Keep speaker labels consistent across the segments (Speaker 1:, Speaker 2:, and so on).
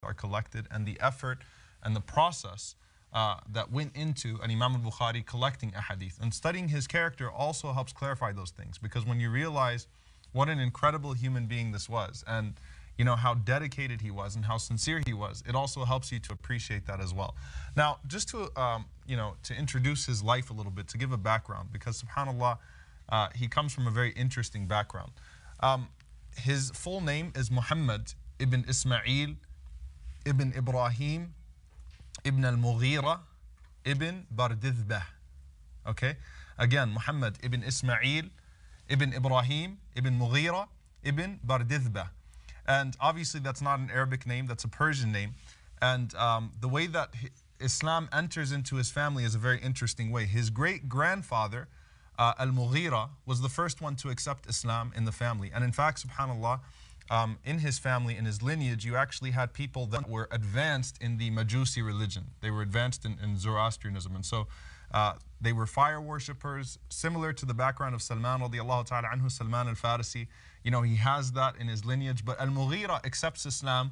Speaker 1: are collected and the effort and the process that went into an Imam al-Bukhari collecting ahadith. And studying his character also helps clarify those things, because when you realize what an incredible human being this was, and you know how dedicated he was and how sincere he was, it also helps you to appreciate that as well. Now, just to to introduce his life a little bit, to give a background, because subhanallah, he comes from a very interesting background. His full name is Muhammad ibn Ismail ibn Ibrahim ibn al-Mughira ibn Bardizbah. Okay, again, Muhammad ibn Ismail ibn Ibrahim ibn Mughira ibn Bardizbah. And obviously that's not an Arabic name, that's a Persian name. And the way that Islam enters into his family is a very interesting way. His great-grandfather, Al-Mughira, was the first one to accept Islam in the family. And in fact, subhanAllah, in his family, in his lineage, you actually had people that were advanced in the Majusi religion. They were advanced in Zoroastrianism. And so they were fire worshippers, similar to the background of Salman radiallahu ta'ala anhu, Salman al-Farisi. You know, he has that in his lineage. But Al-Mughira accepts Islam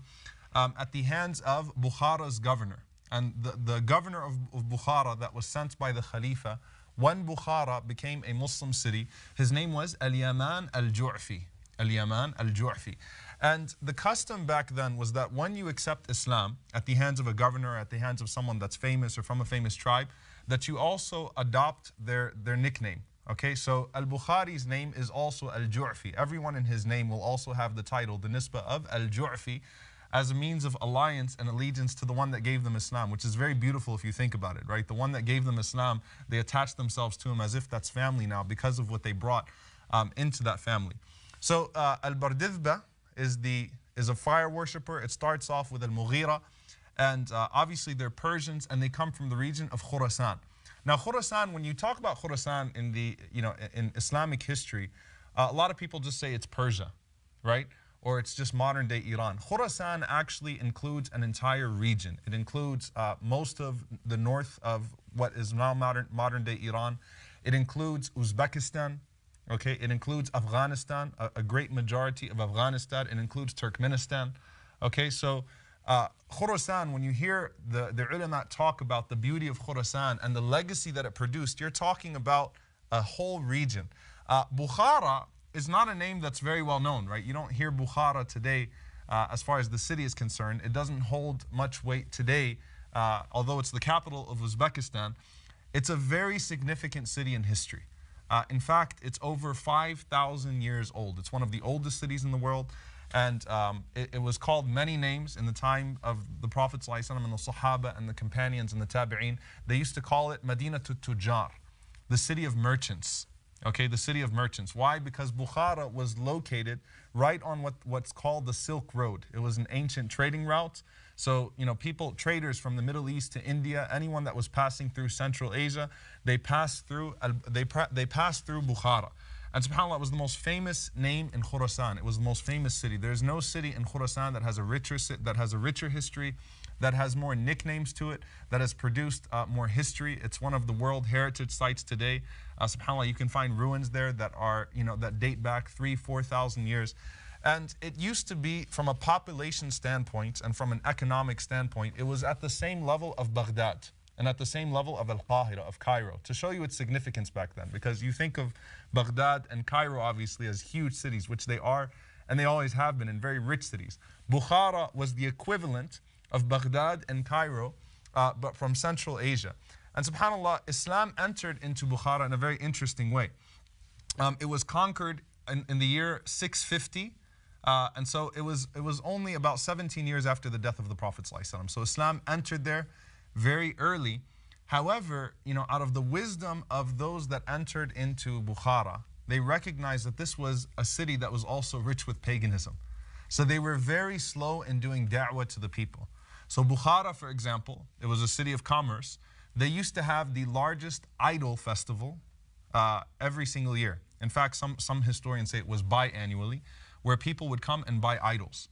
Speaker 1: at the hands of Bukhara's governor. And the governor of Bukhara that was sent by the Khalifa, when Bukhara became a Muslim city, his name was Al-Yaman al-Ju'fi. Al-Yaman al-Ju'fi. And the custom back then was that when you accept Islam at the hands of a governor, at the hands of someone that's famous or from a famous tribe, that you also adopt their nickname. Okay, so Al-Bukhari's name is also Al-Ju'fi. Everyone in his name will also have the title, the nisbah of Al-Ju'fi, as a means of alliance and allegiance to the one that gave them Islam, which is very beautiful if you think about it, right? The one that gave them Islam, they attach themselves to him as if that's family now because of what they brought into that family. So Al-Bardizbah is a fire worshipper. It starts off with Al-Mughira, and obviously they're Persians and they come from the region of Khurasan. Now Khurasan, when you talk about Khurasan in Islamic history, a lot of people just say it's Persia, right? Or it's just modern day Iran. Khurasan actually includes an entire region. It includes most of the north of what is now modern day Iran. It includes Uzbekistan. Okay, it includes Afghanistan, a great majority of Afghanistan. It includes Turkmenistan. Okay, so Khurasan, when you hear the ulama talk about the beauty of Khurasan and the legacy that it produced, you're talking about a whole region. Bukhara is not a name that's very well known, right? You don't hear Bukhara today as far as the city is concerned. It doesn't hold much weight today, although it's the capital of Uzbekistan. It's a very significant city in history. In fact, it's over 5,000 years old. It's one of the oldest cities in the world. And it was called many names in the time of the Prophet ﷺ and the Sahaba and the companions and the Tabi'een. They used to call it Madinatut Tujar, the city of merchants. Okay, the city of merchants. Why? Because Bukhara was located right on what's called the Silk Road. It was an ancient trading route. So, you know, traders from the Middle East to India, anyone that was passing through Central Asia, they passed through Bukhara. And subhanAllah, it was the most famous name in Khurasan. It was the most famous city. There's no city in Khurasan that has a richer history, that has more nicknames to it, that has produced more history. It's one of the World Heritage Sites today. SubhanAllah, you can find ruins there that are, that date back 3,000 to 4,000 years. And it used to be, from a population standpoint and from an economic standpoint, it was at the same level of Baghdad and at the same level of Al-Qahira, of Cairo, to show you its significance back then. Because you think of Baghdad and Cairo, obviously, as huge cities, which they are, and they always have been, and very rich cities. Bukhara was the equivalent of Baghdad and Cairo, but from Central Asia. And subhanAllah, Islam entered into Bukhara in a very interesting way. It was conquered in the year 650, and so it was only about 17 years after the death of the Prophet ﷺ. So Islam entered there very early. However, out of the wisdom of those that entered into Bukhara, they recognized that this was a city that was also rich with paganism. So they were very slow in doing da'wah to the people. So Bukhara, for example, it was a city of commerce. They used to have the largest idol festival every single year. In fact, some historians say it was biannually, where people would come and buy idols.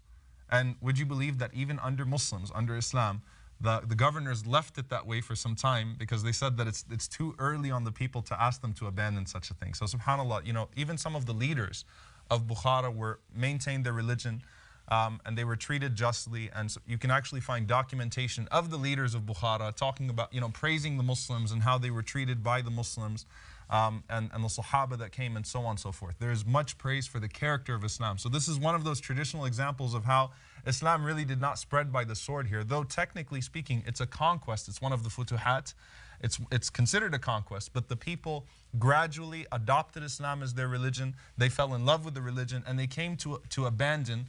Speaker 1: And would you believe that even under Muslims, under Islam, the governors left it that way for some time because they said that it's too early on the people to ask them to abandon such a thing. So subhanAllah, even some of the leaders of Bukhara maintained their religion. and they were treated justly. And so you can actually find documentation of the leaders of Bukhara talking about, praising the Muslims and how they were treated by the Muslims, and the Sahaba that came, and so on and so forth. There is much praise for the character of Islam. So this is one of those traditional examples of how Islam really did not spread by the sword here, though technically speaking, it's a conquest. It's one of the futuhat. It's considered a conquest, but the people gradually adopted Islam as their religion. They fell in love with the religion, and they came to abandon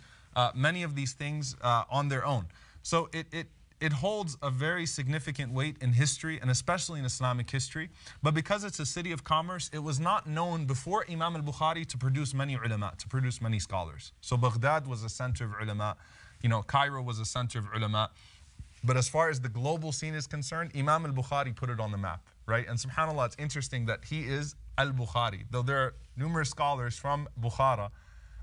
Speaker 1: many of these things on their own. So it holds a very significant weight in history, and especially in Islamic history. But because it's a city of commerce, it was not known before Imam al-Bukhari to produce many ulama, to produce many scholars. So Baghdad was a center of ulama, Cairo was a center of ulama. But as far as the global scene is concerned, Imam al-Bukhari put it on the map, right? And subhanAllah, it's interesting that he is Al-Bukhari, though there are numerous scholars from Bukhara,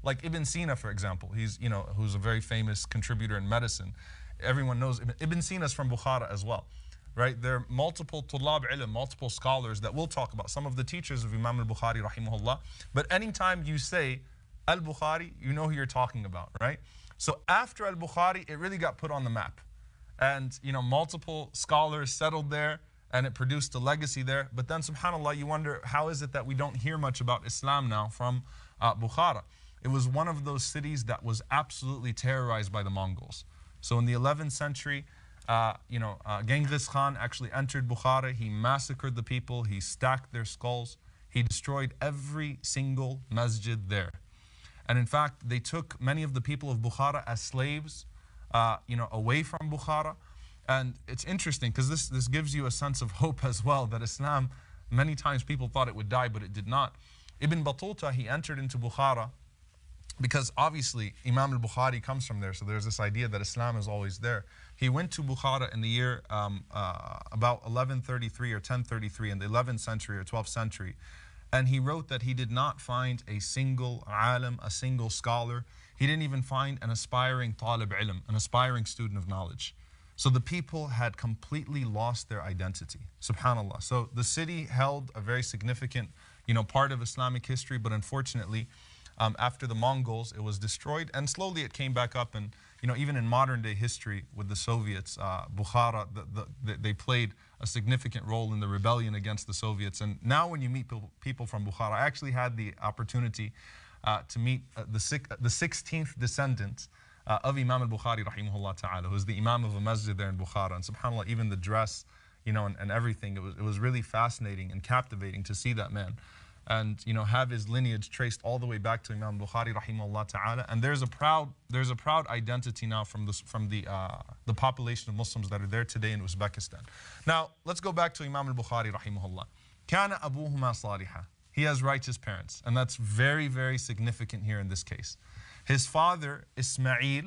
Speaker 1: like Ibn Sina, for example. He's, who's a very famous contributor in medicine. Everyone knows Ibn Sina is from Bukhara as well, right? There are multiple tulab ilm, multiple scholars that we'll talk about, some of the teachers of Imam al-Bukhari, rahimahullah. But anytime you say Al-Bukhari, you know who you're talking about, right? So after Al-Bukhari, it really got put on the map. And, multiple scholars settled there, and it produced a legacy there. But then, subhanAllah, you wonder, how is it that we don't hear much about Islam now from Bukhara? It was one of those cities that was absolutely terrorized by the Mongols. So in the 11th century, Genghis Khan actually entered Bukhara. He massacred the people. He stacked their skulls. He destroyed every single masjid there. And in fact, they took many of the people of Bukhara as slaves, away from Bukhara. And it's interesting because this gives you a sense of hope as well, that Islam, many times people thought it would die, but it did not. Ibn Battuta, he entered into Bukhara because obviously Imam al-Bukhari comes from there, so there's this idea that Islam is always there. He went to Bukhara in the year about 1133 or 1033, in the 11th century or 12th century, and he wrote that he did not find a single alim, a single scholar. He didn't even find an aspiring talib ilm, an aspiring student of knowledge. So the people had completely lost their identity, subhanAllah. So the city held a very significant, part of Islamic history, but unfortunately, after the Mongols, it was destroyed, and slowly it came back up. And even in modern day history with the Soviets, Bukhara, they played a significant role in the rebellion against the Soviets. And now when you meet people from Bukhara, I actually had the opportunity to meet the 16th descendant of Imam al-Bukhari, rahimahullah ta'ala, who's the Imam of a masjid there in Bukhara. And subhanAllah, even the dress, and everything, it was really fascinating and captivating to see that man. And have his lineage traced all the way back to Imam Bukhari, rahimahullah ta'ala. And there's a proud identity now from the population of Muslims that are there today in Uzbekistan. Now let's go back to Imam al-Bukhari, rahimahullah. Kana abuhuma saliha. He has righteous parents, and that's very, very significant here in this case. His father Ismail,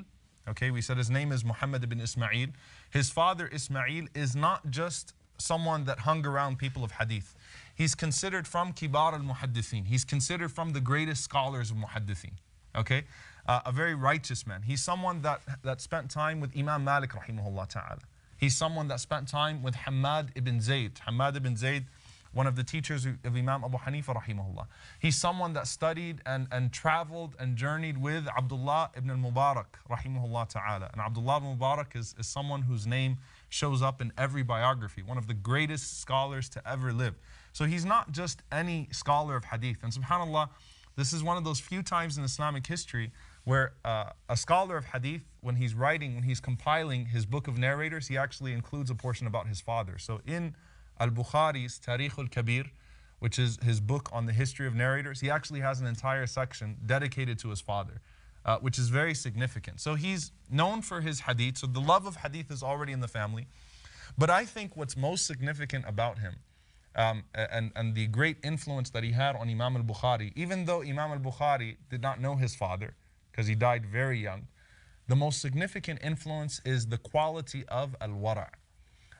Speaker 1: okay, we said his name is Muhammad ibn Ismail. His father Ismail is not just someone that hung around people of hadith. He's considered from Kibar al-Muhaddithin. He's considered from the greatest scholars of Muhaddithin. Okay? A very righteous man. He's someone that spent time with Imam Malik, rahimahullah ta'ala. He's someone that spent time with Hamad ibn Zayd. Hamad ibn Zayd, one of the teachers of Imam Abu Hanifa, rahimahullah. He's someone that studied and traveled and journeyed with Abdullah ibn al-Mubarak, rahimahullah ta'ala. And Abdullah ibn Mubarak is someone whose name shows up in every biography, one of the greatest scholars to ever live. So he's not just any scholar of hadith. And subhanAllah, this is one of those few times in Islamic history where a scholar of hadith, when he's compiling his book of narrators, he actually includes a portion about his father. So in Al-Bukhari's Tarikh al-Kabir, which is his book on the history of narrators, he actually has an entire section dedicated to his father, which is very significant. So he's known for his hadith, so the love of hadith is already in the family. But I think what's most significant about him, and the great influence that he had on Imam al-Bukhari, even though Imam al-Bukhari did not know his father, because he died very young, the most significant influence is the quality of al-wara'.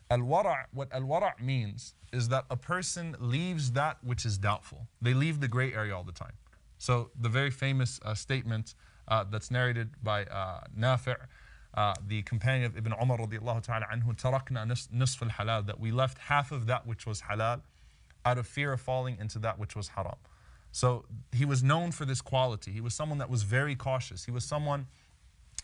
Speaker 1: Al-wara', what al-wara' means is that a person leaves that which is doubtful. They leave the gray area all the time. So the very famous statement that's narrated by Nafi', the companion of Ibn Omar radiallahu ta'ala anhu, tarakna nisf al-halal, that we left half of that which was halal out of fear of falling into that which was haram. So he was known for this quality. He was someone that was very cautious. He was someone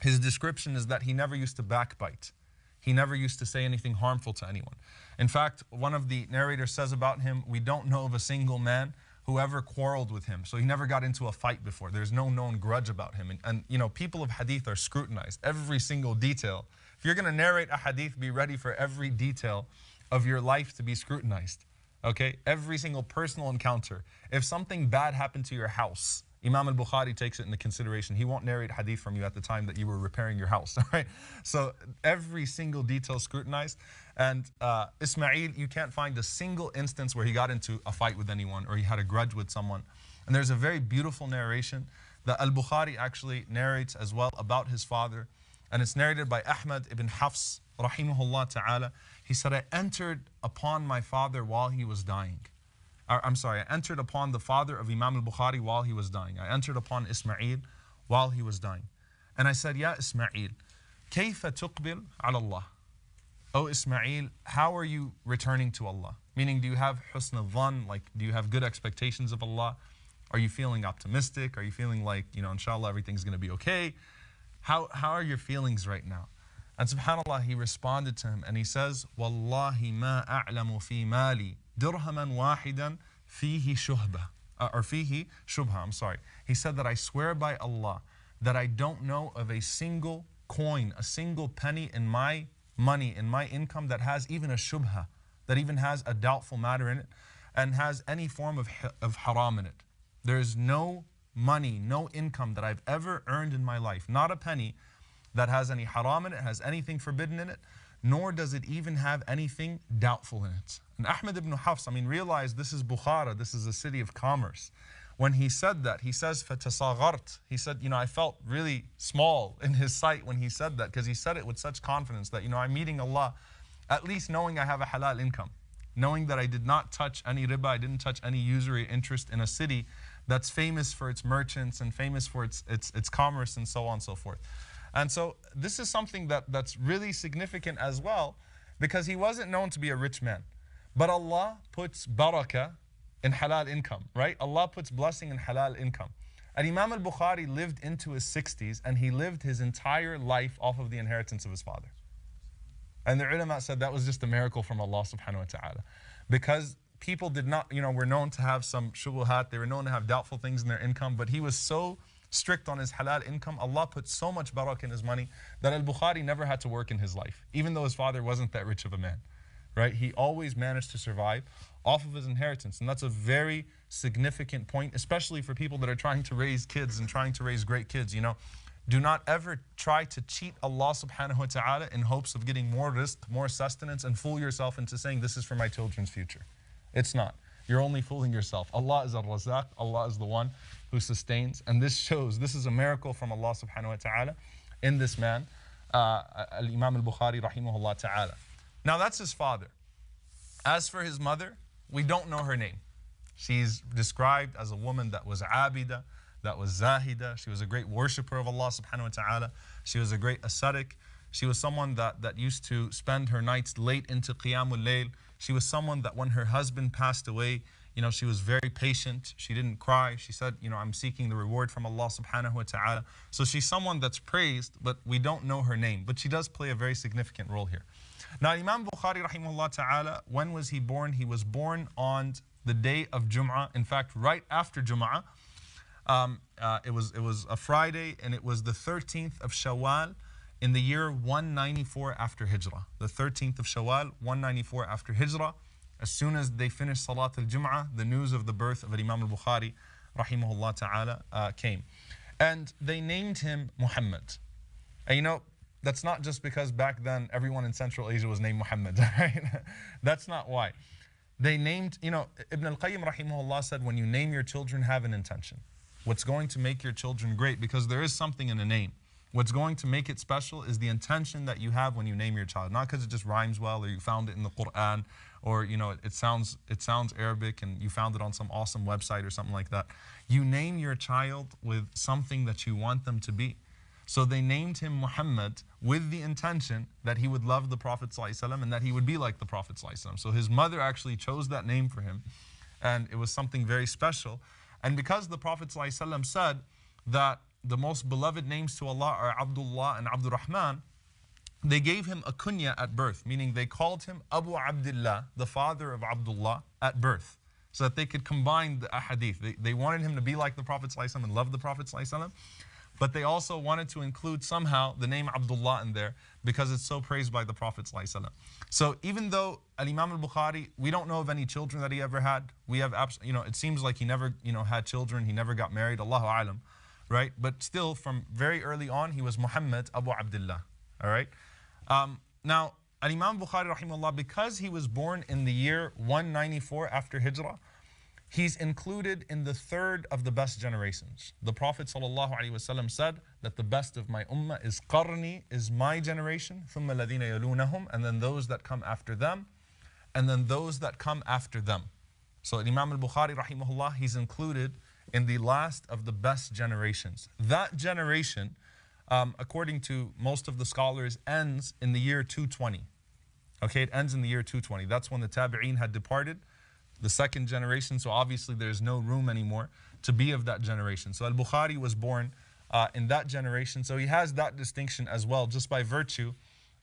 Speaker 1: his description is that he never used to backbite. He never used to say anything harmful to anyone. In fact, one of the narrators says about him, we don't know of a single man who ever quarreled with him. So he never got into a fight before. There's no known grudge about him. And you know, people of hadith are scrutinized, every single detail. If you're going to narrate a hadith, be ready for every detail of your life to be scrutinized. Okay? Every single personal encounter. If something bad happened to your house, Imam Al-Bukhari takes it into consideration. He won't narrate hadith from you at the time that you were repairing your house, right? So every single detail scrutinized. And Ismail, you can't find a single instance where he got into a fight with anyone or he had a grudge with someone. And there's a very beautiful narration that Al-Bukhari actually narrates as well about his father. And it's narrated by Ahmad ibn Hafs, rahimahullah ta'ala. He said, I entered upon my father while he was dying. I entered upon the father of Imam al-Bukhari while he was dying. I entered upon Ismail while he was dying. And I said, Ya Ismail, كيف تقبل على الله? Oh Ismail, how are you returning to Allah? Meaning, do you have husn al-dhan, like do you have good expectations of Allah? Are you feeling optimistic? Are you feeling like, you know, inshallah everything's going to be okay? How are your feelings right now? And subhanAllah, he responded to him and he says, Wallahi ma a'lamu fi mali dirhaman wahidan fihi shubha. Or fihi shubha, I'm sorry. He said that I swear by Allah that I don't know of a single coin, a single penny in my money, in my income that has even a shubha, that even has a doubtful matter in it and has any form of haram in it. There is no money, no income that I've ever earned in my life, not a penny, that has any haram in it, has anything forbidden in it, nor does it even have anything doubtful in it. And Ahmad ibn Hafs, realize this is Bukhara, this is a city of commerce. When he said that, he says, فَتَصَغَرْتْ. He said, you know, I felt really small in his sight when he said that, because he said it with such confidence that, you know, I'm meeting Allah, at least knowing I have a halal income, knowing that I did not touch any riba, I didn't touch any usury interest in a city that's famous for its merchants and famous for its commerce and so on and so forth. And so this is something that's really significant as well, because he wasn't known to be a rich man. But Allah puts barakah in halal income, right? Allah puts blessing in halal income. And Imam al-Bukhari lived into his 60s and he lived his entire life off of the inheritance of his father. And the ulama said that was just a miracle from Allah subhanahu wa ta'ala. Because people did not, you know, were known to have some shubuhat, they were known to have doubtful things in their income, but he was so strict on his halal income, Allah put so much barakah in his money that Al-Bukhari never had to work in his life, even though his father wasn't that rich of a man, right? He always managed to survive off of his inheritance, and that's a very significant point, especially for people that are trying to raise kids and trying to raise great kids, you know. Do not ever try to cheat Allah subhanahu wa ta'ala in hopes of getting more rizq, more sustenance, and fool yourself into saying this is for my children's future. It's not. You're only fooling yourself. Allah is al-Razaq, Allah is the one who sustains, and this shows, this is a miracle from Allah subhanahu wa ta'ala in this man, Imam al-Bukhari rahimahullah ta'ala. Now that's his father. As for his mother, we don't know her name. She's described as a woman that was abida, that was zahida. She was a great worshipper of Allah subhanahu wa ta'ala. She was a great ascetic. She was someone that used to spend her nights late into Qiyamul Layl. She was someone that when her husband passed away, you know, she was very patient. She didn't cry. She said, you know, I'm seeking the reward from Allah subhanahu wa ta'ala. So she's someone that's praised, but we don't know her name. But she does play a very significant role here. Now, Imam Bukhari rahimahullah ta'ala, when was he born? He was born on the day of Jum'ah. In fact, right after Jum'ah. It was a Friday, and it was the 13th of Shawwal in the year 194 after Hijrah. The 13th of Shawwal, 194 after Hijrah. As soon as they finished Salat al-Jum'ah, the news of the birth of Imam al-Bukhari rahimahullah ta'ala came. And they named him Muhammad. And you know, that's not just because back then everyone in Central Asia was named Muhammad, right? That's not why. They named, you know, Ibn al-Qayyim rahimahullah said, when you name your children, have an intention. What's going to make your children great, because there is something in a name. What's going to make it special is the intention that you have when you name your child. Not because it just rhymes well, or you found it in the Quran, or you know it sounds Arabic and you found it on some awesome website or something like that. You name your child with something that you want them to be. So they named him Muhammad with the intention that he would love the Prophet ﷺ and that he would be like the Prophet ﷺ. So his mother actually chose that name for him, and it was something very special. And because the Prophet ﷺ said that the most beloved names to Allah are Abdullah and Abdul Rahman, they gave him a kunya at birth, meaning they called him Abu Abdullah, the father of Abdullah, at birth, so that they could combine the ahadith. They wanted him to be like the Prophet ﷺ and love the Prophet ﷺ, but they also wanted to include somehow the name Abdullah in there because it's so praised by the Prophet ﷺ. So even though Al-Imam Al-Bukhari, we don't know of any children that he ever had. We have, it seems like he never, had children. He never got married. Allahu Alam, right? But still, from very early on, he was Muhammad Abu Abdullah. All right. Now, Al-Imam Bukhari rahimahullah, because he was born in the year 194 after Hijrah, he's included in the third of the best generations. The Prophet ﷺ said that the best of my ummah is qarni, is my generation, ثُمَّ الَّذِينَ يَلُونَهُمْ, and then those that come after them, and then those that come after them. So Imam Al-Bukhari rahimahullah, he's included in the last of the best generations. That generation, according to most of the scholars, ends in the year 220. Okay, it ends in the year 220. That's when the Tabi'een had departed, the second generation, so obviously there's no room anymore to be of that generation. So Al-Bukhari was born in that generation, so he has that distinction as well, just by virtue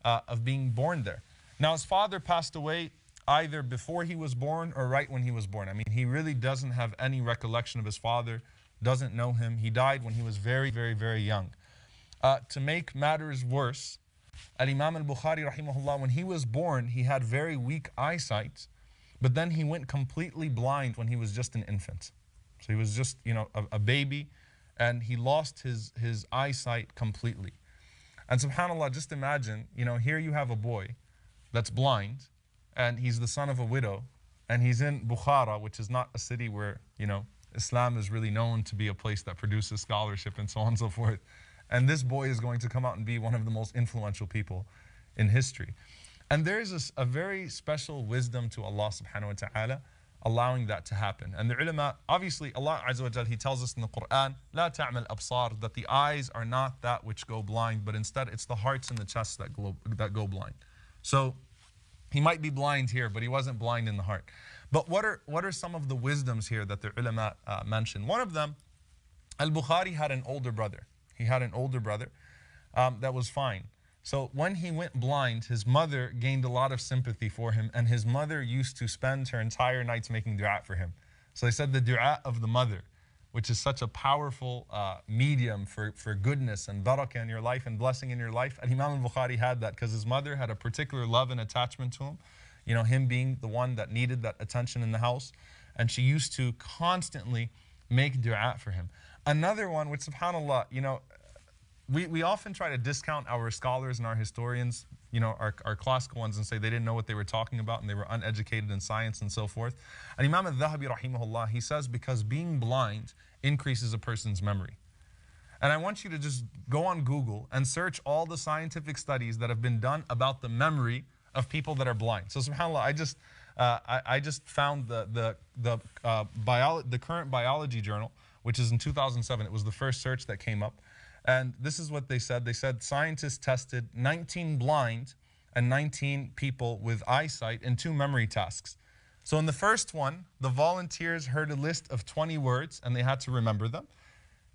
Speaker 1: of being born there. Now his father passed away either before he was born or right when he was born. I mean, he really doesn't have any recollection of his father, doesn't know him. He died when he was very, very, very young. To make matters worse, Al-Imam Al-Bukhari rahimahullah, when he was born, he had very weak eyesight, but then he went completely blind when he was just an infant. So he was just, a baby, and he lost his eyesight completely. And subhanAllah, just imagine, here you have a boy that's blind, and he's the son of a widow, and he's in Bukhara, which is not a city where, Islam is really known to be a place that produces scholarship and so on and so forth. And this boy is going to come out and be one of the most influential people in history. And there is a very special wisdom to Allah subhanahu wa ta'ala allowing that to happen. And the ulama, obviously Allah Azza wa Jal, He tells us in the Quran, لا تعمل أبصار, that the eyes are not that which go blind, but instead it's the hearts and the chests that go blind. So he might be blind here, but he wasn't blind in the heart. But what are some of the wisdoms here that the ulama mention? One of them, Al-Bukhari had an older brother. He had an older brother that was fine. So when he went blind, his mother gained a lot of sympathy for him, and his mother used to spend her entire nights making dua for him. So they said the dua of the mother, which is such a powerful medium for goodness and barakah in your life and blessing in your life. And Imam Al-Bukhari had that because his mother had a particular love and attachment to him, him being the one that needed that attention in the house. And she used to constantly make dua for him. Another one, which subhanAllah, we often try to discount our scholars and our historians, our classical ones, and say they didn't know what they were talking about and they were uneducated in science and so forth. And Imam Al-Dhahabi rahimahullah, he says because being blind increases a person's memory. And I want you to just go on Google and search all the scientific studies that have been done about the memory of people that are blind. So subhanAllah, I just found the current biology journal, which is in 2007. It was the first search that came up. And this is what they said. They said scientists tested 19 blind and 19 people with eyesight in 2 memory tasks. So in the first one, the volunteers heard a list of 20 words and they had to remember them.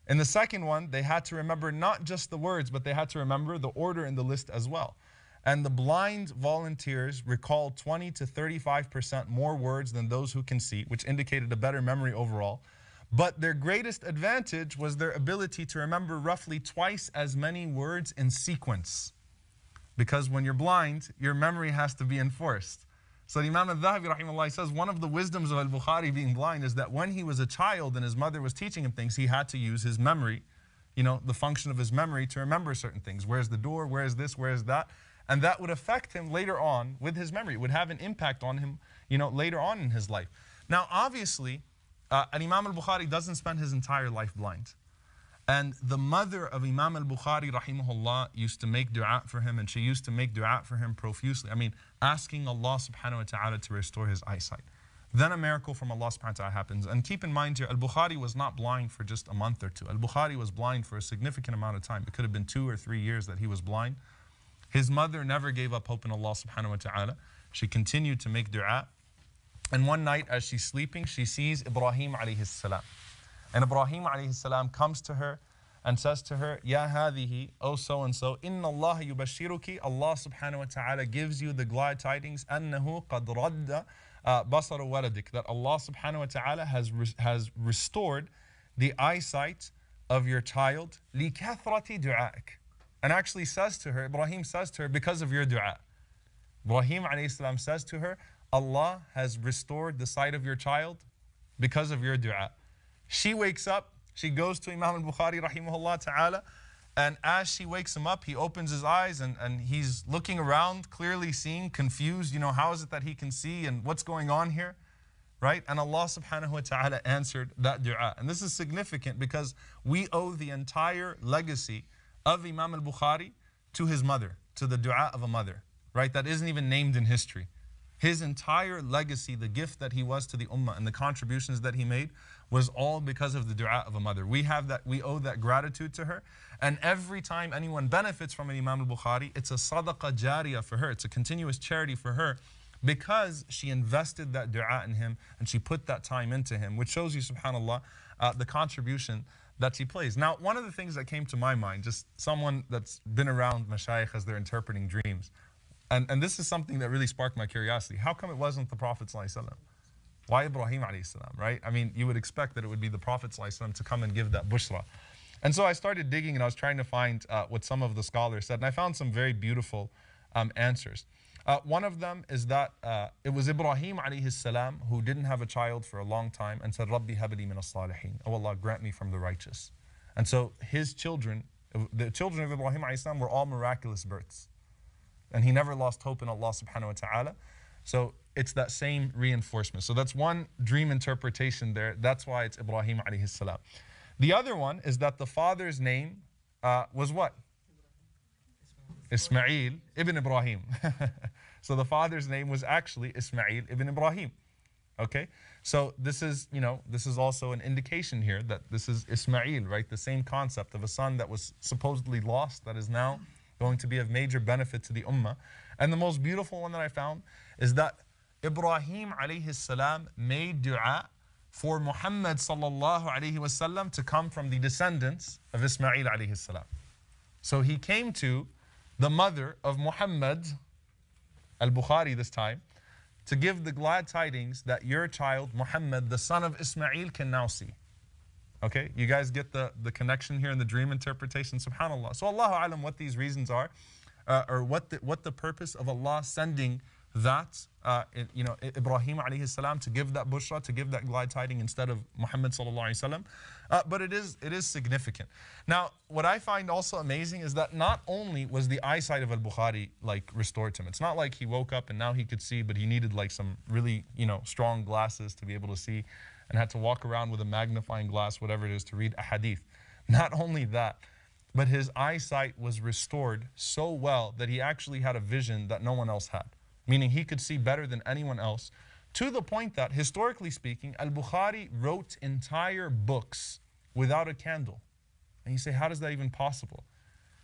Speaker 1: In the second one, they had to remember not just the words, but they had to remember the order in the list as well. And the blind volunteers recalled 20 to 35% more words than those who can see, which indicated a better memory overall. But their greatest advantage was their ability to remember roughly twice as many words in sequence. Because when you're blind, your memory has to be enforced. So Imam Al-Dhahabi rahimahullah says one of the wisdoms of Al-Bukhari being blind is that when he was a child and his mother was teaching him things, he had to use his memory, the function of his memory to remember certain things. Where's the door? Where's this? Where's that? And that would affect him later on with his memory. It would have an impact on him, later on in his life. Now, obviously, Imam Al-Bukhari doesn't spend his entire life blind. And the mother of Imam Al-Bukhari rahimahullah used to make dua for him, and she used to make dua for him profusely. I mean, asking Allah subhanahu wa ta'ala to restore his eyesight. Then a miracle from Allah subhanahu wa ta'ala happens. And keep in mind here, Al-Bukhari was not blind for just a month or two. Al-Bukhari was blind for a significant amount of time. It could have been 2 or 3 years that he was blind. His mother never gave up hope in Allah subhanahu wa ta'ala. She continued to make dua. And one night as she's sleeping, she sees Ibrahim alayhi salam. And Ibrahim alayhi salam comes to her and says to her, Ya hadihi, O so-and-so, Inna Allah yubashiruki, Allah subhanahu wa ta'ala gives you the glad tidings, Annahu qad radda basara waladik, that Allah subhanahu wa ta'ala has restored the eyesight of your child, لِكَثْرَةِ دُعَائِكَ. And actually says to her, Ibrahim says to her, because of your dua. Ibrahim alayhi salam says to her, Allah has restored the sight of your child because of your dua. She wakes up, she goes to Imam Al-Bukhari rahimahullah ta'ala, and as she wakes him up, he opens his eyes and he's looking around, clearly seeing, confused, how is it that he can see and what's going on here? Right? And Allah subhanahu wa ta'ala answered that dua. And this is significant because we owe the entire legacy of Imam Al-Bukhari to his mother, to the dua of a mother, right? That isn't even named in history. His entire legacy, the gift that he was to the ummah and the contributions that he made was all because of the dua of a mother. We owe that gratitude to her. And every time anyone benefits from an Imam Al-Bukhari, it's a sadaqah jariyah for her. It's a continuous charity for her because she invested that dua in him and she put that time into him, which shows you, subhanAllah, the contribution that she plays. Now, one of the things that came to my mind, just someone that's been around mashayikh as they're interpreting dreams, and this is something that really sparked my curiosity. How come it wasn't the Prophet ﷺ? Why Ibrahim alayhi salam, right? I mean, you would expect that it would be the Prophet ﷺ to come and give that bushra. And so I started digging and I was trying to find what some of the scholars said, and I found some very beautiful answers. One of them is that it was Ibrahim alayhi salam who didn't have a child for a long time and said, Rabbi habli min as-salihin. Oh Allah, grant me from the righteous. And so his children, the children of Ibrahim alayhi salam were all miraculous births. And he never lost hope in Allah subhanahu wa ta'ala. So it's that same reinforcement. So that's one dream interpretation there. That's why it's Ibrahim alayhi salam. The other one is that the father's name was what? Ismail ibn Ibrahim. So the father's name was actually Ismail ibn Ibrahim. Okay? So this is, this is also an indication here that this is Ismail, right? The same concept of a son that was supposedly lost that is now going to be of major benefit to the ummah. And the most beautiful one that I found is that Ibrahim alayhi salam made dua for Muhammad sallallahu alayhi wasallam to come from the descendants of Ismail alayhi salam. So he came to the mother of Muhammad, Al-Bukhari this time, to give the glad tidings that your child, Muhammad, the son of Ismail, can now see. Okay, you guys get the connection here in the dream interpretation, subhanAllah. So Allahu alam what these reasons are, or what the purpose of Allah sending that, Ibrahim alayhi salam to give that bushra, to give that glad tiding instead of Muhammad sallallahu alayhi wasallam. But it is significant. Now, what I find also amazing is that not only was the eyesight of Al-Bukhari restored to him. It's not like he woke up and now he could see, but he needed some really, strong glasses to be able to see and had to walk around with a magnifying glass, whatever it is, to read a hadith. Not only that, but his eyesight was restored so well that he actually had a vision that no one else had. Meaning he could see better than anyone else, to the point that, historically speaking, Al-Bukhari wrote entire books without a candle. And you say, how is that even possible?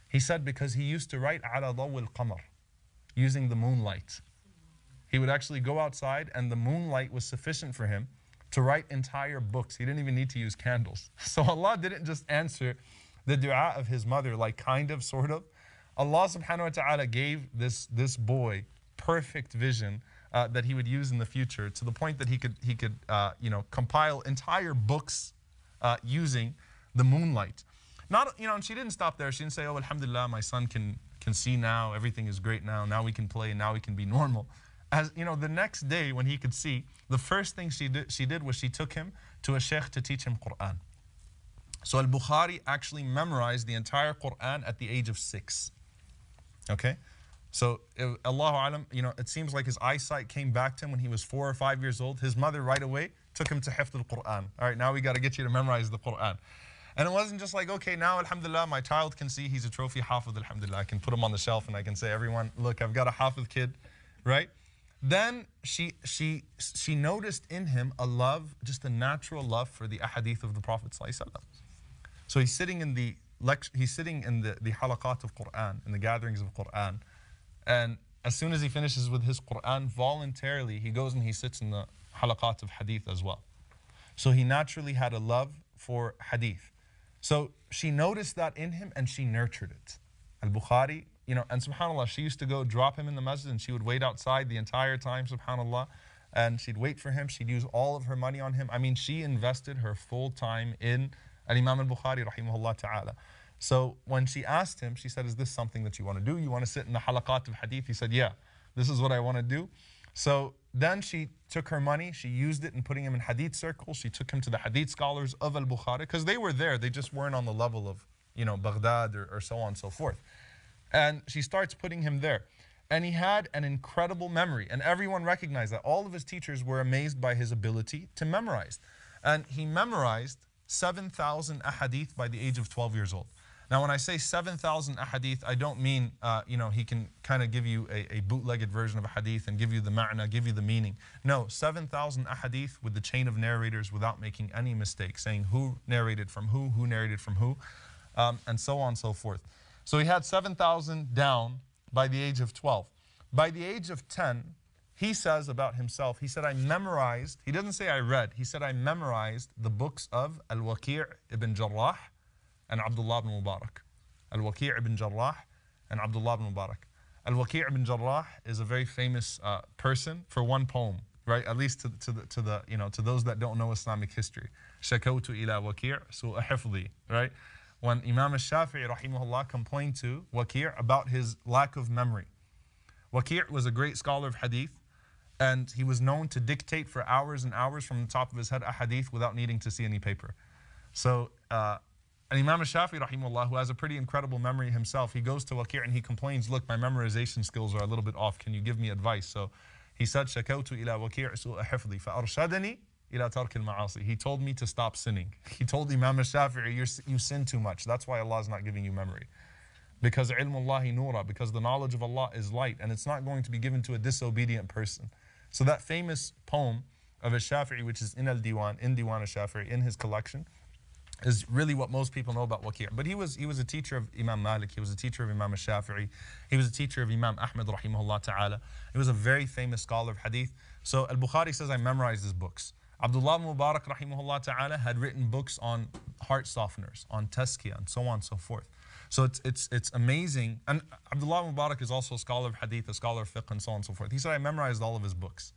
Speaker 1: He said because he used to write ala daw al-qamar, using the moonlight. He would actually go outside and the moonlight was sufficient for him to write entire books. He didn't even need to use candles. So Allah didn't just answer the dua of his mother, kind of, sort of. Allah subhanahu wa ta'ala gave this boy perfect vision that he would use in the future, to the point that he could compile entire books using the moonlight. And she didn't stop there. She didn't say, oh, alhamdulillah, my son can see now, everything is great now we can play, now we can be normal. As the next day when he could see, the first thing she did was she took him to a sheikh to teach him Quran. So Al-Bukhari actually memorized the entire Quran at the age of 6. Okay? So, Allahu alam, it seems like his eyesight came back to him when he was 4 or 5 years old. His mother right away took him to hifd al-Quran. All right, now we got to get you to memorize the Quran. And it wasn't just like, okay, now, alhamdulillah, my child can see, he's a trophy hafidh, alhamdulillah. I can put him on the shelf and I can say, everyone, look, I've got a hafidh kid, right? Then she noticed in him a love, just a natural love for the ahadith of the Prophet ﷺ. So he's sitting in the halaqat of Quran, in the gatherings of Quran, and as soon as he finishes with his Quran, voluntarily he goes and he sits in the halaqat of hadith as well. So he naturally had a love for hadith. So she noticed that in him and she nurtured it. Al-Bukhari, and subhanAllah, she used to go drop him in the masjid and she would wait outside the entire time, subhanAllah, and she'd wait for him. She'd use all of her money on him. I mean, she invested her full time in Al-Imam Al-Bukhari, rahimahullah ta'ala. So when she asked him, she said, is this something that you want to do? You want to sit in the halaqat of hadith? He said, yeah, this is what I want to do. So then she took her money, she used it in putting him in hadith circles. She took him to the hadith scholars of Al-Bukhari, because they were there, they just weren't on the level of, Baghdad or so on and so forth. And she starts putting him there. And he had an incredible memory. And everyone recognized that. All of his teachers were amazed by his ability to memorize. And he memorized 7,000 ahadith by the age of 12 years old. Now, when I say 7,000 ahadith, I don't mean, he can kind of give you a bootlegged version of a hadith and give you the ma'na, give you the meaning. No, 7,000 ahadith with the chain of narrators without making any mistake, saying who narrated from who narrated from who, and so on and so forth. So he had 7,000 down by the age of 12. By the age of 10, he says about himself, he said, I memorized, he doesn't say I read, he said I memorized the books of Al-Waki' ibn Jarrah and Abdullah ibn Mubarak. Al-Waki' ibn Jarrah and Abdullah ibn Mubarak. Al-Waki' ibn Jarrah is a very famous person for one poem, right? At least to those that don't know Islamic history. Shakawtu ila Waki' su'a hifdhi, right? When Imam al-Shafi'i rahimahullah complained to Waki' about his lack of memory. Waki' was a great scholar of hadith, and he was known to dictate for hours and hours from the top of his head a hadith without needing to see any paper. So and Imam al-Shafi'i rahimahullah, who has a pretty incredible memory himself, he goes to Waki' and he complains, look, my memorization skills are a little bit off, can you give me advice? So he said, Shakawtu ila Waki' su'a hifdhi fa'arshadani ila tark al-ma'asi. He told me to stop sinning. He told Imam al-Shafi'i, you sin too much. That's why Allah is not giving you memory. Because ilmullahi nura, because the knowledge of Allah is light, and it's not going to be given to a disobedient person. So that famous poem of al-Shafi'i, which is in al-Diwan, in Diwan al-Shafi'i, in his collection, is really what most people know about Waki'. But he was a teacher of Imam Malik, he was a teacher of Imam al-Shafi'i, he was a teacher of Imam Ahmad rahimahullah ta'ala. He was a very famous scholar of hadith. So Al-Bukhari says, I memorized his books. Abdullah Mubarak rahimahullah ta'ala had written books on heart softeners, on tazkiyah, and so on and so forth. So it's amazing. And Abdullah Mubarak is also a scholar of hadith, a scholar of fiqh, and so on and so forth. He said, I memorized all of his books.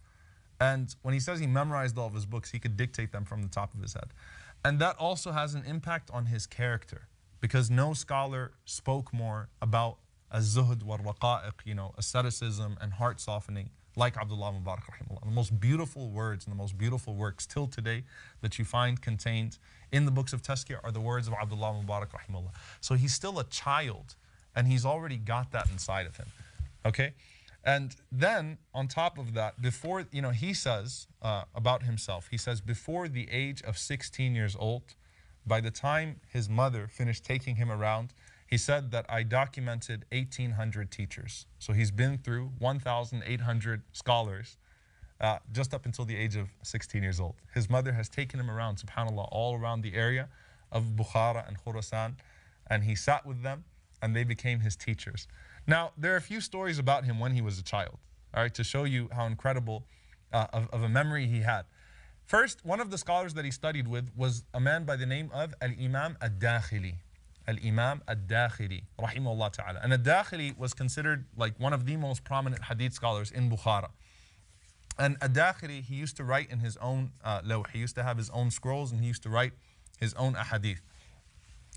Speaker 1: And when he says he memorized all of his books, he could dictate them from the top of his head. And that also has an impact on his character, because no scholar spoke more about az-zuhd wal raqa'iq, asceticism and heart softening, like Abdullah Mubarak rahimahullah. The most beautiful words and the most beautiful works till today that you find contained in the books of Tazkiyah are the words of Abdullah Mubarak rahimahullah. So he's still a child and he's already got that inside of him. Okay? And then on top of that, before, he says about himself, he says before the age of 16 years old, by the time his mother finished taking him around, he said that I documented 1,800 teachers. So he's been through 1,800 scholars just up until the age of 16 years old. His mother has taken him around, subhanAllah, all around the area of Bukhara and Khurasan, and he sat with them and they became his teachers. Now, there are a few stories about him when he was a child, all right, to show you how incredible of a memory he had. First, one of the scholars that he studied with was a man by the name of Al-Imam Ad-Dakhili. Al-Imam Ad-Dakhili, rahimahullah ta'ala. And Ad-Dakhili was considered like one of the most prominent hadith scholars in Bukhara. And Ad-Dakhili, he used to write in his own lawh. He used to have his own scrolls and he used to write his own ahadith.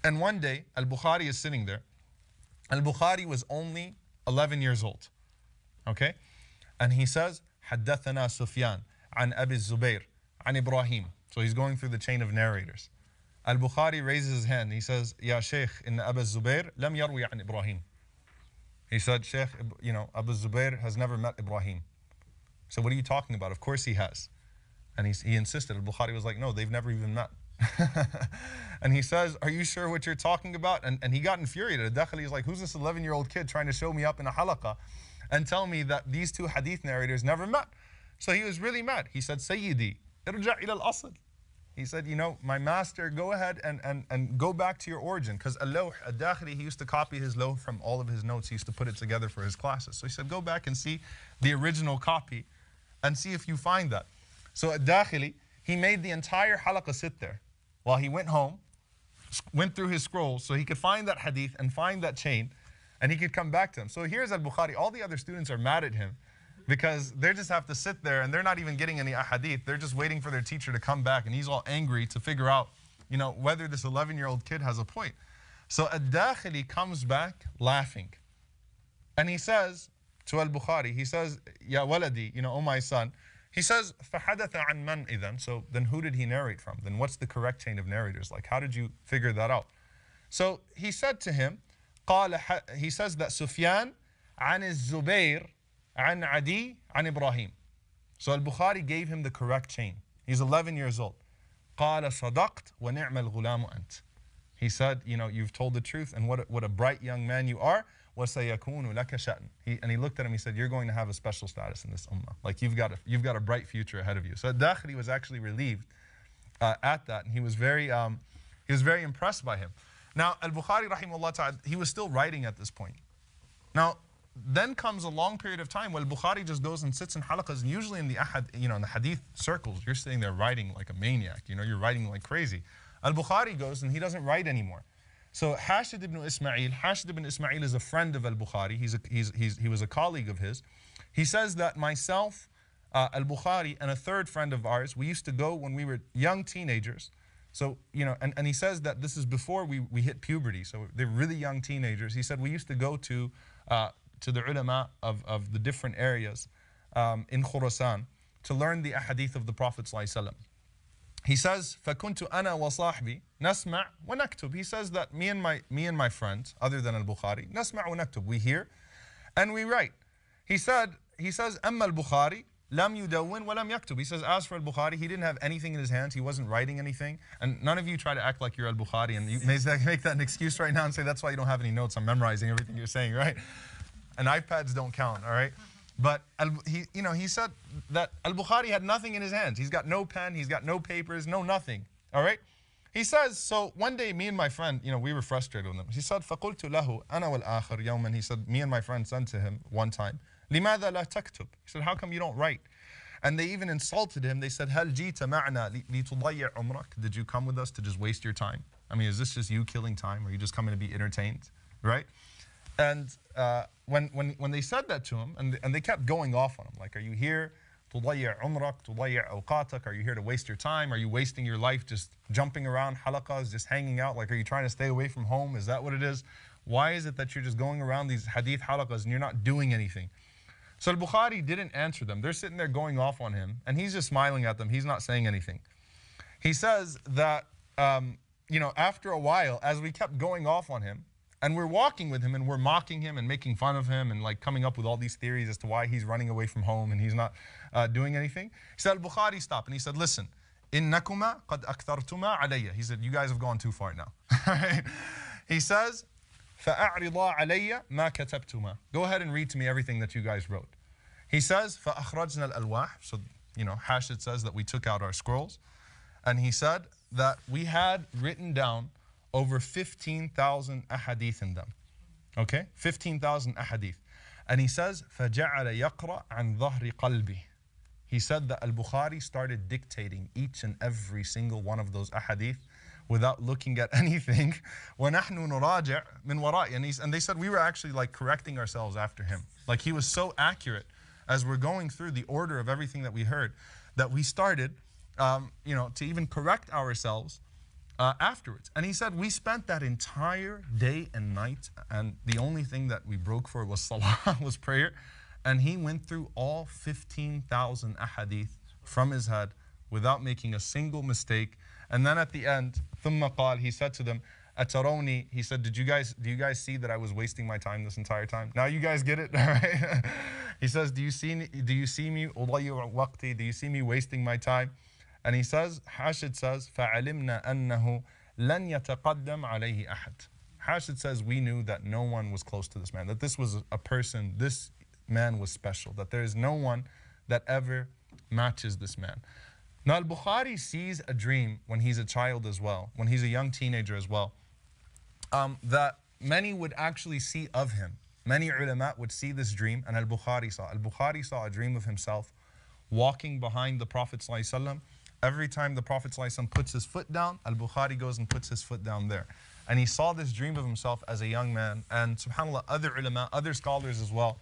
Speaker 1: And one day, Al-Bukhari is sitting there. Al-Bukhari was only 11 years old. Okay? And he says, حدثنا سفيان عن أبي الزبير عن إبراهيم. So he's going through the chain of narrators. Al-Bukhari raises his hand. He says, Ya Sheikh, inna Abu Zubair lam yarwi an Ibrahim. He said, Sheikh, Abu Zubair has never met Ibrahim. So what are you talking about? Of course he has. And he insisted. Al-Bukhari was like, no, they've never even met. And he says, are you sure what you're talking about? And he got infuriated. Dakhili is like, who's this 11-year-old kid trying to show me up in a halaqah and tell me that these two hadith narrators never met? So he was really mad. He said, Sayyidi, irja' ila al-asl. He said, my master, go ahead and go back to your origin. Because al-lawh, al-dakhili, he used to copy his lawh from all of his notes. He used to put it together for his classes. So he said, go back and see the original copy and see if you find that. So al-dakhili, he made the entire halaqah sit there while he went home, went through his scrolls so he could find that hadith and find that chain, and he could come back to him. So here's Al-Bukhari. All the other students are mad at him because they just have to sit there and they're not even getting any ahadith. They're just waiting for their teacher to come back, and he's all angry to figure out, you know, whether this 11-year-old kid has a point. So Ad-Dakhili comes back laughing, and he says to Al-Bukhari, he says, Ya waladi, you know, oh my son. He says, فَحَدَثَ عَنْ مَنْ إِذَنْ. So then who did he narrate from? Then what's the correct chain of narrators? Like, how did you figure that out? So he said to him, he says that Sufyan عن الزبير عن عدي عن إبراهيم. So Al-Bukhari gave him the correct chain. He's 11 years old. قال صدقت ونعم الغلام أنت. He said, you know, you've told the truth, and what a bright young man you are. وَسَيَكُونُ لَكَ شَأْنٌ. And he looked at him, he said, you're going to have a special status in this ummah. Like, you've got a bright future ahead of you. So Dakhili was actually relieved at that, and he was very impressed by him. Now, Al-Bukhari, rahimahullah ta'ala, he was still writing at this point. Now, then comes a long period of time where Al-Bukhari just goes and sits in halaqas, and usually in the in the hadith circles, you're sitting there writing like a maniac, you know, you're writing like crazy. Al-Bukhari goes and he doesn't write anymore. So Hashid ibn Ismail is a friend of Al-Bukhari. He was a colleague of his. He says that myself, Al-Bukhari, and a third friend of ours, we used to go when we were young teenagers. So, you know, and he says that this is before we hit puberty. So they're really young teenagers. He said we used to go to the ulama of the different areas in Khurasan to learn the ahadith of the Prophet ﷺ. He says, فَكُنْتُ أَنَا وَصَاحْبِي نَسْمَعْ وَنَكْتُبْ. He says that me and my friends, other than Al-Bukhari, نَسْمَعْ وَنَكْتُبْ. We hear and we write. He says, أَمَّا الْبُخَارِ لَمْ يُدَوِّنْ وَلَمْ يَكْتُبْ. He says, as for Al-Bukhari, he didn't have anything in his hands. He wasn't writing anything. And none of you try to act like you're Al-Bukhari and you make that an excuse right now and say, that's why you don't have any notes. I'm memorizing everything you're saying, right? And iPads don't count, all right? But he said that Al-Bukhari had nothing in his hands. He's got no pen, he's got no papers, no nothing. All right? He says, so one day me and my friend, you know, we were frustrated with him. He said, فَقُلْتُ لَهُ أَنَا وَالْآخَرْ يَوْمًا. He said, me and my friend said to him one time, لِمَاذَا لَا تَكْتُبْ. He said, how come you don't write? And they even insulted him. They said, هَلْ جِيتَ مَعْنَا لِتُضَيِّعْ عُمْرَكَ. Did you come with us to just waste your time? I mean, is this just you killing time? Or are you just coming to be entertained? Right? And when they said that to him, and they kept going off on him, like, are you here تضيع عمرك تضيع أوقاتك? Are you here to waste your time? Are you wasting your life just jumping around halaqas, just hanging out? Like, are you trying to stay away from home? Is that what it is? Why is it that you're just going around these hadith halaqas and you're not doing anything? So Al-Bukhari didn't answer them. They're sitting there going off on him, and he's just smiling at them. He's not saying anything. He says that, you know, after a while, as we kept going off on him, and we're walking with him and we're mocking him and making fun of him and like coming up with all these theories as to why he's running away from home and he's not doing anything. He said, Al-Bukhari stopped and he said, listen, إِنَّكُمَا قَدْ أَكْثَرْتُمَا عَلَيَّ. He said, you guys have gone too far now. He says, فَأَعْرِضَا عَلَيَّ مَا كَتَبْتُمَا. Go ahead and read to me everything that you guys wrote. He says, فَأَخْرَجْنَا الْأَلْوَاحِ. So, you know, Hashid says that we took out our scrolls. And he said that we had written down over 15,000 ahadith in them. Okay? 15,000 ahadith. And he says, فَجَعَلَ يَقْرَأ عَنْ ظَهْرِ قَلْبِهِ. He said that Al-Bukhari started dictating each and every single one of those ahadith without looking at anything. وَنَحْنُ نُرَاجِعْ مِنْ وَرَائِ. And they said we were actually like correcting ourselves after him. Like, he was so accurate as we're going through the order of everything that we heard that we started you know, to even correct ourselves afterwards. And he said we spent that entire day and night, and the only thing that we broke for was salah, was prayer. And he went through all 15,000 ahadith from his head without making a single mistake. And then at the end, ثُمَّ قال, he said to them, أَتَرَوْنِي, he said, do you guys see that I was wasting my time this entire time? Now you guys get it, all right? He says, do you see me, أُضَيِّعُ وَقْتِي, do you see me wasting my time? And he says, Hashid says, فَعَلِمْنَا أَنَّهُ لَنْ يَتَقَدَّمْ عَلَيْهِ أَحَدٍ. Hashid says, we knew that no one was close to this man, that this was a person, this man was special, that there is no one that ever matches this man. Now, Al-Bukhari sees a dream when he's a child as well, when he's a young teenager as well, that many would actually see of him. Many ulama would see this dream, and Al-Bukhari saw. Al-Bukhari saw a dream of himself walking behind the Prophet ﷺ, every time the Prophet ﷺ puts his foot down, Al-Bukhari goes and puts his foot down there. And he saw this dream of himself as a young man. And subhanAllah, other ulama, other scholars as well,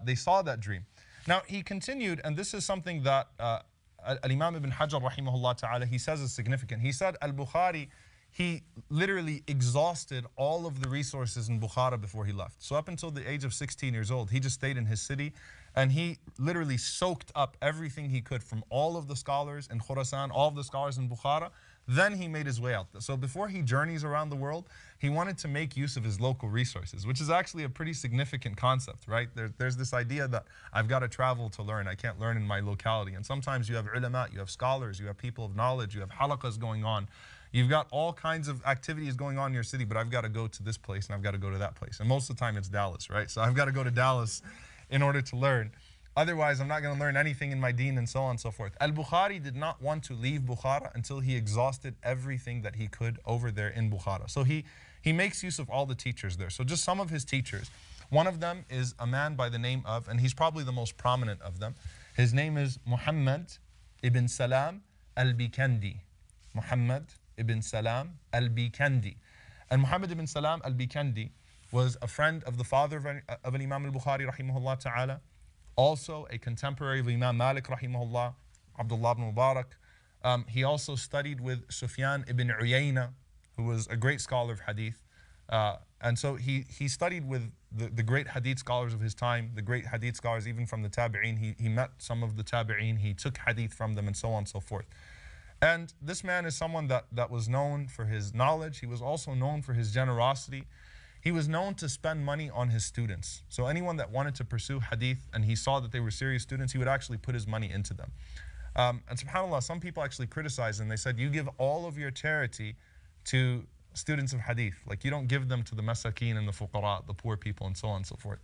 Speaker 1: they saw that dream. Now, he continued, and this is something that Al-Imam Ibn Hajar, rahimahullah ta'ala, he says is significant. He said, Al-Bukhari, he literally exhausted all of the resources in Bukhara before he left. So up until the age of 16 years old, he just stayed in his city, and he literally soaked up everything he could from all of the scholars in Khurasan, all of the scholars in Bukhara. Then he made his way out. So before he journeys around the world, he wanted to make use of his local resources, which is actually a pretty significant concept, right? There's this idea that I've got to travel to learn. I can't learn in my locality. And sometimes you have ulama, you have scholars, you have people of knowledge, you have halaqas going on. You've got all kinds of activities going on in your city, but I've got to go to this place and I've got to go to that place. And most of the time it's Dallas, right? So I've got to go to Dallas in order to learn. Otherwise, I'm not going to learn anything in my deen and so on and so forth. Al-Bukhari did not want to leave Bukhara until he exhausted everything that he could over there in Bukhara. So he makes use of all the teachers there. So just some of his teachers. One of them is a man by the name of, and he's probably the most prominent of them. His name is Muhammad ibn Salam al-Bikandi. Muhammad ibn Salam al-Bikandi. And Muhammad ibn Salam al-Bikandi was a friend of the father of Imam al-Bukhari, rahimahullah ta'ala. Also a contemporary of Imam Malik, rahimahullah, Abdullah ibn Mubarak. He also studied with Sufyan ibn Uyayna, who was a great scholar of hadith. And so he studied with the great hadith scholars of his time, the great hadith scholars even from the tabi'een. He met some of the tabi'een, he took hadith from them and so on and so forth. And this man is someone that was known for his knowledge. He was also known for his generosity. He was known to spend money on his students. So anyone that wanted to pursue hadith and he saw that they were serious students, he would actually put his money into them. And subhanAllah, some people actually criticized him. They said, you give all of your charity to students of hadith. Like you don't give them to the masakin and the fuqara, the poor people and so on and so forth.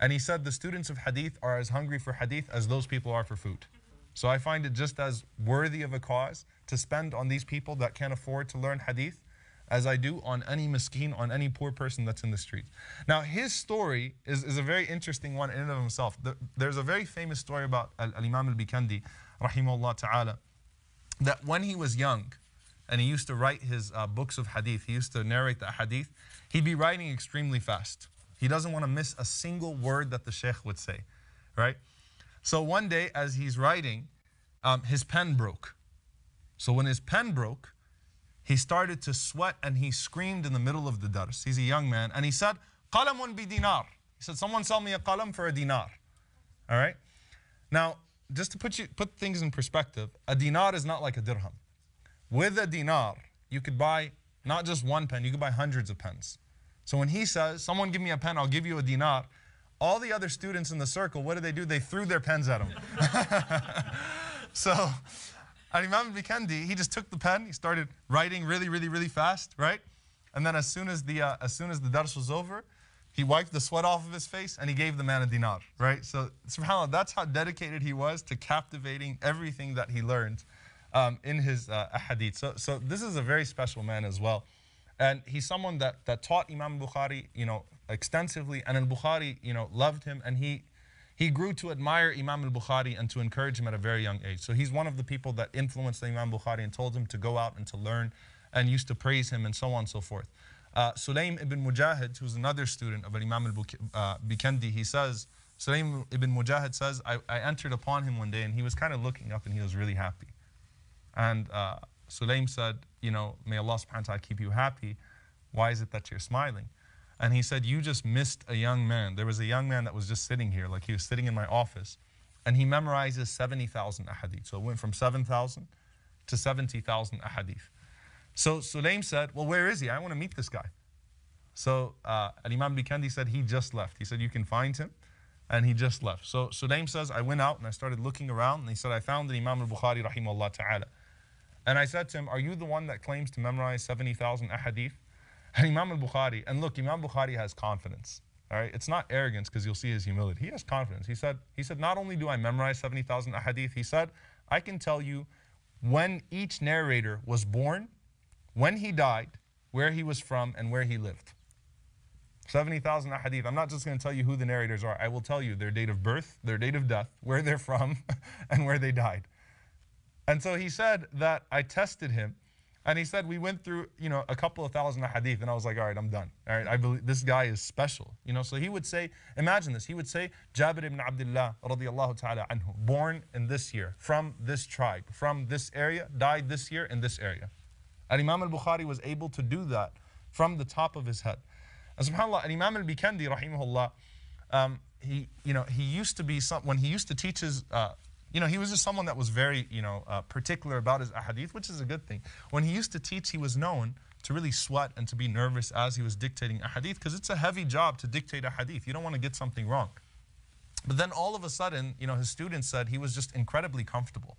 Speaker 1: And he said the students of hadith are as hungry for hadith as those people are for food. So I find it just as worthy of a cause to spend on these people that can't afford to learn hadith as I do on any miskin, on any poor person that's in the street. Now his story is a very interesting one in and of himself. There's a very famous story about Al-Imam al-Bikandi, rahimahullah ta'ala, that when he was young and he used to write his books of hadith, he used to narrate the hadith, he'd be writing extremely fast. He doesn't want to miss a single word that the Sheikh would say, right? So one day as he's writing, his pen broke. So when his pen broke, he started to sweat and he screamed in the middle of the dars. He's a young man and he said, "Qalamun bi dinar." He said, "Someone sell me a qalam for a dinar." All right? Now, just to put things in perspective, a dinar is not like a dirham. With a dinar, you could buy not just one pen, you could buy hundreds of pens. So when he says, "Someone give me a pen, I'll give you a dinar," all the other students in the circle, what did? They threw their pens at him. So Imam al-Bikandi, he just took the pen, he started writing really fast, right? And then as soon as the dars was over, he wiped the sweat off of his face and he gave the man a dinar, right? So subhanAllah, that's how dedicated he was to captivating everything that he learned in his hadith. So this is a very special man as well. And he's someone that taught Imam al-Bukhari, extensively, and al-Bukhari, loved him, and he grew to admire Imam al-Bukhari and to encourage him at a very young age. So he's one of the people that influenced Imam al-Bukhari and told him to go out and to learn and used to praise him and so on and so forth. Suleiman ibn Mujahid, who's another student of Imam al-Bikandi, he says, Suleiman ibn Mujahid says, I entered upon him one day and he was kind of looking up and he was really happy. And Suleiman said, may Allah subhanahu wa ta'ala keep you happy. Why is it that you're smiling? And he said, you just missed a young man. There was a young man that was just sitting here, like he was sitting in my office, and he memorizes 70,000 ahadith. So it went from 7,000 to 70,000 ahadith. So Suleiman said, well, where is he? I want to meet this guy. So Imam Bikandi said, he just left. He said, you can find him. And he just left. So Suleiman says, I went out and I started looking around, and he said, I found the Imam al-Bukhari, rahimahullah ta'ala. And I said to him, are you the one that claims to memorize 70,000 ahadith? And Imam al-Bukhari, and look, Imam Bukhari has confidence. All right? It's not arrogance, because you'll see his humility. He has confidence. He said, not only do I memorize 70,000 ahadith, he said, I can tell you when each narrator was born, when he died, where he was from, and where he lived. 70,000 ahadith. I'm not just going to tell you who the narrators are. I will tell you their date of birth, their date of death, where they're from, and where they died. And so he said that I tested him, and he said we went through, a couple of thousand hadith, and I was like, all right, I'm done. All right, I believe this guy is special. So he would say, imagine this, he would say, Jabir ibn Abdullah radiyallahu ta'ala anhu, born in this year, from this tribe, from this area, died this year in this area. And Imam al-Bukhari was able to do that from the top of his head. And subhanAllah, and Imam al-Bikandi rahimahullah, he used to be when he used to teach his, he was just someone that was very, particular about his ahadith, which is a good thing. When he used to teach, he was known to really sweat and to be nervous as he was dictating ahadith, because it's a heavy job to dictate ahadith. You don't want to get something wrong. But then all of a sudden, his students said he was just incredibly comfortable,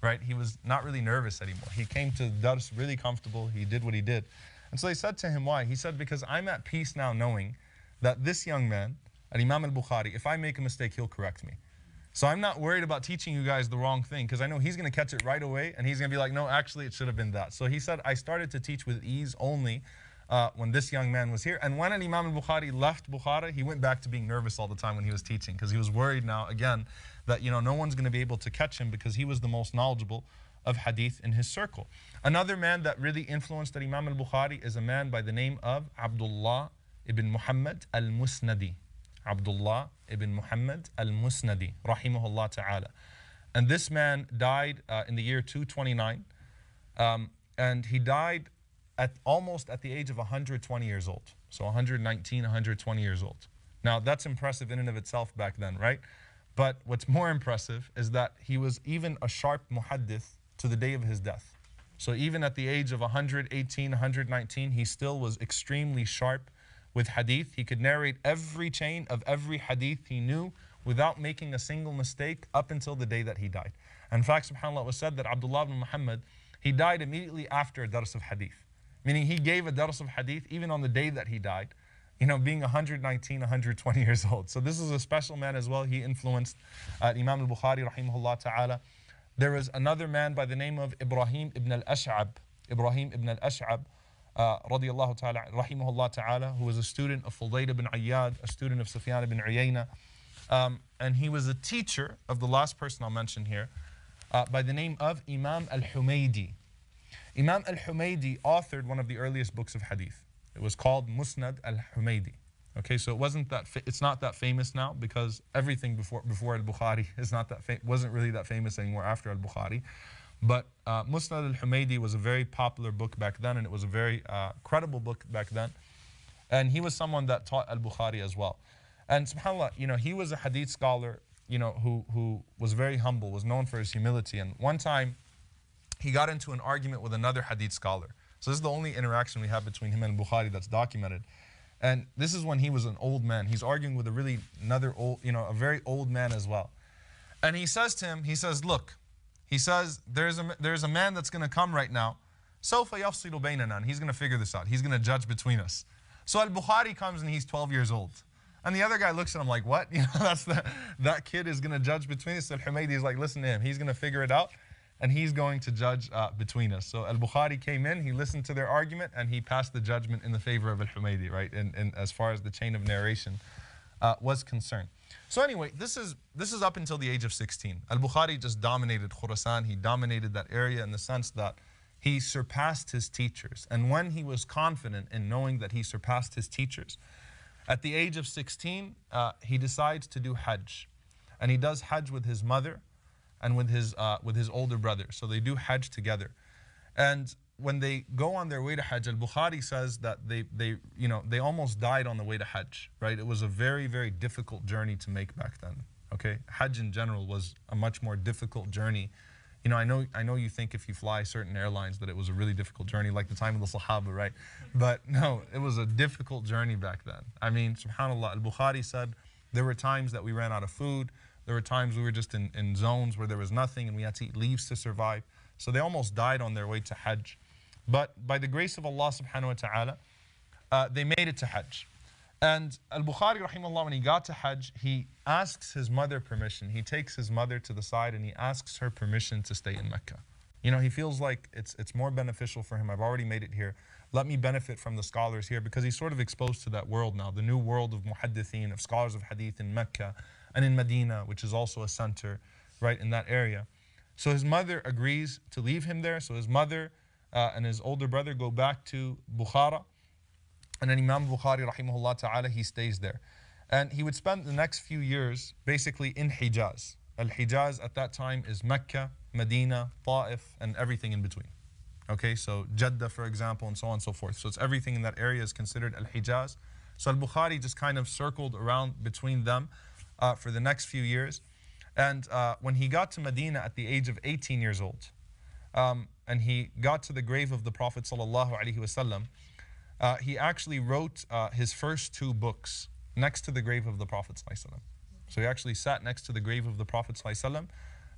Speaker 1: right? He was not really nervous anymore. He came to dars really comfortable. He did what he did. And so they said to him, why? He said, because I'm at peace now knowing that this young man, Imam al-Bukhari, if I make a mistake, he'll correct me. So I'm not worried about teaching you guys the wrong thing, because I know he's going to catch it right away, and he's going to be like, no, actually, it should have been that. So he said, I started to teach with ease only when this young man was here. And when Imam al-Bukhari left Bukhara, he went back to being nervous all the time when he was teaching, because he was worried now, again, that no one's going to be able to catch him, because he was the most knowledgeable of hadith in his circle. Another man that really influenced Imam al-Bukhari is a man by the name of Abdullah ibn Muhammad al-Musnadi. Abdullah ibn Muhammad al-Musnadi, rahimahullah ta'ala. And this man died in the year 229, and he died almost at the age of 120 years old. So 119, 120 years old. Now that's impressive in and of itself back then, right? But what's more impressive is that he was even a sharp muhaddith to the day of his death. So even at the age of 118, 119, he still was extremely sharp with hadith. He could narrate every chain of every hadith he knew without making a single mistake up until the day that he died. In fact, subhanAllah, it was said that Abdullah ibn Muhammad, he died immediately after a dars of hadith. Meaning he gave a dars of hadith even on the day that he died, being 119, 120 years old. So this is a special man as well. He influenced Imam al-Bukhari, rahimahullah ta'ala. There was another man by the name of Ibrahim ibn al-Ash'ab. Ibrahim ibn al-Ash'ab, radiyallahu ta'ala, rahimahullah ta'ala, who was a student of Fudayl ibn Ayyad, a student of Sufyan ibn Uyayna. And he was a teacher of the last person I'll mention here, by the name of Imam al-Humaydi. Imam al-Humaydi authored one of the earliest books of hadith. It was called Musnad al-Humaydi. Okay, so it's not that famous now, because everything before al-Bukhari is wasn't really that famous anymore after al-Bukhari. But Musnad al-Humaydi was a very popular book back then, and it was a very credible book back then. And he was someone that taught al-Bukhari as well. And subhanAllah, he was a hadith scholar, who was very humble, was known for his humility. And one time, he got into an argument with another hadith scholar. So this is the only interaction we have between him and Bukhari that's documented. And this is when he was an old man. He's arguing with a very old man as well. And he says to him, he says, look, he says, there's a man that's going to come right now. سَوْفَ يَفْصِلُ بَيْنَنَا. And he's going to figure this out. He's going to judge between us. So Al-Bukhari comes and he's 12 years old. And the other guy looks at him like, what? That kid is going to judge between us. Al-Humaydi is like, listen to him. He's going to figure it out, and he's going to judge between us. So Al-Bukhari came in, he listened to their argument, and he passed the judgment in the favor of Al-Humaydi, right? And as far as the chain of narration was concerned. So anyway, this is up until the age of 16. Al-Bukhari just dominated Khurasan. He dominated that area in the sense that he surpassed his teachers. And when he was confident in knowing that he surpassed his teachers, at the age of 16, he decides to do Hajj. And he does Hajj with his mother and with his older brother. So they do Hajj together. And when they go on their way to Hajj, Al-Bukhari says that they almost died on the way to Hajj, right? It was a very, very difficult journey to make back then, okay? Hajj in general was a much more difficult journey. I know you think if you fly certain airlines that it was a really difficult journey, like the time of the Sahaba, right? But no, it was a difficult journey back then. I mean, subhanAllah, Al-Bukhari said there were times that we ran out of food. There were times we were just in zones where there was nothing and we had to eat leaves to survive. So they almost died on their way to Hajj. But by the grace of Allah subhanahu wa ta'ala, they made it to Hajj. And Al-Bukhari, rahimahullah, when he got to Hajj, he asks his mother permission. He takes his mother to the side and he asks her permission to stay in Mecca. He feels like it's more beneficial for him. I've already made it here. Let me benefit from the scholars here, because he's sort of exposed to that world now, the new world of muhaddithin, of scholars of hadith in Mecca and in Medina, which is also a center, right, in that area. So his mother agrees to leave him there. So his mother and his older brother go back to Bukhara. And then Imam Bukhari, rahimahullah ta'ala, he stays there. And he would spend the next few years basically in Hijaz. Al-Hijaz at that time is Mecca, Medina, Ta'if, and everything in between. Okay, so Jeddah, for example, and so on and so forth. So it's everything in that area is considered Al-Hijaz. So Al-Bukhari just kind of circled around between them for the next few years. And when he got to Medina at the age of 18 years old, and he got to the grave of the Prophet sallallahu alaihi wasallam, he actually wrote his first 2 books next to the grave of the Prophet sallallahu alaihi wasallam. So he actually sat next to the grave of the Prophet sallallahu alaihi wasallam,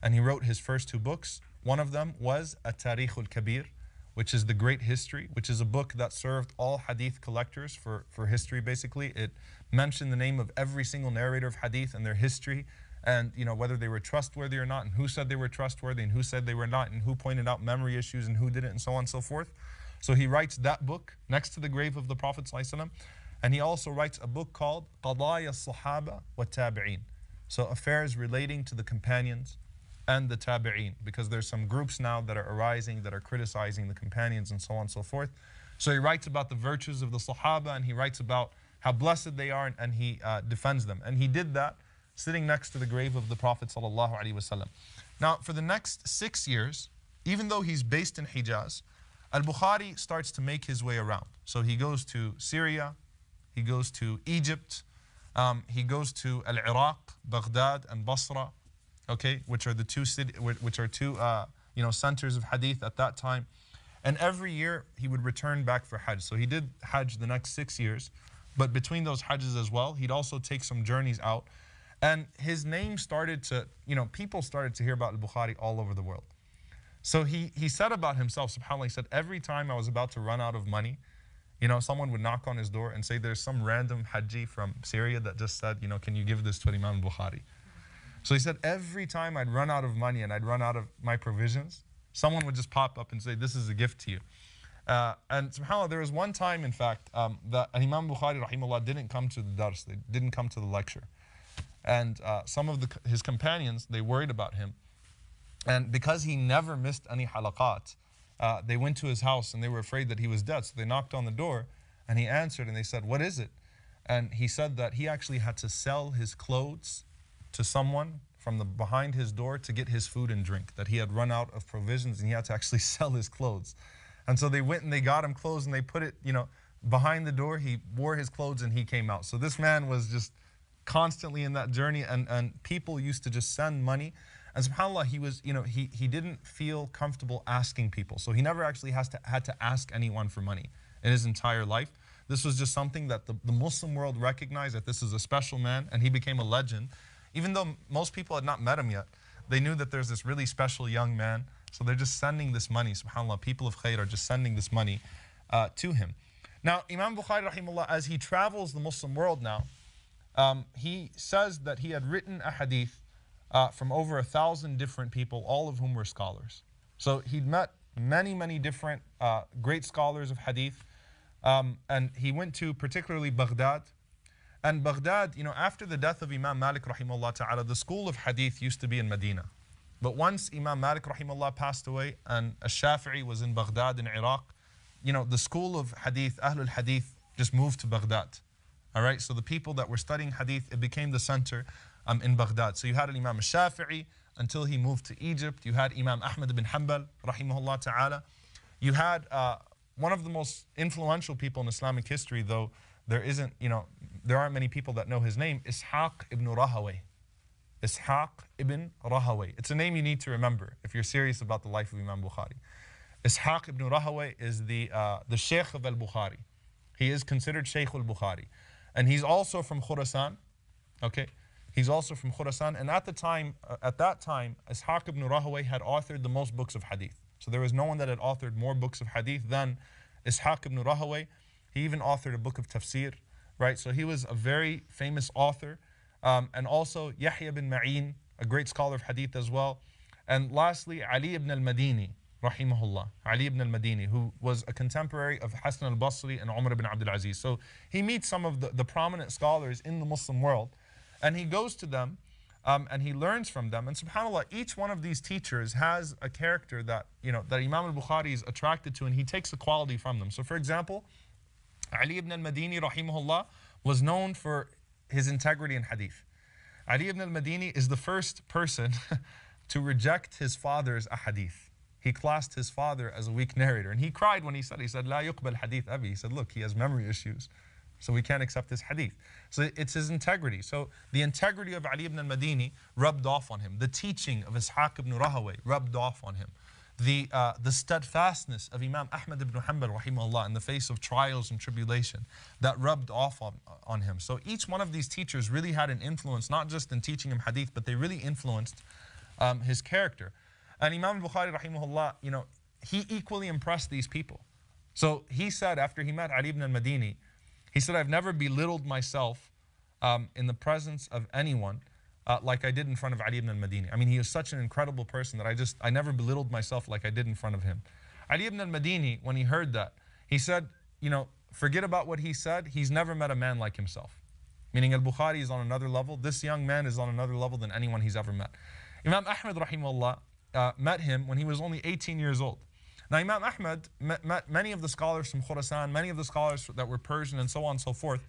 Speaker 1: and he wrote his first 2 books. One of them was At-Tarikh al-Kabir, which is the Great History, which is a book that served all hadith collectors for history basically. It mentioned the name of every single narrator of hadith and their history, and whether they were trustworthy or not, and who said they were trustworthy and who said they were not, and who pointed out memory issues and who didn't, and so on and so forth. So he writes that book next to the grave of the Prophet ﷺ, and he also writes a book called Qadaya al-Sahaba wa Tabi'een. So affairs relating to the companions and the Tabi'een, because there's some groups now that are arising that are criticizing the companions and so on and so forth. So he writes about the virtues of the Sahaba, and he writes about how blessed they are, and he defends them. And he did that sitting next to the grave of the Prophet ﷺ. Now, for the next 6 years, even though he's based in Hijaz, Al-Bukhari starts to make his way around. So he goes to Syria, he goes to Egypt, he goes to Al-Iraq, Baghdad, and Basra, okay, which are the two centers of hadith at that time. And every year he would return back for Hajj. So he did Hajj the next 6 years, but between those Hajjs as well, he'd also take some journeys out. And his name started to, people started to hear about Al-Bukhari all over the world. So he said about himself, subhanAllah, he said, every time I was about to run out of money, someone would knock on his door and say, there's some random Hajji from Syria that just said, can you give this to Imam Bukhari? So he said, every time I'd run out of money and I'd run out of my provisions, someone would just pop up and say, this is a gift to you. And subhanAllah, there was one time, in fact, that Imam Bukhari, rahimahullah, didn't come to the dars, they didn't come to the lecture. And some of his companions, they worried about him. And because he never missed any halaqat, they went to his house and they were afraid that he was dead. So they knocked on the door and he answered and they said, what is it? And he said that he actually had to sell his clothes to someone from behind his door to get his food and drink, that he had run out of provisions and he had to actually sell his clothes. And so they went and they got him clothes and they put it, behind the door. He wore his clothes and he came out. So this man was just constantly in that journey, and people used to just send money. And subhanAllah, he was, he didn't feel comfortable asking people. So he never actually had to ask anyone for money in his entire life. This was just something that the Muslim world recognized, that this is a special man, and he became a legend. Even though most people had not met him yet, they knew that there's this really special young man. So they're just sending this money, subhanAllah, people of khair are just sending this money to him. Now, Imam Bukhari, rahimahullah, as he travels the Muslim world now, he says that he had written a hadith from over 1,000 different people, all of whom were scholars. So he'd met many different great scholars of hadith, and he went to particularly Baghdad. And Baghdad, after the death of Imam Malik rahimahullah ta'ala, the school of hadith used to be in Medina. But once Imam Malik rahimahullah passed away and Ash-Shafi'i was in Baghdad in Iraq, the school of hadith, Ahlul Hadith, just moved to Baghdad. All right, so the people that were studying hadith, it became the center in Baghdad. So you had Imam Shafi'i until he moved to Egypt. You had Imam Ahmad ibn Hanbal, rahimahullah ta'ala. You had one of the most influential people in Islamic history, though there aren't many people that know his name, Ishaq ibn Rahawayh. Ishaq ibn Rahawayh. It's a name you need to remember if you're serious about the life of Imam Bukhari. Ishaq ibn Rahawayh is the Sheikh of Al-Bukhari. He is considered Sheikh al-Bukhari. And he's also from Khurasan, okay? He's also from Khurasan. And at that time, Ishaq ibn Rahawayh had authored the most books of hadith. So there was no one that had authored more books of hadith than Ishaq ibn Rahawayh. He even authored a book of tafsir, right? So he was a very famous author. And also Yahya bin Ma'in, a great scholar of hadith as well. And lastly, Ali ibn al-Madini, rahimahullah. Ali ibn al-Madini, who was a contemporary of Hassan al-Basri and Omar ibn Abdul Aziz. So he meets some of the prominent scholars in the Muslim world, and he goes to them and he learns from them. And subhanAllah, each one of these teachers has a character that, that Imam al-Bukhari is attracted to, and he takes a quality from them. So for example, Ali ibn al-Madini, rahimahullah, was known for his integrity in hadith. Ali ibn al-Madini is the first person to reject his father's ahadith. He classed his father as a weak narrator. And he cried when he said, La yuqbal hadith abi. He said, look, he has memory issues, so we can't accept his hadith. So it's his integrity. So the integrity of Ali ibn al-Madini rubbed off on him. The teaching of Ishaq ibn Rahaway rubbed off on him. The steadfastness of Imam Ahmad ibn Hanbal, rahimahullah, in the face of trials and tribulation, that rubbed off on him. So each one of these teachers really had an influence, not just in teaching him hadith, but they really influenced his character. And Imam al-Bukhari, rahimahullah, he equally impressed these people. So he said, after he met Ali ibn al-Madini, he said, I've never belittled myself in the presence of anyone like I did in front of Ali ibn al-Madini. I mean, he is such an incredible person that I never belittled myself like I did in front of him. Ali ibn al-Madini, when he heard that, he said, forget about what he said. He's never met a man like himself. Meaning Al-Bukhari is on another level. This young man is on another level than anyone he's ever met. Imam Ahmad, rahimahullah, met him when he was only 18 years old. Now, Imam Ahmad met many of the scholars from Khurasan, many of the scholars that were Persian, and so on and so forth.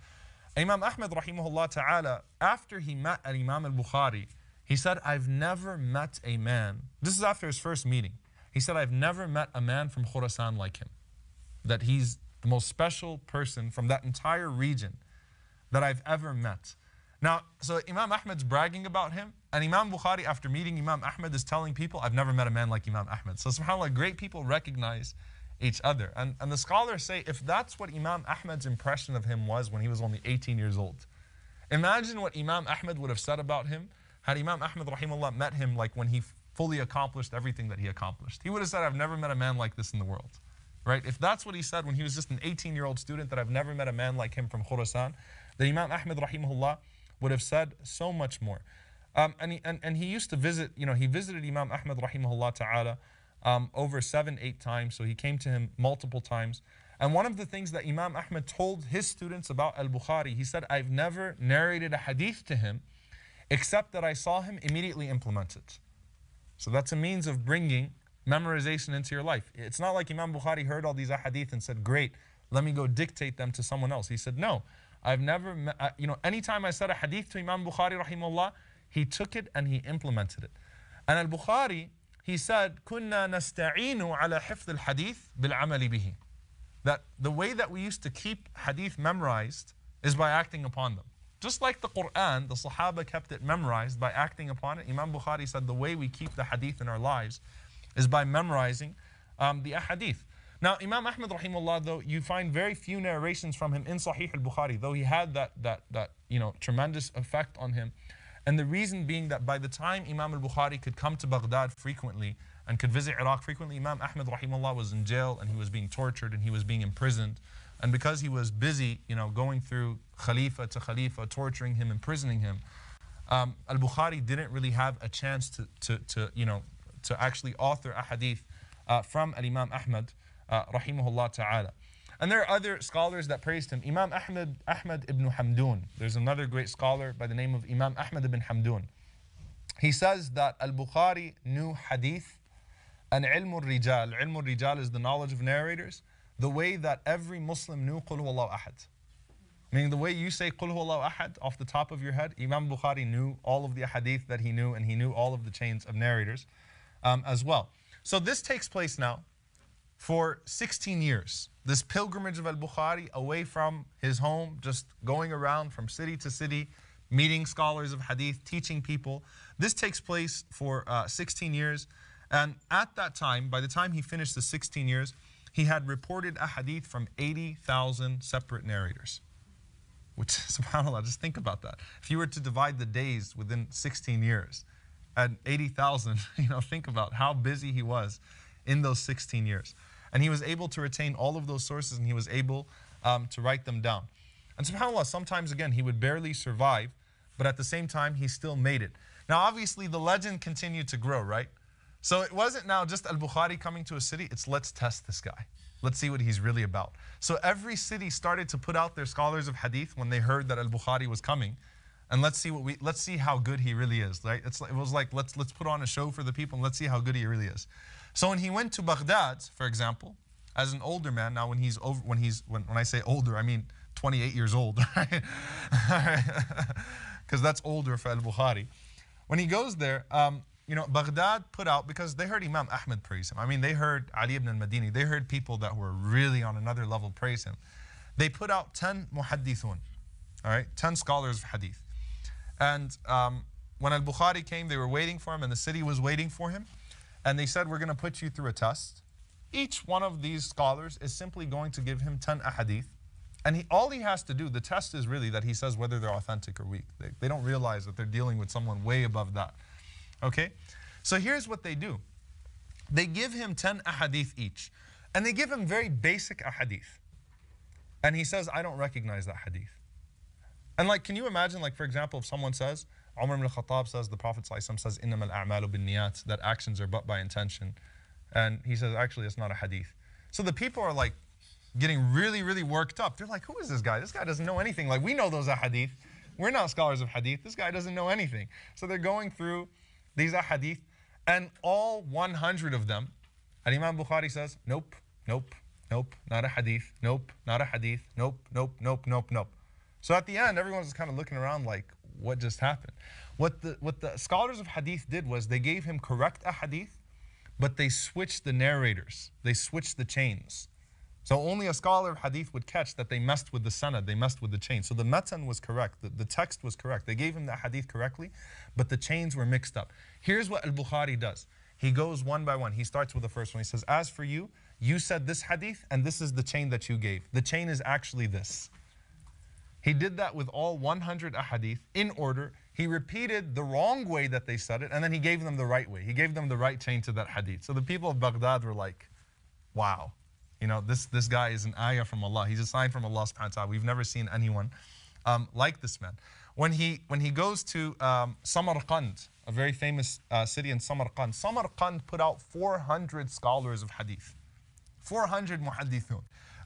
Speaker 1: Imam Ahmad, rahimahullah ta'ala, after he met Imam al-Bukhari, he said, I've never met a man. This is after his first meeting. He said, I've never met a man from Khurasan like him. That he's the most special person from that entire region that I've ever met. Now, so Imam Ahmad's bragging about him, and Imam Bukhari, after meeting Imam Ahmad, is telling people, I've never met a man like Imam Ahmad. So subhanAllah, great people recognize each other. And the scholars say, if that's what Imam Ahmad's impression of him was when he was only 18 years old, imagine what Imam Ahmad would have said about him had Imam Ahmad, rahimahullah, met him like when he fully accomplished everything that he accomplished. He would have said, I've never met a man like this in the world. Right? If that's what he said when he was just an 18-year-old student, that I've never met a man like him from Khurasan, then Imam Ahmad, rahimahullah, would have said so much more. And he used to visit, he visited Imam Ahmad, rahimahullah ta'ala, over 7-8 times. So he came to him multiple times. And one of the things that Imam Ahmad told his students about Al-Bukhari, he said, I've never narrated a hadith to him except that I saw him immediately implement it. So that's a means of bringing memorization into your life. It's not like Imam Bukhari heard all these hadith and said, great, let me go dictate them to someone else. He said, no, I've never, anytime I said a hadith to Imam Bukhari, rahimahullah, he took it and he implemented it. And Al-Bukhari, he said, كُنَّا نَسْتَعِينُ عَلَى حِفْظِ الْحَدِيثِ بِالْعَمَلِ بِهِ. That the way that we used to keep hadith memorized is by acting upon them. Just like the Quran, the Sahaba kept it memorized by acting upon it. Imam Bukhari said the way we keep the hadith in our lives is by memorizing the ahadith. Now, Imam Ahmad, rahimahullah, though, you find very few narrations from him in Sahih al-Bukhari, though he had that tremendous effect on him. And the reason being that by the time Imam al-Bukhari could come to Baghdad frequently and could visit Iraq frequently, Imam Ahmad, rahimahullah, was in jail and he was being tortured and he was being imprisoned. And because he was busy, going through Khalifa to Khalifa, torturing him, imprisoning him, Al-Bukhari didn't really have a chance to actually author a hadith from Al-Imam Ahmad, rahimahullah ta'ala. And there are other scholars that praised him. Imam Ahmad ibn Hamdun. There's another great scholar by the name of Imam Ahmad ibn Hamdun. He says that Al-Bukhari knew hadith and ilm al-rijal. Ilm al-rijal is the knowledge of narrators, the way that every Muslim knew Qul Huwallahu Ahad. Meaning the way you say Qul Huwallahu Ahad off the top of your head, Imam Bukhari knew all of the hadith that he knew, and he knew all of the chains of narrators as well. So this takes place now for 16 years. This pilgrimage of Al-Bukhari away from his home, just going around from city to city, meeting scholars of hadith, teaching people. This takes place for 16 years. And at that time, by the time he finished the 16 years, he had reported a hadith from 80,000 separate narrators. Which, subhanAllah, just think about that. If you were to divide the days within 16 years at 80,000, think about how busy he was in those 16 years. And he was able to retain all of those sources and he was able to write them down. And subhanAllah, sometimes again, he would barely survive, but at the same time, he still made it. Now, obviously, the legend continued to grow, right? So it wasn't now just Al-Bukhari coming to a city, it's let's test this guy. Let's see what he's really about. So every city started to put out their scholars of hadith when they heard that Al-Bukhari was coming. and let's see how good he really is, right? It was like, let's put on a show for the people and let's see how good he really is. So when he went to Baghdad, for example, as an older man, now when I say older, I mean 28 years old, right? Because that's older for Al-Bukhari. When he goes there, you know, Baghdad put out, because they heard Imam Ahmed praise him. I mean, they heard Ali ibn al-Madini. They heard people that were really on another level praise him. They put out 10 muhaddithun, all right, 10 scholars of hadith. And when Al-Bukhari came, they were waiting for him, and the city was waiting for him. And they said, we're going to put you through a test. Each one of these scholars is simply going to give him 10 ahadith. And all he has to do, the test is really that he says whether they're authentic or weak. They don't realize that they're dealing with someone way above that. Okay? So here's what they do. They give him 10 ahadith each. And they give him very basic ahadith. And he says, I don't recognize that hadith. And like, can you imagine, like, for example, if someone says, Omar ibn al-Khattab says, the Prophet ﷺ says, إِنَّمَا الْأَعْمَالُ بِالنِّيَّاتِ, that actions are but by intention. And he says, actually, it's not a hadith. So the people are like getting really, really worked up. They're like, who is this guy? This guy doesn't know anything. Like, we know those ahadith. We're not scholars of hadith. This guy doesn't know anything. So they're going through these ahadith, and all 100 of them, and Imam Bukhari says, nope, nope, nope, not a hadith, nope, not a hadith, nope, nope, nope, nope, nope. So at the end, everyone's just kind of looking around like, what just happened? What the scholars of hadith did was they gave him correct ahadith, but they switched the narrators. They switched the chains. So only a scholar of hadith would catch that they messed with the sanad, they messed with the chain. So the matan was correct, the text was correct. They gave him the hadith correctly, but the chains were mixed up. Here's what Al-Bukhari does. He goes one by one. He starts with the first one. He says, as for you, you said this hadith, and this is the chain that you gave. The chain is actually this. He did that with all 100 ahadith in order. He repeated the wrong way that they said it, and then he gave them the right way. He gave them the right chain to that hadith. So the people of Baghdad were like, wow, you know, this guy is an ayah from Allah. He's a sign from Allah subhanahu wa ta'ala. We've never seen anyone like this man. When he goes to Samarkand, a very famous city in Samarkand, Samarkand put out 400 scholars of hadith, 400 muhaddithun.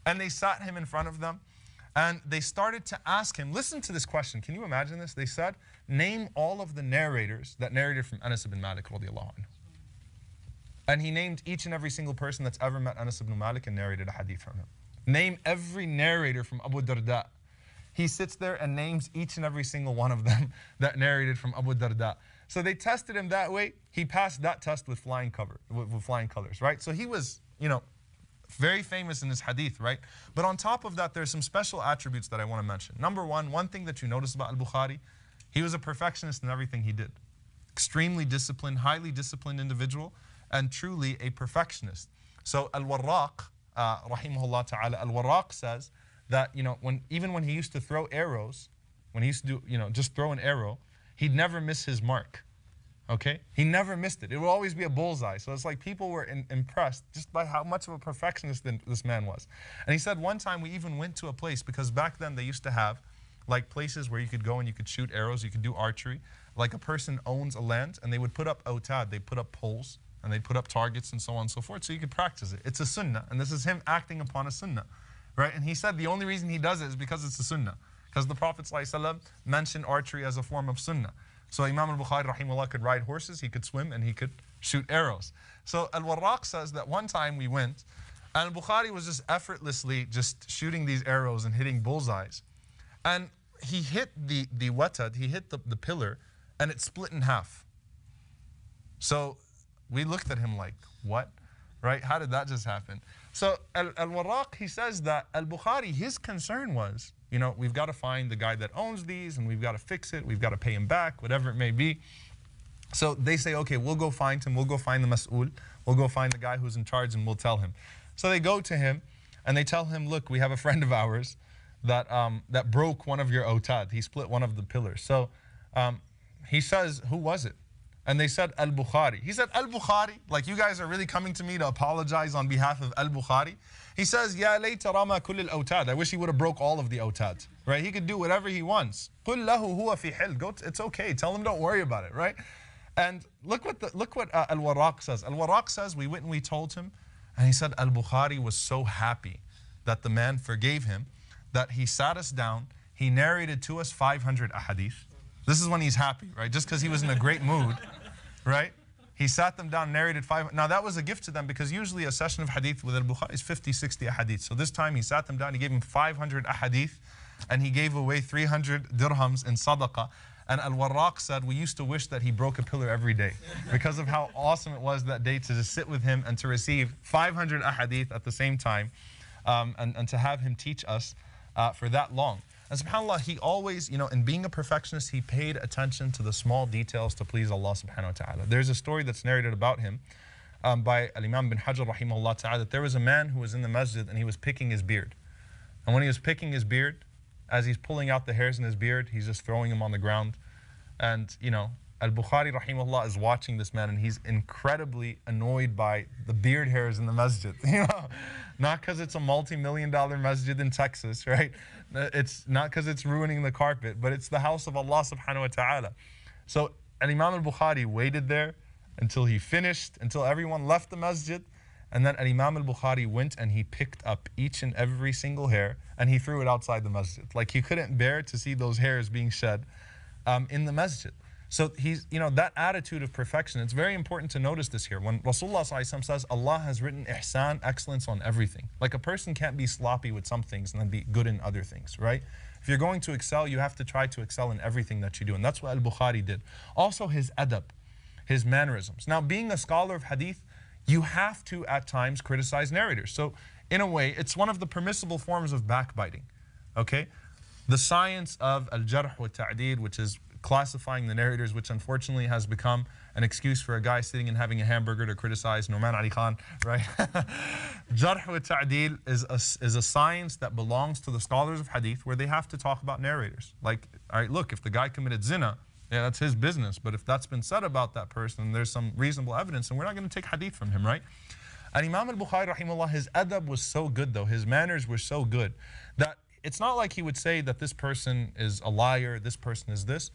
Speaker 1: And they sat him in front of them, and they started to ask him, listen to this question. Can you imagine this? They said, name all of the narrators that narrated from Anas ibn Malik radiallahu anhu. And he named each and every single person that's ever met Anas ibn Malik and narrated a hadith from him. Name every narrator from Abu Darda. He sits there and names each and every single one of them that narrated from Abu Darda. So they tested him that way. He passed that test with flying colors, right? So he was, you know, very famous in his hadith, right? But on top of that, there's some special attributes that I want to mention. Number one thing that you notice about Al-Bukhari, he was a perfectionist in everything he did. Extremely disciplined, highly disciplined individual, and truly a perfectionist. So Al-Warraq, rahimahullah ta'ala, Al-Warraq says that, you know, even when he used to throw arrows, when he used to do, you know, just throw an arrow, he'd never miss his mark. Okay? He never missed it. It would always be a bullseye. So it's like people were impressed just by how much of a perfectionist this man was. And he said one time we even went to a place, because back then they used to have like places where you could go and you could shoot arrows, you could do archery. Like a person owns a land and they would put up autad, they put up poles, and they'd put up targets and so on and so forth, so you could practice it. It's a sunnah, and this is him acting upon a sunnah, right? And he said the only reason he does it is because it's a sunnah, because the Prophet ﷺ mentioned archery as a form of sunnah. So Imam al-Bukhari rahimahullah could ride horses, he could swim, and he could shoot arrows. So Al-Warraq says that one time we went, and Al-Bukhari was just effortlessly just shooting these arrows and hitting bullseyes. And he hit the watad, he hit the pillar, and it split in half. So we looked at him like, what? Right? How did that just happen? So Al-Warraq, he says that Al-Bukhari, his concern was, you know, we've got to find the guy that owns these, and we've got to fix it, we've got to pay him back, whatever it may be. So they say, okay, we'll go find him, we'll go find the mas'ul, we'll go find the guy who's in charge, and we'll tell him. So they go to him, and they tell him, look, we have a friend of ours that, that broke one of your autad. He split one of the pillars. So he says, who was it? And they said, Al-Bukhari. He said, Al-Bukhari? Like, you guys are really coming to me to apologize on behalf of Al-Bukhari? He says, Ya layta rama kull al-awtad. I wish he would have broke all of the awtad, right? He could do whatever he wants. Qul lahu huwa fi hil. It's okay. Tell him don't worry about it, right? And look what Al-Warraq says. Al-Warraq says, we went and we told him, and he said, Al-Bukhari was so happy that the man forgave him, that he sat us down, he narrated to us 500 ahadith. This is when he's happy, right? Just because he was in a great mood, right? He sat them down, narrated 500. Now that was a gift to them because usually a session of hadith with Al-Bukhari is 50, 60 ahadith. So this time he sat them down, he gave them 500 ahadith, and he gave away 300 dirhams in sadaqah. And Al-Warraq said, we used to wish that he broke a pillar every day because of how awesome it was that day to just sit with him and to receive 500 ahadith at the same time, and to have him teach us for that long. And subhanAllah, he always, in being a perfectionist, he paid attention to the small details to please Allah subhanahu wa ta'ala. There's a story that's narrated about him by Al-Imam bin Hajar rahimahullah ta'ala, that there was a man who was in the masjid and he was picking his beard. And when he was picking his beard, as he's pulling out the hairs in his beard, he's just throwing them on the ground. And, Al-Bukhari rahimahullah is watching this man and he's incredibly annoyed by the beard hairs in the masjid. Not because it's a multi-million-dollar masjid in Texas, right? It's not because it's ruining the carpet, but it's the house of Allah subhanahu wa ta'ala. So Imam al-Bukhari waited there until he finished, until everyone left the masjid. And then Imam al-Bukhari went and he picked up each and every single hair and he threw it outside the masjid. Like he couldn't bear to see those hairs being shed in the masjid. So he's, that attitude of perfection, it's very important to notice this here. When Rasulullah says, Allah has written ihsan, excellence on everything. Like a person can't be sloppy with some things and then be good in other things, right? If you're going to excel, you have to try to excel in everything that you do. And that's what Al-Bukhari did. Also his adab, his mannerisms. Now being a scholar of hadith, you have to at times criticize narrators. So in a way, it's one of the permissible forms of backbiting, okay? The science of al-jarh wa ta'deel, which is classifying the narrators, which unfortunately has become an excuse for a guy sitting and having a hamburger to criticize Nu'man Ali Khan, right? Jarh wa ta'deel is a science that belongs to the scholars of hadith where they have to talk about narrators. Like, all right, look, if the guy committed zina, yeah, that's his business. But if that's been said about that person, there's some reasonable evidence, and we're not going to take hadith from him, right? And Imam al-Bukhari, rahimahullah, his adab was so good, though. His manners were so good that it's not like he would say that this person is a liar, this person is this.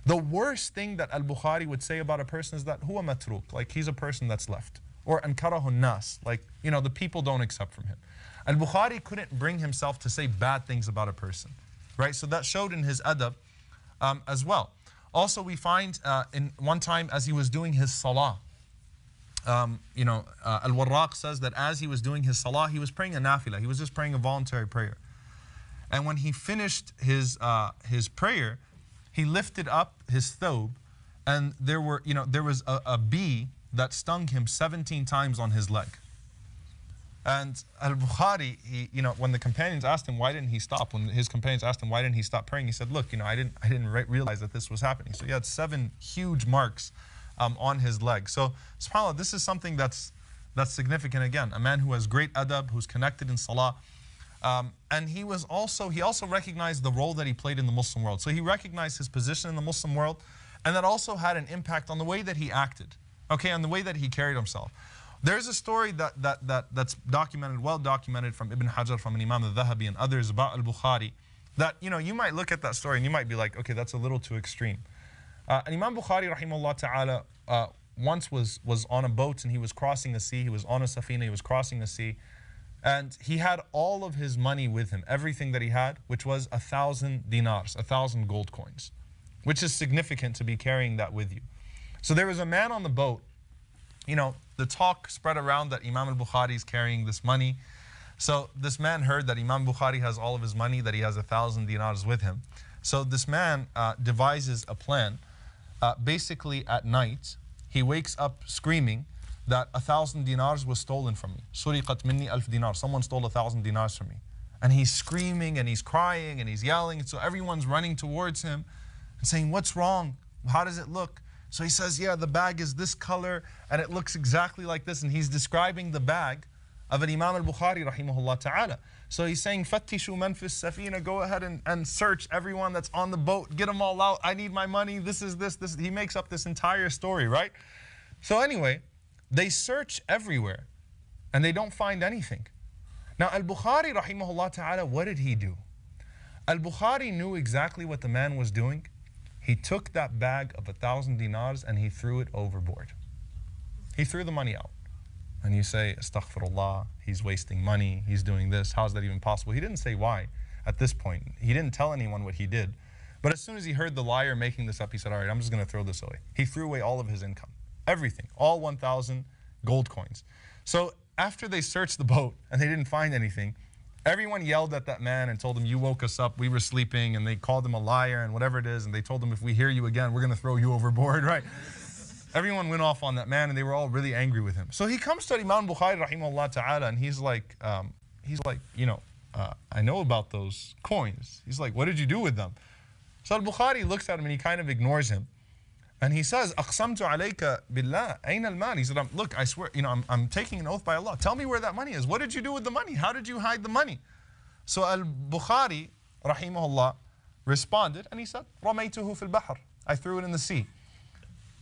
Speaker 1: The worst thing that Al-Bukhari would say about a person is that huwa matruk, like he's a person that's left. Or ankarahu nas, like, the people don't accept from him. Al-Bukhari couldn't bring himself to say bad things about a person, right? So that showed in his adab as well. Also, we find in one time as he was doing his salah, Al-Warraq says that as he was doing his salah, he was praying a nafilah. He was just praying a voluntary prayer. And when he finished his prayer, he lifted up his thobe, and there was a bee that stung him 17 times on his leg. And Al-Bukhari, when the companions asked him why didn't he stop, when his companions asked him why didn't he stop praying, he said, look, I didn't realize that this was happening. So he had 7 huge marks on his leg. So subhanAllah, this is something that's significant again. A man who has great adab, who's connected in salah. And he also recognized the role that he played in the Muslim world. So he recognized his position in the Muslim world, and that also had an impact on the way that he acted, okay, on the way that he carried himself. There's a story that's documented, well documented from Ibn Hajar, from an Imam al-Dhahabi and others about Al-Bukhari, that, you might look at that story and you might be like, okay, that's a little too extreme. And Imam Bukhari, rahimahullah ta'ala, once was on a boat and he was crossing the sea. He was on a safina, he was crossing the sea. And he had all of his money with him, everything that he had, which was 1,000 dinars, 1,000 gold coins, which is significant to be carrying that with you. So there was a man on the boat, the talk spread around that Imam al-Bukhari is carrying this money. So this man heard that Imam Bukhari has all of his money, that he has 1,000 dinars with him. So this man devises a plan. Basically at night, he wakes up screaming that 1,000 dinars was stolen from me. Suriqat minni 1,000 dinar. Someone stole 1,000 dinars from me. And he's screaming and he's crying and he's yelling. So everyone's running towards him and saying, what's wrong? How does it look? So he says, yeah, the bag is this color and it looks exactly like this. And he's describing the bag of an Imam al-Bukhari, rahimahullah ta'ala. So he's saying, Fattishu man fis safina, go ahead and search everyone that's on the boat, get them all out, I need my money, this is this. He makes up this entire story, right? So anyway, they search everywhere and they don't find anything. Now Al-Bukhari, rahimahullah ta'ala, what did he do? Al-Bukhari knew exactly what the man was doing. He took that bag of 1,000 dinars and he threw it overboard. He threw the money out. And you say, astaghfirullah, he's wasting money, he's doing this, how is that even possible? He didn't say why at this point. He didn't tell anyone what he did. But as soon as he heard the liar making this up, he said, all right, I'm just going to throw this away. He threw away all of his income, everything, all 1,000 gold coins. So after they searched the boat and they didn't find anything, everyone yelled at that man and told him, you woke us up, we were sleeping, and they called him a liar and whatever it is, and they told him, if we hear you again, we're going to throw you overboard, right? Everyone went off on that man, and they were all really angry with him. So he comes to Imam Bukhari, rahimahullah ta'ala, and he's like, I know about those coins. He's like, what did you do with them? So Al-Bukhari looks at him and he kind of ignores him. And he says, Aqsamtu alayka billah, ayna al-mal? He said, look, I swear, I'm taking an oath by Allah. Tell me where that money is. What did you do with the money? How did you hide the money? So Al-Bukhari, rahimahullah, responded and he said, Ramaytuhu fil bahr. I threw it in the sea.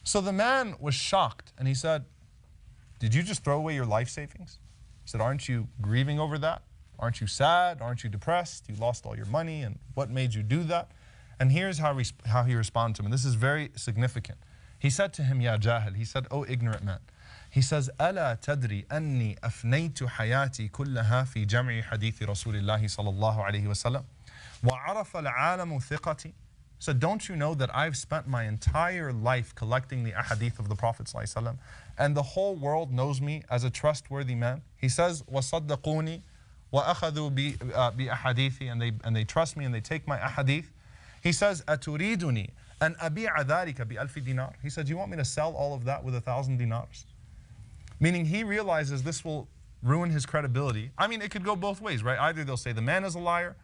Speaker 1: So the man was shocked and he said, did you just throw away your life savings? He said, aren't you grieving over that? Aren't you sad? Aren't you depressed? You lost all your money, and what made you do that? And here's how he responded to him, and this is very significant. He said to him, Ya Jahil, he said, oh ignorant man. He says, ألا تدري أني أفنيت حياتي كلها في جمع حديث رسول الله صلى الله عليه وسلم وعرف العالم ثقتي. So don't you know that I've spent my entire life collecting the ahadith of the Prophet ﷺ, and the whole world knows me as a trustworthy man? He says, وَصَدَّقُونِي وَأَخَذُوا بِأَحَدِيثِ, and they trust me and they take my ahadith. He says, أَتُرِيدُنِي أَنْ أَبِيعَ ذَلِكَ بِأَلْفِ دِينَار. He said, you want me to sell all of that with 1,000 dinars? Meaning he realizes this will ruin his credibility. I mean, it could go both ways, right? Either they'll say the man is a liar,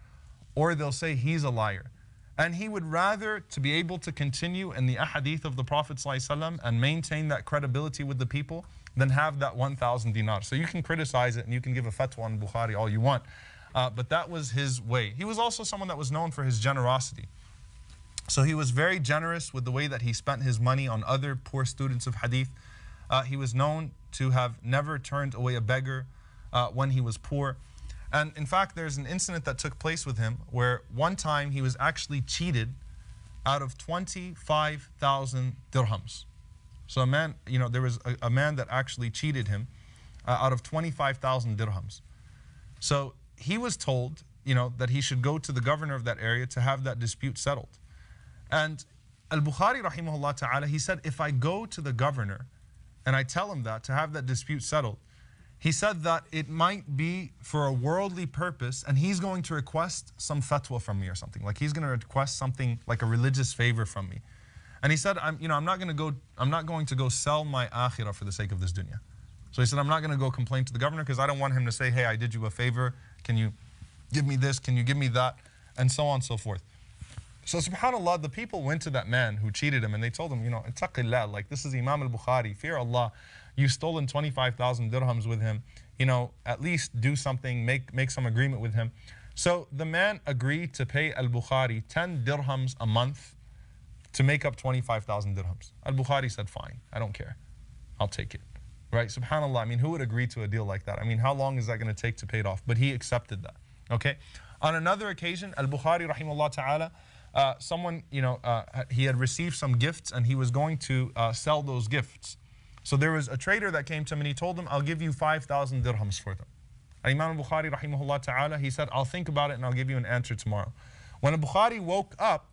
Speaker 1: or they'll say he's a liar. And he would rather to be able to continue in the ahadith of the Prophet ﷺ and maintain that credibility with the people than have that 1,000 dinars. So you can criticize it and you can give a fatwa on Bukhari all you want. But that was his way. He was also someone that was known for his generosity. So he was very generous with the way that he spent his money on other poor students of hadith. He was known to have never turned away a beggar when he was poor. And in fact, there's an incident that took place with him where one time he was actually cheated out of 25,000 dirhams. So a man, there was a man that actually cheated him out of 25,000 dirhams. So he was told, that he should go to the governor of that area to have that dispute settled. And Al-Bukhari, rahimahullah ta'ala, he said, if I go to the governor and I tell him that to have that dispute settled, he said that it might be for a worldly purpose and he's going to request some fatwa from me or something. Like he's going to request something like a religious favor from me. And he said, I'm not going to go sell my akhirah for the sake of this dunya. So he said, I'm not going to go complain to the governor because I don't want him to say, hey, I did you a favor. Can you give me this? Can you give me that? And so on and so forth. So subhanAllah, the people went to that man who cheated him and they told him, ittaqillah, like this is Imam al-Bukhari, fear Allah. You've stolen 25,000 dirhams with him. At least do something, make some agreement with him. So the man agreed to pay Al-Bukhari 10 dirhams a month to make up 25,000 dirhams. Al-Bukhari said, fine, I don't care. I'll take it. Right? SubhanAllah, I mean, who would agree to a deal like that? I mean, how long is that going to take to pay it off? But he accepted that. Okay? On another occasion, Al-Bukhari, rahimahullah ta'ala, someone, he had received some gifts and he was going to sell those gifts. So there was a trader that came to him and he told him, I'll give you 5,000 dirhams for them. And Imam al-Bukhari, rahimahullah ta'ala, he said, I'll think about it and I'll give you an answer tomorrow. When al-Bukhari woke up,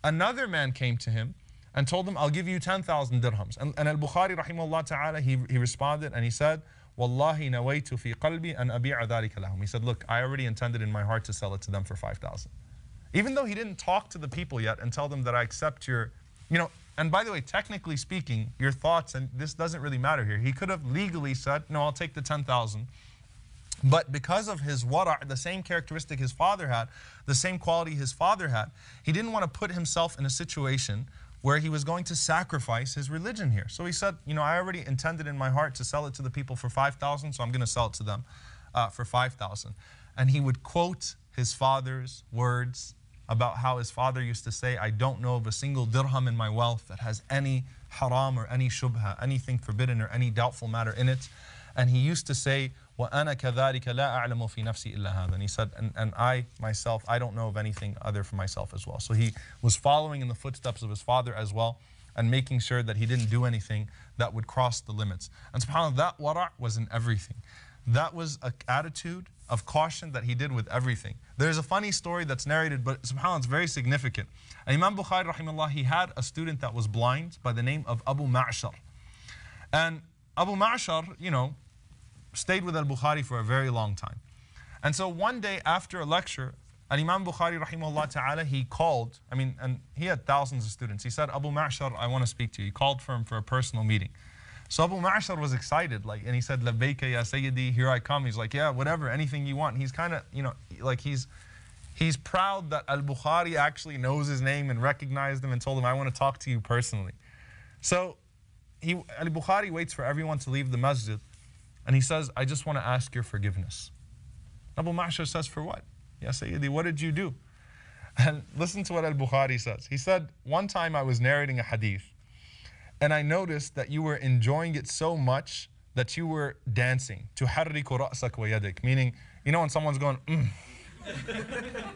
Speaker 1: another man came to him and told him, I'll give you 10,000 dirhams. And al-Bukhari, rahimahullah ta'ala, he responded and he said, Wallahi nawaytu fi qalbi an abi'a dhalika lahum. He said, look, I already intended in my heart to sell it to them for 5,000. Even though he didn't talk to the people yet and tell them that I accept your, and by the way, technically speaking, your thoughts, and this doesn't really matter here. He could have legally said, no, I'll take the 10,000. But because of his wara', the same characteristic his father had, the same quality his father had, he didn't want to put himself in a situation where he was going to sacrifice his religion here. So he said, I already intended in my heart to sell it to the people for 5,000, so I'm going to sell it to them for 5,000. And he would quote his father's words about how his father used to say, I don't know of a single dirham in my wealth that has any haram or any shubha, anything forbidden or any doubtful matter in it. And he used to say, وَأَنَا كَذَلِكَ لَا أَعْلَمُ فِي نَفْسِي إِلَّا هَذَا. And he said, and I, myself, I don't know of anything other for myself as well. So he was following in the footsteps of his father as well and making sure that he didn't do anything that would cross the limits. And subhanAllah, that wara' was in everything. that was an attitude of caution that he did with everything. There's a funny story that's narrated, but subhanAllah, it's very significant. Imam Bukhari, rahimahullah, he had a student that was blind by the name of Abu Ma'shar. And Abu Ma'shar, you know, stayed with Al-Bukhari for a very long time. And so one day after a lecture, Imam Bukhari, rahimahullah ta'ala, he called, and he had thousands of students. He said, Abu Ma'shar, I want to speak to you. He called for him for a personal meeting. So Abu Ma'shar was excited, and he said, Labbayka ya Sayyidi, here I come. He's like, yeah, whatever, anything you want. He's kind of, he's proud that Al-Bukhari actually knows his name and recognized him and told him, I want to talk to you personally. So Al-Bukhari waits for everyone to leave the masjid, and he says, I just want to ask your forgiveness. Abu Ma'shar says, for what? Ya Sayyidi, what did you do? And listen to what Al-Bukhari says. He said, one time I was narrating a hadith, and I noticed that you were enjoying it so much that you were dancing. تُحَرِّكُ رَأْسَكَ وَيَدِكَ. Meaning, you know when someone's going,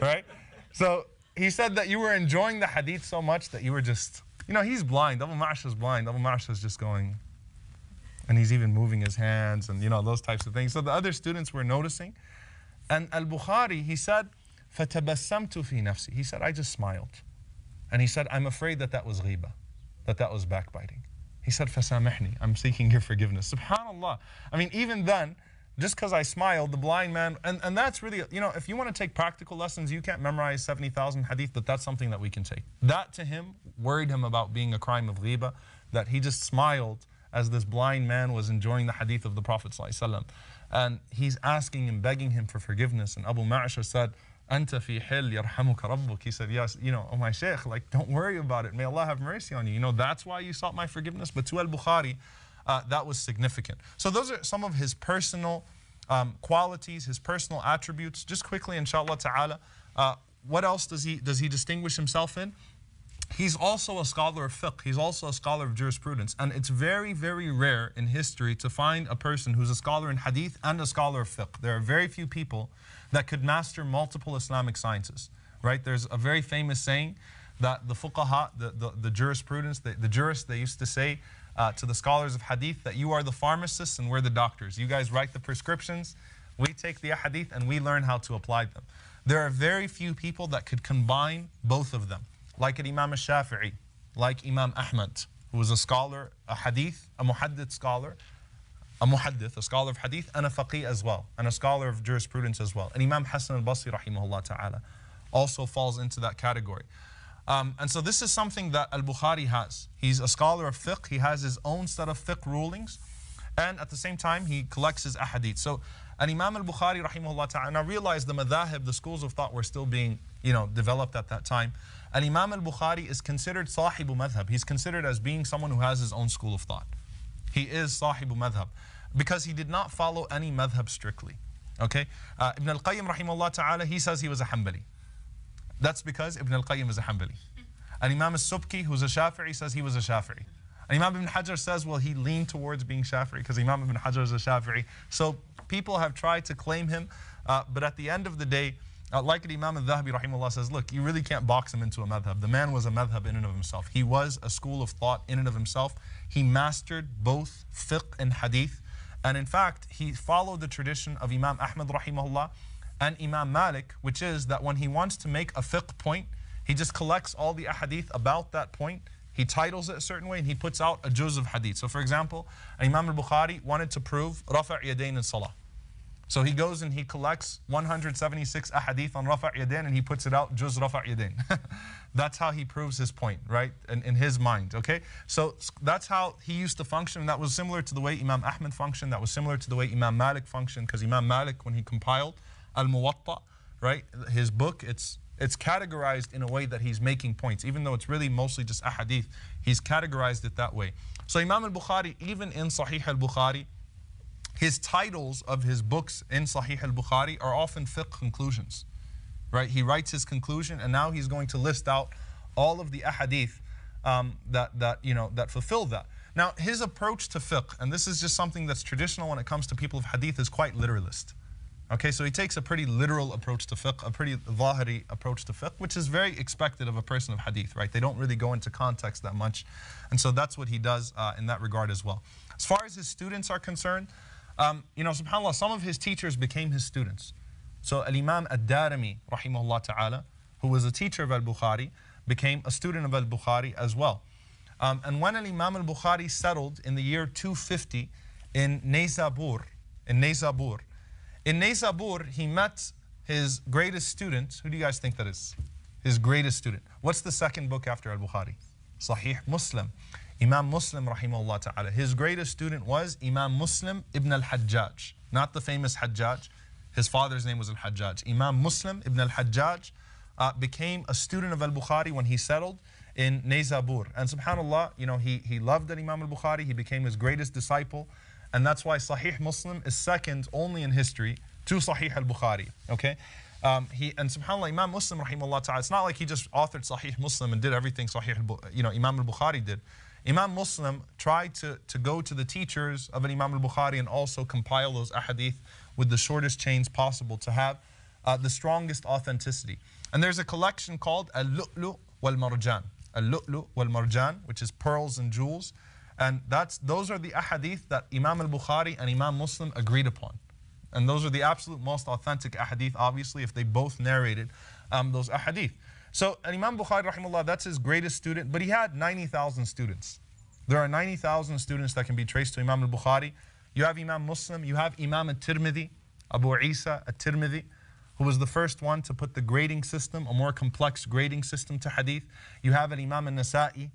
Speaker 1: right? So he said that you were enjoying the hadith so much that you were just, he's blind. Abu Ma'shar's blind. Abu Ma'shar's just going, and he's even moving his hands and, those types of things. So the other students were noticing. And Al-Bukhari, he said, فَتَبَسَّمْتُ فِي نَفْسِي. He said, I just smiled. And he said, I'm afraid that was ghibah, that was backbiting. He said, فَسَامِحْنِي, I'm seeking your forgiveness. SubhanAllah. Even then, just because I smiled, the blind man, and that's really, if you want to take practical lessons, you can't memorize 70,000 hadith, but that's something that we can take. That to him worried him about being a crime of ghibah, that he just smiled as this blind man was enjoying the hadith of the Prophet ﷺ. And he's asking and begging him for forgiveness. And Abu Ma'shar said, Anta fi hil yarhamuka rabbuk. He said, yes, oh my Sheikh, don't worry about it. May Allah have mercy on you. That's why you sought my forgiveness. But to Al-Bukhari, that was significant. So those are some of his personal qualities, his personal attributes. Just quickly, inshallah ta'ala, what else does he distinguish himself in? He's also a scholar of fiqh. He's also a scholar of jurisprudence. And it's very, very rare in history to find a person who's a scholar in hadith and a scholar of fiqh. There are very few people that could master multiple Islamic sciences, right? There's a very famous saying that the fuqaha, the jurisprudence, the jurists, they used to say to the scholars of hadith that you are the pharmacists and we're the doctors. You guys write the prescriptions, we take the hadith and we learn how to apply them. There are very few people that could combine both of them. Like an Imam al-Shafi'i, like Imam Ahmad, who was a scholar, a hadith, a muhaddith scholar, a scholar of hadith, and a faqih as well, and a scholar of jurisprudence as well. And Imam Hassan al-Basri, rahimahullah ta'ala, also falls into that category. And so this is something that Al-Bukhari has. He's a scholar of fiqh, he has his own set of fiqh rulings, and at the same time, he collects his ahadith. So, and Imam al-Bukhari, rahimahullah ta'ala, and I realize the madhahib, the schools of thought were still being, developed at that time. And Imam al-Bukhari is considered sahibu madhab. He's considered as being someone who has his own school of thought. He is sahibu madhab because he did not follow any madhab strictly. Okay? Ibn al-Qayyim, rahimahullah ta'ala, he says he was a Hanbali. That's because Ibn al-Qayyim is a Hanbali. And Imam al-Subki, who's a Shafi'i, says he was a Shafi'i. And Imam ibn Hajar says, well, he leaned towards being Shafi'i because Imam ibn Hajar is a Shafi'i. So people have tried to claim him, but at the end of the day, like Imam al-Dhahabi, rahimahullah, says, look, you really can't box him into a madhab. The man was a madhab in and of himself. He was a school of thought in and of himself. He mastered both fiqh and hadith. And in fact, he followed the tradition of Imam Ahmad, rahimahullah, and Imam Malik, which is that when he wants to make a fiqh point, he just collects all the ahadith about that point. He titles it a certain way and he puts out a juz of hadith. So for example, Imam al-Bukhari wanted to prove rafa' yadayn in salah. So he goes and he collects 176 ahadith on rafa' yadayn and he puts it out, juz rafa' yadayn. That's how he proves his point, right? In his mind, okay? So that's how he used to function, and that was similar to the way Imam Ahmad functioned. That was similar to the way Imam Malik functioned, because Imam Malik, when he compiled Al-Muwatta, right, his book, it's categorized in a way that he's making points. Even though it's really mostly just ahadith, he's categorized it that way. So Imam al-Bukhari, even in Sahih al-Bukhari, his titles of his books in Sahih al-Bukhari are often fiqh conclusions, right? He writes his conclusion, and now he's going to list out all of the ahadith that fulfill that. Now, his approach to fiqh, and this is just something that's traditional when it comes to people of hadith, is quite literalist. Okay, so he takes a pretty literal approach to fiqh, a pretty zahiri approach to fiqh, which is very expected of a person of hadith, right? They don't really go into context that much. And so that's what he does in that regard as well. As far as his students are concerned, SubhanAllah, some of his teachers became his students. So Al-Imam Ad-Darimi, rahimahullah ta'ala, who was a teacher of Al-Bukhari, became a student of Al-Bukhari as well. And when Al-Imam Al-Bukhari settled in the year 250 in Naysabur, he met his greatest student. Who do you guys think that is? His greatest student. What's the second book after Al-Bukhari? Sahih Muslim. Imam Muslim, rahimahullah ta'ala. His greatest student was Imam Muslim ibn al-Hajjaj. Not the famous Hajjaj. His father's name was al-Hajjaj. Imam Muslim ibn al-Hajjaj became a student of Al-Bukhari when he settled in Naysabur. And subhanAllah, he loved Imam Al-Bukhari. He became his greatest disciple. And that's why Sahih Muslim is second only in history to Sahih Al-Bukhari. Okay? And subhanAllah, Imam Muslim, rahimahullah ta'ala, it's not like he just authored Sahih Muslim and did everything Imam Al-Bukhari did. Imam Muslim tried to go to the teachers of Imam Al-Bukhari and also compile those ahadith with the shortest chains possible to have the strongest authenticity. And there's a collection called Al-Lu'lu' wal-Marjan. Al-Lu'lu' wal-Marjan, which is pearls and jewels. And those are the ahadith that Imam Al-Bukhari and Imam Muslim agreed upon. And those are the absolute most authentic ahadith, obviously, if they both narrated those ahadith. So Imam Bukhari, rahimahullah, that's his greatest student, but he had 90,000 students. There are 90,000 students that can be traced to Imam Al-Bukhari. You have Imam Muslim, you have Imam At-Tirmidhi, Abu Isa At-Tirmidhi, who was the first one to put the grading system, a more complex grading system to hadith. You have an Imam An-Nasa'i.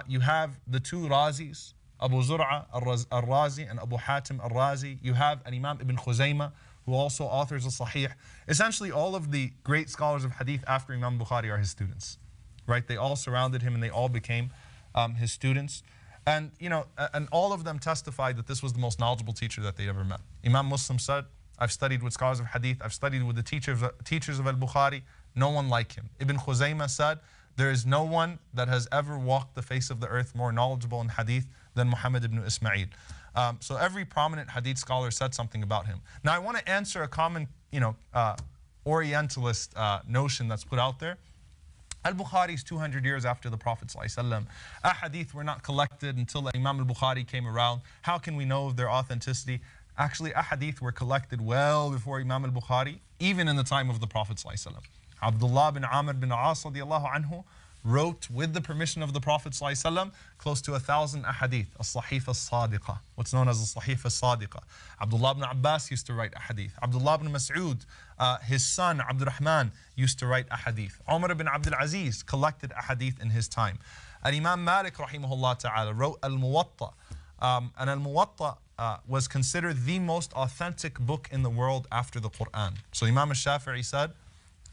Speaker 1: You have the two Razis, Abu Zur'a al-Razi and Abu Hatim al-Razi. You have an Imam Ibn Khuzaymah, who also authors a Sahih. Essentially, all of the great scholars of hadith after Imam Bukhari are his students, right? They all surrounded him and they all became his students. And, and all of them testified that this was the most knowledgeable teacher that they ever met. Imam Muslim said, I've studied with scholars of hadith, I've studied with the teachers of Al-Bukhari, no one like him. Ibn Khuzaymah said, there is no one that has ever walked the face of the earth more knowledgeable in hadith than Muhammad ibn Ismail. So every prominent hadith scholar said something about him. Now I want to answer a common, Orientalist notion that's put out there. Al-Bukhari is 200 years after the Prophet ﷺ. Ahadith were not collected until Imam Al-Bukhari came around. How can we know of their authenticity? Actually, ahadith were collected well before Imam Al-Bukhari, even in the time of the Prophet ﷺ. Abdullah bin Amr bin As radiallahu anhu wrote with the permission of the Prophet ﷺ close to 1,000 ahadith, as-Sahifa as-Sadiqa, what's known as the Sahifa as-Sadiqa. Abdullah ibn Abbas used to write ahadith. Abdullah ibn Mas'ud, his son Abdurrahman, used to write ahadith. Omar ibn Abdul Aziz collected ahadith in his time. And Imam Malik rahimahullah ta'ala wrote Al-Muwatta. And Al-Muwatta was considered the most authentic book in the world after the Quran. So Imam al-Shafi'i said,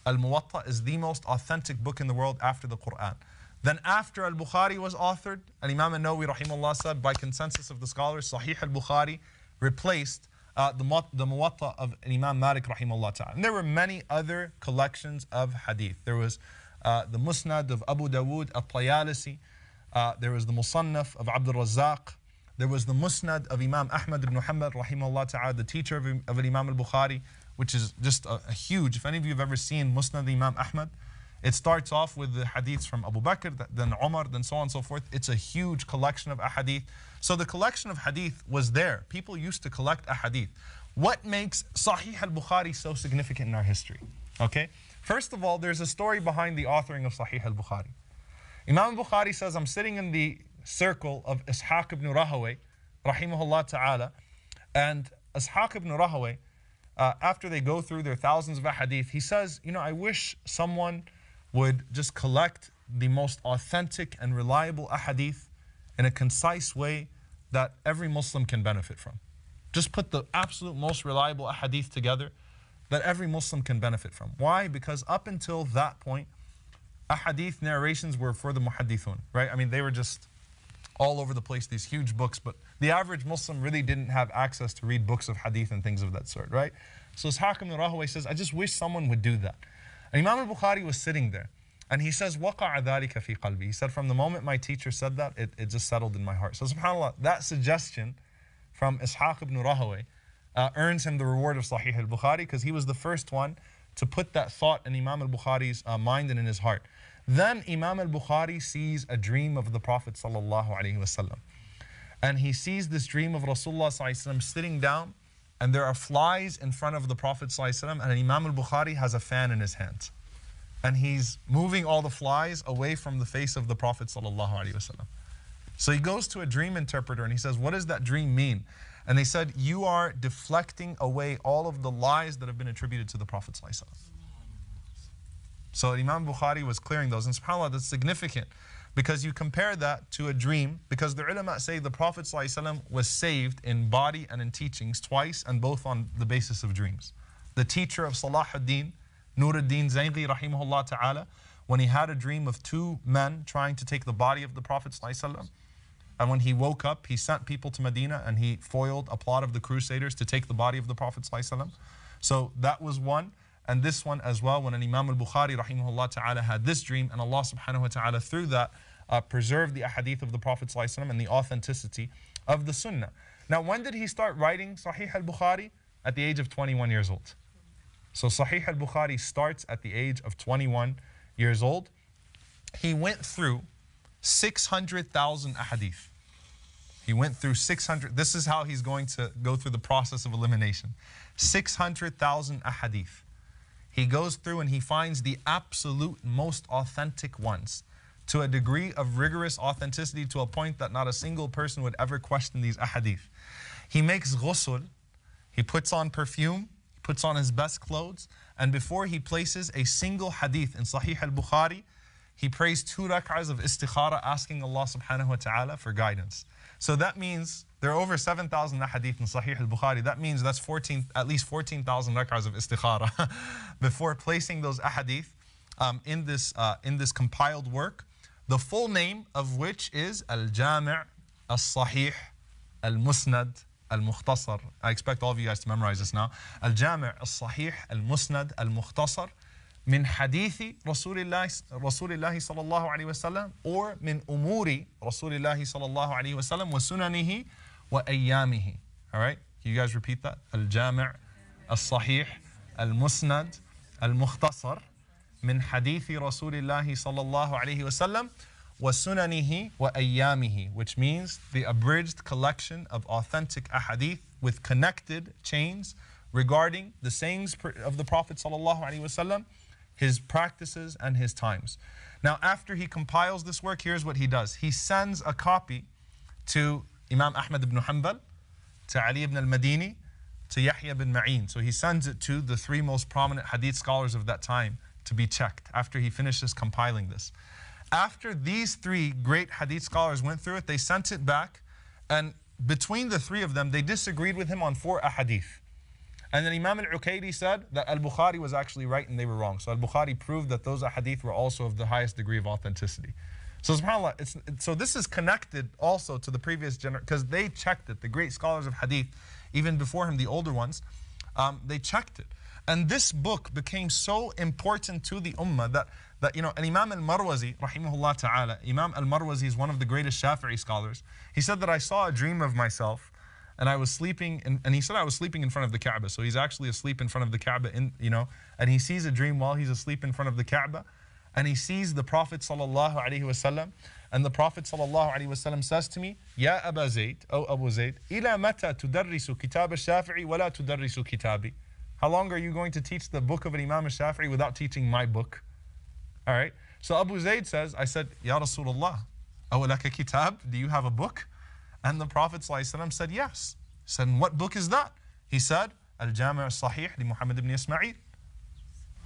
Speaker 1: Al-Muwatta is the most authentic book in the world after the Quran. Then after Al-Bukhari was authored, and Imam al-Nawawi rahimahullah said, by consensus of the scholars, Sahih al-Bukhari replaced the Muwatta of Imam Malik rahimahullah ta'ala. And there were many other collections of hadith. There was the Musnad of Abu Dawood al-Tayalisi. There was the Musannaf of Abdul Razzaq. There was the Musnad of Imam Ahmad ibn Hanbal rahimahullah ta'ala, the teacher of Imam al-Bukhari, which is just a huge, if any of you have ever seen Musnad Imam Ahmad, it starts off with the hadiths from Abu Bakr, then Omar, then so on and so forth. It's a huge collection of ahadith. So the collection of hadith was there. People used to collect ahadith. What makes Sahih al-Bukhari so significant in our history? Okay? First of all, there's a story behind the authoring of Sahih al-Bukhari. Imam al-Bukhari says, I'm sitting in the circle of Ishaq ibn Rahaway, rahimahullah ta'ala, and Ishaq ibn Rahaway, after they go through their thousands of ahadith, he says, I wish someone would just collect the most authentic and reliable ahadith in a concise way that every Muslim can benefit from. Just put the absolute most reliable ahadith together that every Muslim can benefit from. Why? Because up until that point, ahadith narrations were for the muhaddithun, right? I mean, they were just all over the place, these huge books, but the average Muslim really didn't have access to read books of hadith and things of that sort, right? So Ishaq ibn Rahaway says, I just wish someone would do that. And Imam al-Bukhari was sitting there, and he says, وَقَعَ ذَلِكَ فِي قَلْبِي. He said, from the moment my teacher said that, it just settled in my heart. So subhanAllah, that suggestion from Ishaq ibn Rahaway earns him the reward of Sahih al-Bukhari, because he was the first one to put that thought in Imam al-Bukhari's mind and in his heart. Then Imam al-Bukhari sees a dream of the Prophet sallallahu alaihi wasallam. And he sees this dream of Rasulullah sallallahu alaihi wasallam sitting down and there are flies in front of the Prophet ﷺ, and Imam Al-Bukhari has a fan in his hand. And he's moving all the flies away from the face of the Prophet ﷺ. So he goes to a dream interpreter and he says, what does that dream mean? And they said, you are deflecting away all of the lies that have been attributed to the Prophet ﷺ. So Imam Bukhari was clearing those. And subhanAllah, that's significant because you compare that to a dream, because the ulama say the Prophet ﷺ was saved in body and in teachings twice, and both on the basis of dreams. The teacher of Salahuddin, Nuruddin Zaynqi rahimahullah ta'ala, when he had a dream of two men trying to take the body of the Prophet ﷺ, and when he woke up, he sent people to Medina and he foiled a plot of the Crusaders to take the body of the Prophet ﷺ. So that was one. And this one as well, when an Imam Al-Bukhari rahimahullah ta'ala had this dream, and Allah subhanahu wa ta'ala through that preserved the ahadith of the Prophet ﷺ and the authenticity of the sunnah. Now, when did he start writing Sahih Al-Bukhari? At the age of 21 years old. So Sahih Al-Bukhari starts at the age of 21 years old. He went through 600,000 ahadith. He went through 600, this is how he's going to go through the process of elimination. 600,000 ahadith. He goes through and he finds the absolute most authentic ones to a degree of rigorous authenticity, to a point that not a single person would ever question these ahadith. He makes ghusl, he puts on perfume, he puts on his best clothes, and before he places a single hadith in Sahih Al-Bukhari, he prays 2 rak'ahs of istikhara, asking Allah subhanahu wa ta'ala for guidance. So that means there are over 7,000 hadith in Sahih Al-Bukhari. That means that's at least 14,000 rak'ahs of istikhara before placing those ahadith in this compiled work, the full name of which is Al-Jami' Al-Sahih Al-Musnad Al-Mukhtasar. I expect all of you guys to memorize this now. Al-Jami' Al-Sahih Al-Musnad Al-Mukhtasar min hadithi Rasulillahi sallallahu alayhi wa sallam, or min umuri Rasulillahi sallallahu alayhi wa sallam wa sunanihi wa ayyamihi. All right? Can you guys repeat that? Al-Jami' Al-Sahih Al-Musnad Al-Mukhtasar min hadithi Rasulillahi sallallahu alayhi wa sallam wa sunanihi wa ayyamihi, which means the abridged collection of authentic ahadith with connected chains regarding the sayings of the Prophet sallallahu alayhi wa sallam, his practices and his times. Now, after he compiles this work, here's what he does. He sends a copy to Imam Ahmad ibn Hanbal, to Ali ibn al-Madini, to Yahya ibn Ma'in. So he sends it to the 3 most prominent hadith scholars of that time to be checked after he finishes compiling this. After these 3 great hadith scholars went through it, they sent it back, and between the 3 of them, they disagreed with him on 4 ahadith. And then Imam Al-Uqayli said that Al-Bukhari was actually right and they were wrong. So Al-Bukhari proved that those ahadith were also of the highest degree of authenticity. So subhanAllah, so this is connected also to the previous generation, because they checked it. The great scholars of hadith, even before him, the older ones, they checked it. And this book became so important to the ummah that and Imam Al-Marwazi, rahimahullah ta'ala, Imam Al-Marwazi is one of the greatest Shafi'i scholars. He said that I saw a dream of myself, and I was sleeping, and he said I was sleeping in front of the Kaaba. So he's actually asleep in front of the Kaaba, and he sees a dream while he's asleep in front of the Kaaba, and he sees the Prophet sallallahu alaihi wasallam, and the Prophet sallallahu alaihi wasallam says to me, Ya Aba Zayd, O Abu Zayd, ila mata tudarrisu kitab al-Shafi'i wa la tudarrisu kitabi. How long are you going to teach the book of an Imam al-Shafi'i without teaching my book? All right. So Abu Zayd says, I said, Ya Rasulullah, awalaka kitab, do you have a book? And the Prophet ﷺ said, yes. He said, and what book is that? He said, Al-Jami' Al-Sahih li Muhammad ibn Ismail.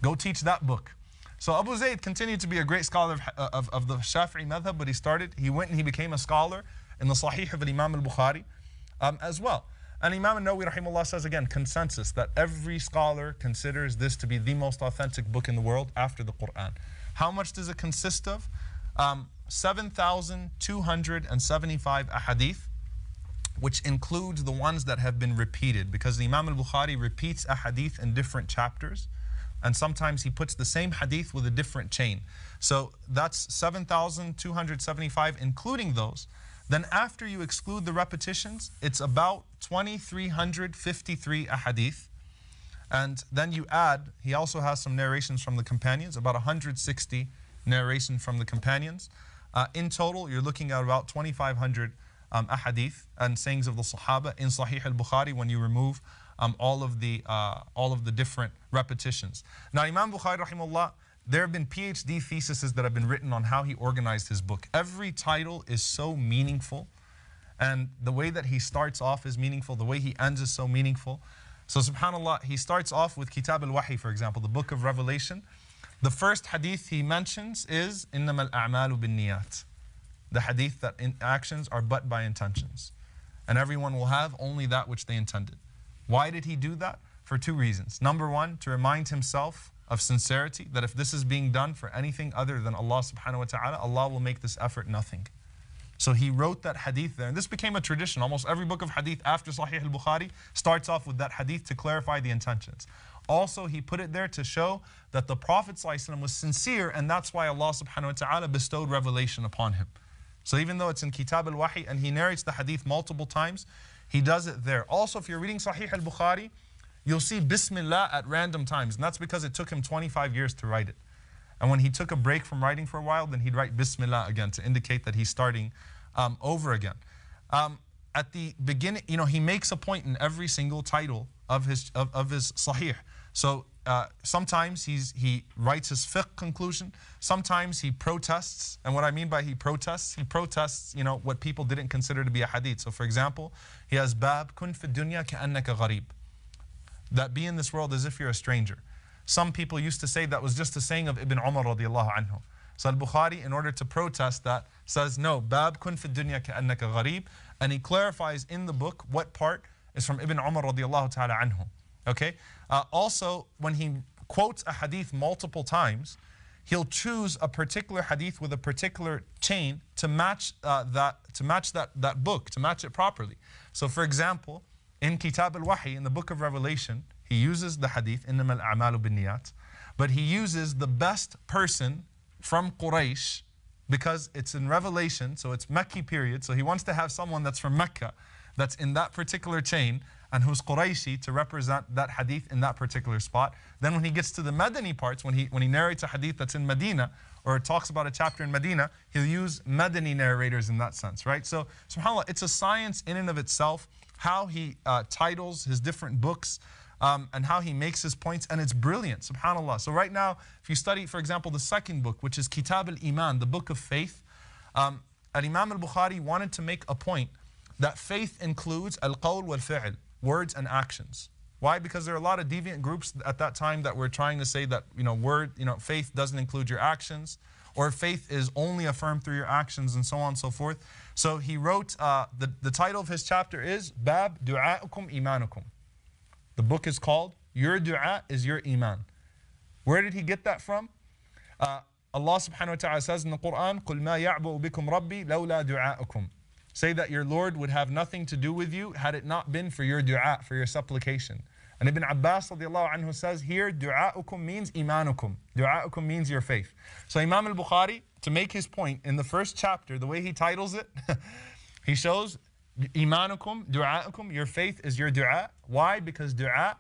Speaker 1: Go teach that book. So Abu Zayd continued to be a great scholar of the Shafi'i madhab, but he went and he became a scholar in the Sahih of Imam Al-Bukhari as well. And Imam An-Nawawi rahimahullah says again, consensus, that every scholar considers this to be the most authentic book in the world after the Quran. How much does it consist of? 7,275 ahadith, which includes the ones that have been repeated, because the Imam Al-Bukhari repeats ahadith in different chapters, and sometimes he puts the same hadith with a different chain. So that's 7,275 including those. Then after you exclude the repetitions, it's about 2,353 ahadith. And then you add, he also has some narrations from the companions, about 160 narration from the companions. In total, you're looking at about 2,500 ahadith and sayings of the Sahaba in Sahih Al-Bukhari when you remove all of the different repetitions. Now, Imam Bukhari, rahimahullah, there have been PhD theses that have been written on how he organized his book. Every title is so meaningful, and the way that he starts off is meaningful, the way he ends is so meaningful. So subhanAllah, he starts off with Kitab al-Wahi, for example, the book of Revelation. The first hadith he mentions is إِنَّمَا الْأَعْمَالُ بِالنِّيَّاتِ. The hadith that actions are but by intentions. And everyone will have only that which they intended. Why did he do that? For two reasons. Number one, to remind himself of sincerity, that if this is being done for anything other than Allah subhanahu wa ta'ala, Allah will make this effort nothing. So he wrote that hadith there, and this became a tradition. Almost every book of hadith after Sahih al-Bukhari starts off with that hadith to clarify the intentions. Also, he put it there to show that the Prophet ﷺ was sincere, and that's why Allah subhanahu wa ta'ala bestowed revelation upon him. So even though it's in Kitab al-Wahi and he narrates the hadith multiple times, he does it there. Also, if you're reading Sahih al-Bukhari, you'll see Bismillah at random times, and that's because it took him 25 years to write it. And when he took a break from writing for a while, then he'd write Bismillah again to indicate that he's starting over again. At the beginning, he makes a point in every single title of his Sahih. So sometimes he writes his fiqh conclusion. Sometimes he protests, and what I mean by he protests what people didn't consider to be a hadith. So for example, he has Bab kun fi dunya ka'annaka gharib. That be in this world as if you're a stranger. Some people used to say that was just a saying of Ibn Omar radiallahu anhu. So Al-Bukhari, in order to protest that, says no, Bab kun fi dunya ka'annaka gharib, and he clarifies in the book what part is from Ibn Umar radiallahu ta'ala anhu. Okay? Also, when he quotes a hadith multiple times, he'll choose a particular hadith with a particular chain to match that book, to match it properly. So for example, in Kitab al-Wahi, in the book of Revelation, he uses the hadith, إِنَّمَا الْأَعْمَالُ بِالنِّيَّاتِ, but he uses the best person from Quraysh, because it's in Revelation, so it's Mecca period, so he wants to have someone that's from Mecca, that's in that particular chain, and who's Qurayshi to represent that hadith in that particular spot. Then when he gets to the Madani parts, when he narrates a hadith that's in Medina, or talks about a chapter in Medina, he'll use Madani narrators in that sense, right? So, subhanAllah, it's a science in and of itself, how he titles his different books, and how he makes his points, and it's brilliant, subhanAllah. So right now, if you study, for example, the second book, which is Kitab al-Iman, the book of faith, Al-Imam al-Bukhari wanted to make a point that faith includes al-qawl wal-fi'l, words and actions. Why? Because there are a lot of deviant groups at that time that were trying to say that, faith doesn't include your actions, or faith is only affirmed through your actions, and so on and so forth. So he wrote, the title of his chapter is Bab Du'a'ukum Imanukum. The book is called Your Dua is Your Iman. Where did he get that from? Allah subhanahu wa ta'ala says in the Quran, قُلْ مَا يَعْبُؤُ بِكُمْ رَبِّي لَوْلَا دُعَاءُكُمْ. Say that your Lord would have nothing to do with you had it not been for your dua, for your supplication. And Ibn Abbas radiallahu anhu says here, du'a'ukum means imanukum. Du'a'ukum means your faith. So Imam al-Bukhari, to make his point in the first chapter, the way he titles it, he shows imanukum, du'a'ukum, your faith is your dua. Why? Because dua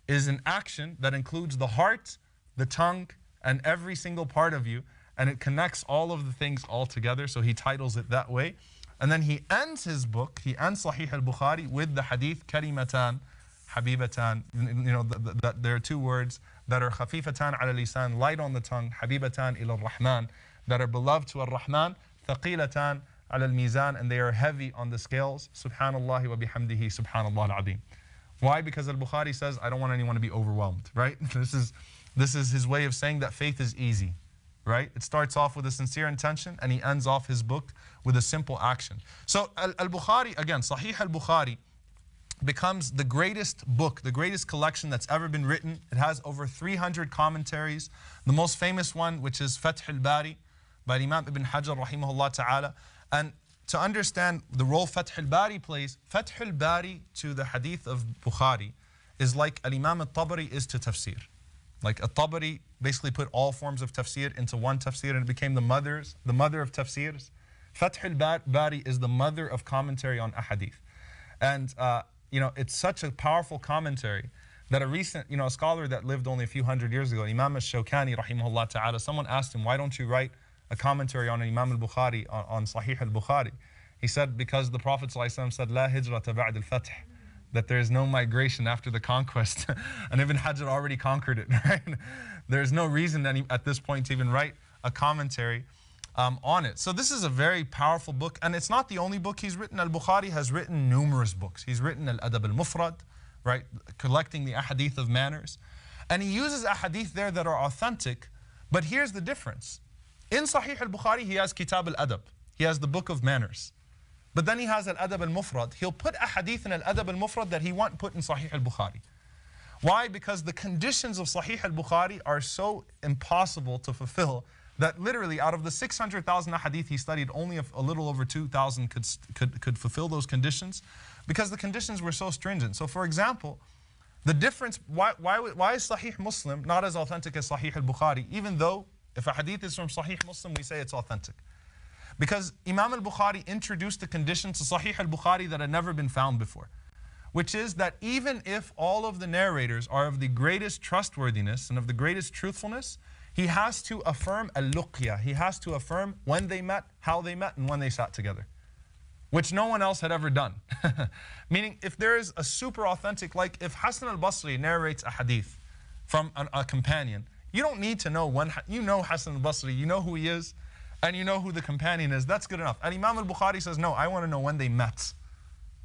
Speaker 1: is an action that includes the heart, the tongue, and every single part of you, and it connects all of the things all together, so he titles it that way. And then he ends his book, he ends Sahih al-Bukhari with the hadith, kalimatan, habibatan, that there are two words that are khafifatan ala lisan, light on the tongue, habibatan ila ar-Rahman, that are beloved to ar-Rahman, thaqilatan ala al-mizan, and they are heavy on the scales, subhanallah wa bihamdihi, subhanallah al-azim. Why? Because al-Bukhari says, I don't want anyone to be overwhelmed, right? This is his way of saying that faith is easy, right? It starts off with a sincere intention, and he ends off his book with a simple action. So Al-Bukhari, again, Sahih al-Bukhari becomes the greatest book, the greatest collection that's ever been written. It has over 300 commentaries. The most famous one, which is Fath al-Bari by Imam Ibn Hajar rahimahullah ta'ala. And to understand the role Fath al-Bari plays, Fath al-Bari to the hadith of Bukhari is like Al-Imam al-Tabari is to tafsir. Like al-Tabari basically put all forms of tafsir into one tafsir, and it became the mother of tafsirs. Fath al-Bari is the mother of commentary on ahadith. And it's such a powerful commentary that a recent, a scholar that lived only a few hundred years ago, Imam al-Shawkani rahimahullah ta'ala, someone asked him, why don't you write a commentary on Imam al-Bukhari, on Sahih al-Bukhari? He said, because the Prophet ﷺ said, La hijrata ba'd al-fath. that there is no migration after the conquest. And Ibn Hajar already conquered it, right? There's no reason at this point to even write a commentary on it. So this is a very powerful book, and it's not the only book he's written. Al-Bukhari has written numerous books. He's written Al-Adab al-Mufrad, right, collecting the ahadith of manners. And he uses ahadith there that are authentic, but here's the difference. In Sahih al-Bukhari, he has Kitab al-Adab. He has the book of manners. But then he has Al-Adab al-Mufrad. He'll put ahadith in Al-Adab al-Mufrad that he won't put in Sahih al-Bukhari. Why? Because the conditions of Sahih al-Bukhari are so impossible to fulfill that literally out of the 600,000 hadith he studied, only a little over 2,000 could fulfill those conditions, because the conditions were so stringent. So for example, the difference, why is Sahih Muslim not as authentic as Sahih al-Bukhari, even though if a hadith is from Sahih Muslim, we say it's authentic? Because Imam al-Bukhari introduced a condition to Sahih al-Bukhari that had never been found before, which is that even if all of the narrators are of the greatest trustworthiness and of the greatest truthfulness, he has to affirm al-luqya. He has to affirm when they met, how they met, and when they sat together, which no one else had ever done. Meaning, if there is a super authentic, like if Hasan al-Basri narrates a hadith from a companion, you don't need to know when, you know Hasan al-Basri, you know who he is, and you know who the companion is. That's good enough. And Imam al-Bukhari says, no, I want to know when they met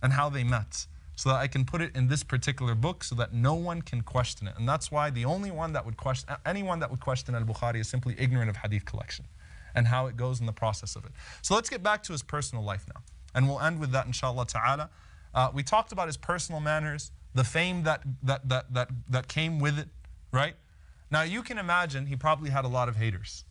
Speaker 1: and how they met, so that I can put it in this particular book so that no one can question it. And that's why the only one that would question, anyone that would question Al-Bukhari is simply ignorant of hadith collection and how it goes in the process of it. So let's get back to his personal life now. And we'll end with that, inshallah ta'ala. We talked about his personal manners, the fame that came with it, right? Now you can imagine he probably had a lot of haters,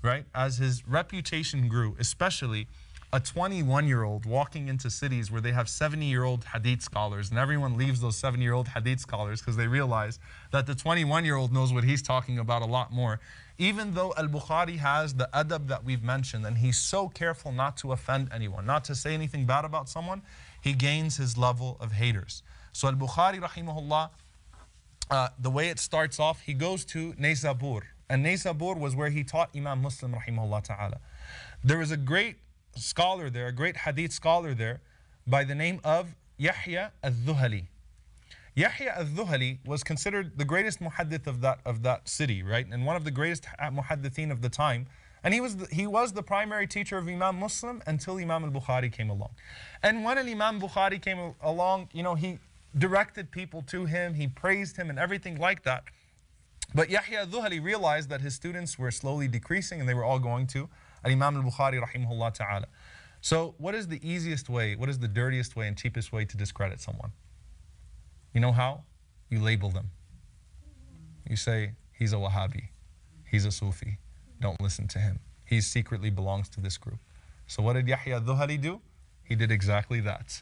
Speaker 1: right? As his reputation grew, especially a 21-year-old walking into cities where they have 70-year-old hadith scholars, and everyone leaves those 70-year-old hadith scholars because they realize that the 21-year-old knows what he's talking about a lot more. Even though Al-Bukhari has the adab that we've mentioned, and he's so careful not to offend anyone, not to say anything bad about someone, he gains his level of haters. So Al-Bukhari, rahimahullah, the way it starts off, he goes to Naysabur. And Naysabur was where he taught Imam Muslim, rahimahullah ta'ala. There was a great scholar there, a great hadith scholar there, by the name of Yahya al-Dhuhali. Yahya al-Dhuhali was considered the greatest muhaddith of that city, right? And one of the greatest muhaddithin of the time. And he was the primary teacher of Imam Muslim until Imam al-Bukhari came along. And when Imam Bukhari came along, you know, he directed people to him, he praised him and everything like that. But Yahya al-Dhuhali realized that his students were slowly decreasing and they were all going to Imam al-Bukhari, rahimahullah ta'ala. So what is the easiest way, what is the dirtiest way and cheapest way to discredit someone? You know how? You label them. You say, he's a Wahhabi, he's a Sufi, don't listen to him. He secretly belongs to this group. So what did Yahya al-Dhuhali do? He did exactly that.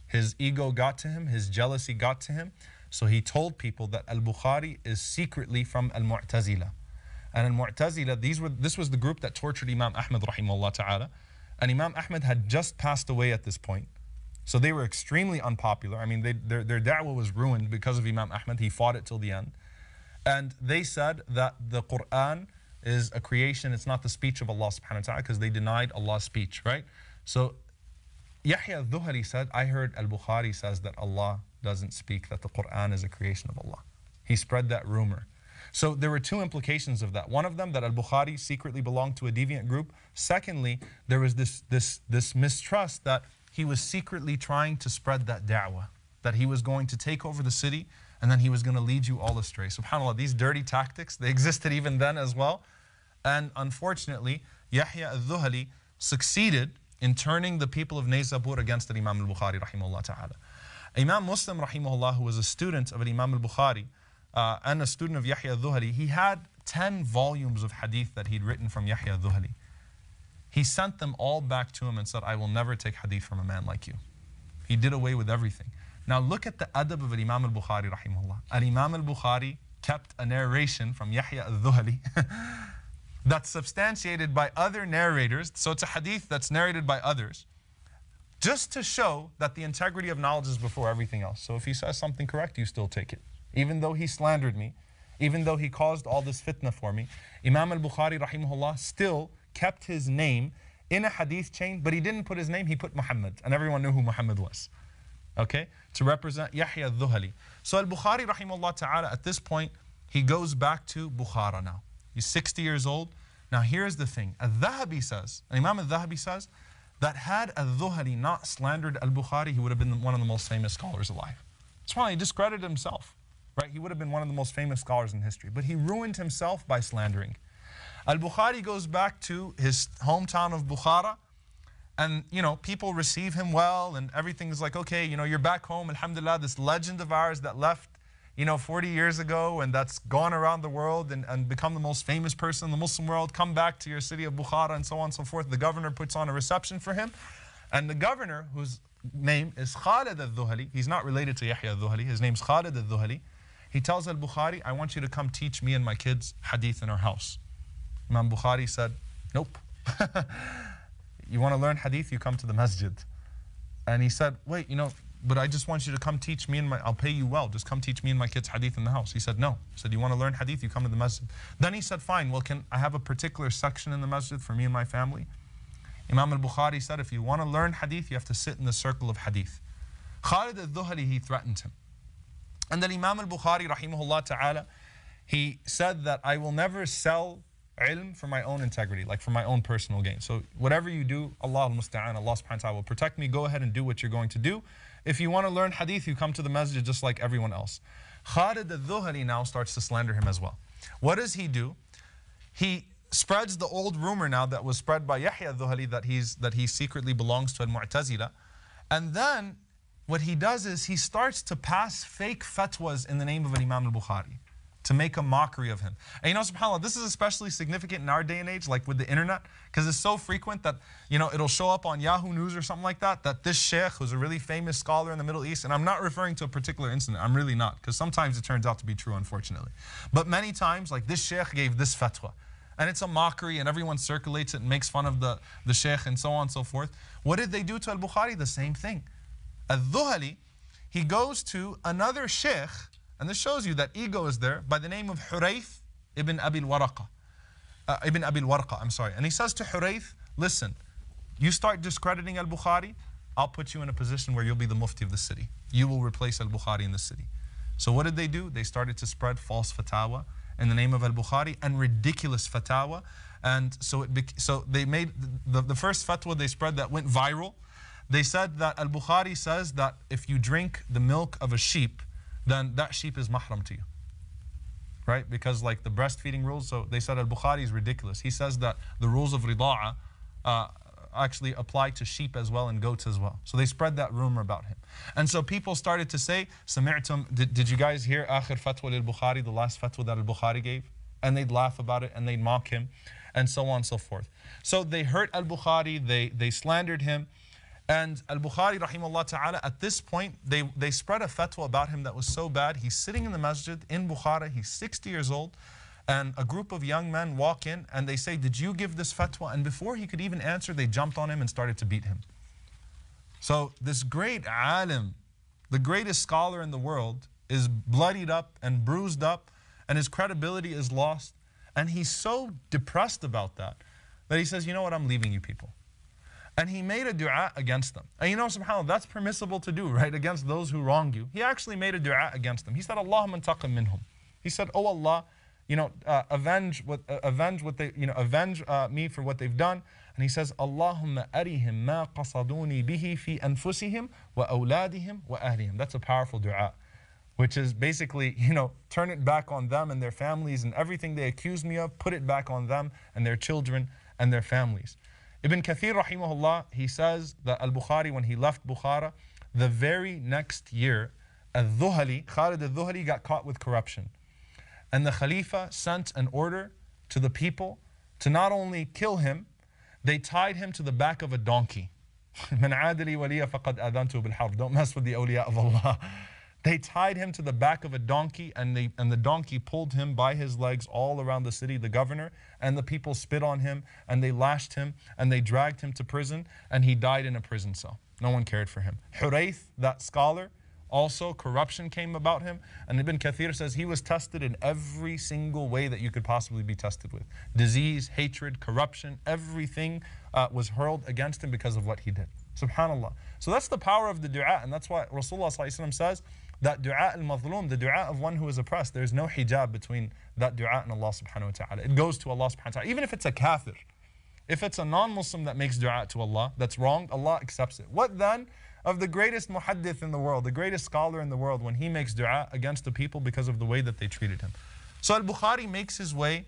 Speaker 1: His ego got to him, his jealousy got to him, so he told people that Al-Bukhari is secretly from Al-Mu'tazila. And Al-Mu'tazila, this was the group that tortured Imam Ahmad rahimahullah ta'ala. And Imam Ahmad had just passed away at this point. So they were extremely unpopular. I mean, their da'wah was ruined because of Imam Ahmad. He fought it till the end. And they said that the Quran is a creation, it's not the speech of Allah subhanahu wa ta'ala, because they denied Allah's speech, right? So Yahya al-Dhuhali said, I heard Al-Bukhari says that Allah doesn't speak, that the Quran is a creation of Allah. He spread that rumor. So there were two implications of that. One of them, that Al-Bukhari secretly belonged to a deviant group. Secondly, there was this mistrust that he was secretly trying to spread that da'wah, that he was going to take over the city and then he was going to lead you all astray. SubhanAllah, these dirty tactics, they existed even then as well. And unfortunately, Yahya al-Dhuhali succeeded in turning the people of Naysabur against Imam al-Bukhari, rahimahullah ta'ala. Imam Muslim, rahimahullah, who was a student of Imam al-Bukhari, and a student of Yahya al-Dhuhali, he had 10 volumes of hadith that he'd written from Yahya al-Dhuhali. He sent them all back to him and said, I will never take hadith from a man like you. He did away with everything. Now look at the adab of Imam al-Bukhari, rahimahullah. Imam al-Bukhari kept a narration from Yahya al-Dhuhali that's substantiated by other narrators. So it's a hadith that's narrated by others, just to show that the integrity of knowledge is before everything else. So if he says something correct, you still take it. Even though he slandered me, even though he caused all this fitna for me, Imam al-Bukhari, rahimahullah, still kept his name in a hadith chain, but he didn't put his name, he put Muhammad, and everyone knew who Muhammad was. okay, to represent Yahya al-Dhuhali. So Al-Bukhari, rahimahullah ta'ala, at this point, he goes back to Bukhara now. He's 60 years old. Now here's the thing. Al-Dhahabi says, Imam Al-Dhahabi says, that had Al-Dhuhali not slandered Al-Bukhari, he would have been one of the most famous scholars alive. That's why he discredited himself, right? He would have been one of the most famous scholars in history. But he ruined himself by slandering. Al-Bukhari goes back to his hometown of Bukhara, and, you know, people receive him well, and everything's like, okay, you know, you're back home, alhamdulillah, this legend of ours that left, you know, 40 years ago, and that's gone around the world and become the most famous person in the Muslim world, come back to your city of Bukhara, and so on and so forth. The governor puts on a reception for him, and the governor, whose name is Khalid al-Dhuhali, he's not related to Yahya al-Dhuhali, his name's Khalid al-Dhuhali, he tells Al-Bukhari, I want you to come teach me and my kids hadith in our house. Imam Bukhari said, nope. You want to learn hadith, you come to the masjid. And he said, wait, you know, but I just want you to come teach me and I'll pay you well, just come teach me and my kids hadith in the house. He said, no. He said, you want to learn hadith, you come to the masjid. Then he said, fine, well, can I have a particular section in the masjid for me and my family? Imam al-Bukhari said, if you want to learn hadith, you have to sit in the circle of hadith. Khalid al-Dhuhali, he threatened him. And then Imam al-Bukhari, rahimahullah ta'ala, he said that I will never sell ilm for my own integrity, like for my own personal gain. So whatever you do, Allah al-Musta'an, Allah subhanahu wa ta'ala will protect me. Go ahead and do what you're going to do. If you want to learn hadith, you come to the masjid just like everyone else. Khalid al-Dhuhali now starts to slander him as well. What does he do? He spreads the old rumor now that was spread by Yahya al-Dhuhali that he secretly belongs to al-Mu'tazila. And then what he does is he starts to pass fake fatwas in the name of an Imam al-Bukhari, to make a mockery of him. And you know, subhanAllah, this is especially significant in our day and age, like with the internet, because it's so frequent that, you know, it'll show up on Yahoo News or something like that, that this Sheikh, who's a really famous scholar in the Middle East, and I'm not referring to a particular incident, I'm really not, because sometimes it turns out to be true, unfortunately. But many times, like this Sheikh gave this fatwa, and it's a mockery, and everyone circulates it and makes fun of the Sheikh and so on and so forth. What did they do to Al-Bukhari? The same thing. Al-Dhuhali, he goes to another Sheikh, and this shows you that ego is there, by the name of Hurayth ibn Abi al-Warqa. I'm sorry. And he says to Hurayth, listen, you start discrediting Al-Bukhari, I'll put you in a position where you'll be the mufti of the city. You will replace Al-Bukhari in the city. So what did they do? They started to spread false fatwa in the name of Al-Bukhari and ridiculous fatwa. And so, they made the first fatwa they spread that went viral. They said that Al-Bukhari says that if you drink the milk of a sheep, then that sheep is mahram to you, right? Because like the breastfeeding rules, so they said Al-Bukhari is ridiculous. He says that the rules of rida'a actually apply to sheep as well and goats as well. So they spread that rumor about him. And so people started to say, Sami'tum, did you guys hear Akhir Fatwa al-Bukhari, the last fatwa that Al-Bukhari gave? And they'd laugh about it and they'd mock him and so on and so forth. So they hurt Al-Bukhari, they slandered him. And Al-Bukhari, rahimahullah ta'ala, at this point, they spread a fatwa about him that was so bad. He's sitting in the masjid in Bukhara, he's 60 years old, and a group of young men walk in and they say, did you give this fatwa? And before he could even answer, they jumped on him and started to beat him. So this great alim, the greatest scholar in the world, is bloodied up and bruised up, and his credibility is lost. And he's so depressed about that he says, you know what, I'm leaving you people. And he made a dua against them. And you know, subhanAllah, that's permissible to do, right? Against those who wrong you. He actually made a dua against them. He said, Allahumma intaqim minhum. He said, oh Allah, you know, avenge me for what they've done. And he says, Allahumma arihim ma qasaduni bihi fi anfusihim wa awladihim wa ahlihim. That's a powerful dua, which is basically, you know, turn it back on them and their families, and everything they accused me of, put it back on them and their children and their families. Ibn Kathir, rahimahullah, he says that Al-Bukhari, when he left Bukhara, the very next year, Khalid al-Dhuhali got caught with corruption. And the Khalifa sent an order to the people to not only kill him, they tied him to the back of a donkey. Man adali waliya faqad adantu bil harb. Don't mess with the awliya of Allah. They tied him to the back of a donkey, and the donkey pulled him by his legs all around the city, the governor, and the people spit on him, and they lashed him, and they dragged him to prison, and he died in a prison cell. No one cared for him. Hurayth, that scholar, also corruption came about him, and Ibn Kathir says he was tested in every single way that you could possibly be tested with. Disease, hatred, corruption, everything was hurled against him because of what he did. Subhanallah. So that's the power of the dua, and that's why Rasulullah says that dua al-mazlum, the dua of one who is oppressed, there's no hijab between that dua and Allah subhanahu wa ta'ala. It goes to Allah subhanahu wa ta'ala. Even if it's a kafir, if it's a non-Muslim that makes dua to Allah, that's wrong, Allah accepts it. What then of the greatest muhaddith in the world, the greatest scholar in the world, when he makes dua against the people because of the way that they treated him? So Al-Bukhari makes his way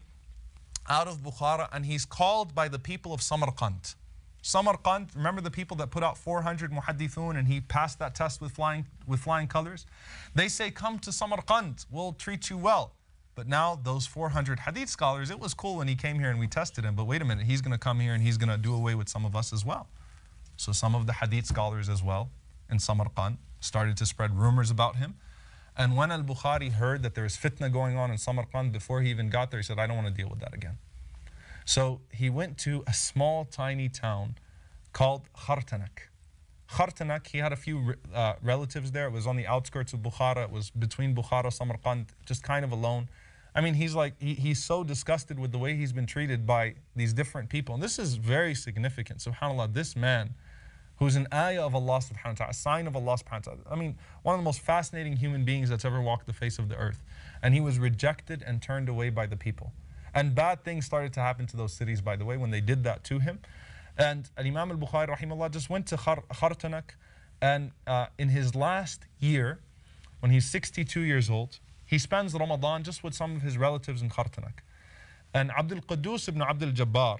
Speaker 1: out of Bukhara, and he's called by the people of Samarkand. Samarkand, remember the people that put out 400 muhaddithun, and he passed that test with flying colors? They say, come to Samarkand, we'll treat you well. But now those 400 hadith scholars, it was cool when he came here and we tested him, but wait a minute, he's going to come here and he's going to do away with some of us as well. So some of the hadith scholars as well in Samarkand started to spread rumors about him. And when Al-Bukhari heard that there was fitna going on in Samarkand, before he even got there, he said, I don't want to deal with that again. So he went to a small, tiny town called Khartanak. Khartanak, he had a few relatives there. It was on the outskirts of Bukhara. It was between Bukhara and Samarkand, just kind of alone. I mean, he's so disgusted with the way he's been treated by these different people. And this is very significant. SubhanAllah, this man, who's an ayah of Allah subhanahu wa ta'ala, a sign of Allah subhanahu wa ta'ala. I mean, one of the most fascinating human beings that's ever walked the face of the earth. And he was rejected and turned away by the people. And bad things started to happen to those cities, by the way, when they did that to him. And Imam Al-Bukhari, rahimahullah, just went to Khartanak. And in his last year, when he's 62 years old, he spends Ramadan just with some of his relatives in Khartanak. And Abdul Quddus ibn Abdul Jabbar,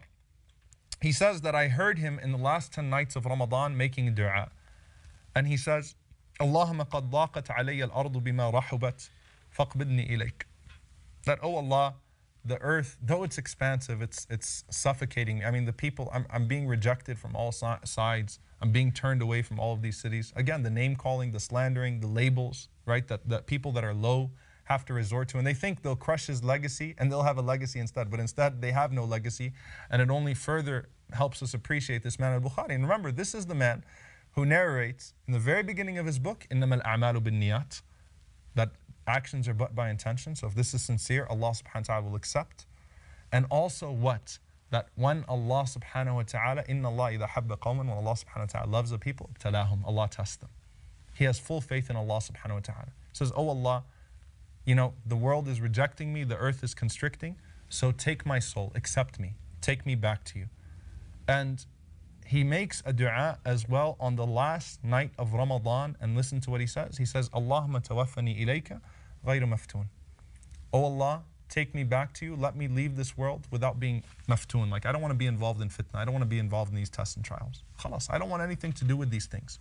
Speaker 1: he says that I heard him in the last 10 nights of Ramadan making dua. And he says, Allahumma qad daqat alayya al-ardu bima rahubat, faqbidni ilayk. That, oh Allah, the earth, though it's expansive, it's suffocating me. I mean, the people, I'm being rejected from all sides. I'm being turned away from all of these cities. Again, the name calling, the slandering, the labels, right? That people that are low have to resort to. And they think they'll crush his legacy and they'll have a legacy instead. But instead, they have no legacy. And it only further helps us appreciate this man Al-Bukhari. And remember, this is the man who narrates in the very beginning of his book, إِنَّمَا الْأَعْمَالُ بِالنِّيَّاتِ, that actions are but by intention. So if this is sincere, Allah subhanahu wa ta'ala will accept. And also what? That when Allah subhanahu wa ta'ala, إِنَّ اللَّهَ إِذَا حَبَّ قَوْمًا, when Allah subhanahu wa ta'ala loves the people, ابْتَلَاهُمْ, Allah tests them. He has full faith in Allah subhanahu wa ta'ala. He says, oh Allah, you know, the world is rejecting me, the earth is constricting, so take my soul, accept me, take me back to you. And he makes a dua as well on the last night of Ramadan, and listen to what he says. He says, Allahumma tawaffani ilayka ghayra maftun. Oh Allah, take me back to you, let me leave this world without being maftun. Like, I don't want to be involved in fitna, I don't want to be involved in these tests and trials. Khalas, I don't want anything to do with these things.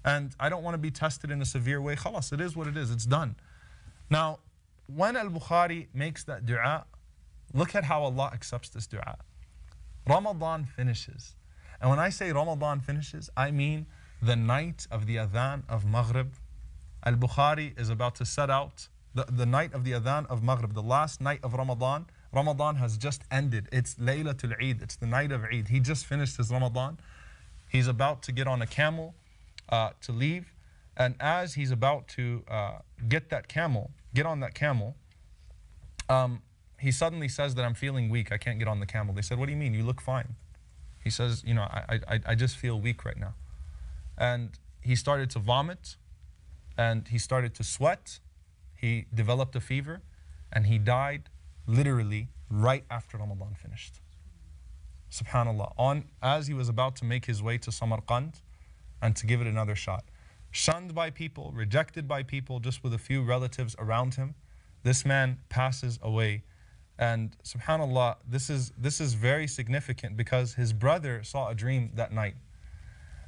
Speaker 1: And I don't want to be tested in a severe way. Khalas, it is what it is, it's done. Now, when Al-Bukhari makes that dua, look at how Allah accepts this dua. Ramadan finishes. And when I say Ramadan finishes, I mean the night of the adhan of Maghrib. Al-Bukhari is about to set out the night of the adhan of Maghrib, the last night of Ramadan. Ramadan has just ended. It's Laylatul Eid. It's the night of Eid. He just finished his Ramadan. He's about to get on a camel to leave. And as he's about to get on that camel, he suddenly says that I'm feeling weak. I can't get on the camel. They said, what do you mean? You look fine. He says, you know, I just feel weak right now. And he started to vomit, and he started to sweat. He developed a fever, and he died literally right after Ramadan finished. SubhanAllah. As he was about to make his way to Samarkand and to give it another shot. Shunned by people, rejected by people, just with a few relatives around him, this man passes away. And subhanAllah, this is very significant because his brother saw a dream that night.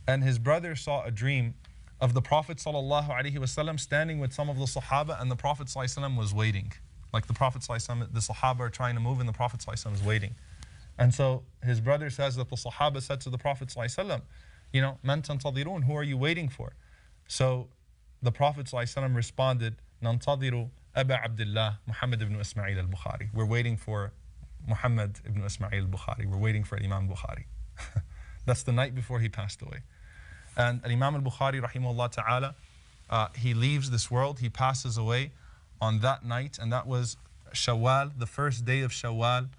Speaker 1: And his brother saw a dream of the Prophet ﷺ standing with some of the Sahaba, and the Prophet ﷺ was waiting. Like the Prophet ﷺ, the Sahaba are trying to move and the Prophet ﷺ is waiting. And so his brother says that the Sahaba said to the Prophet ﷺ, you know, man tantadirun, who are you waiting for? So the Prophet ﷺ responded, Nantadiru Aba Abdullah Muhammad ibn Ismail al-Bukhari. We're waiting for Muhammad ibn Ismail al-Bukhari. We're waiting for Imam Bukhari. That's the night before he passed away. And Imam al-Bukhari, rahimahullah ta'ala, he leaves this world, he passes away on that night, and that was Shawwal, the first day of Shawwal,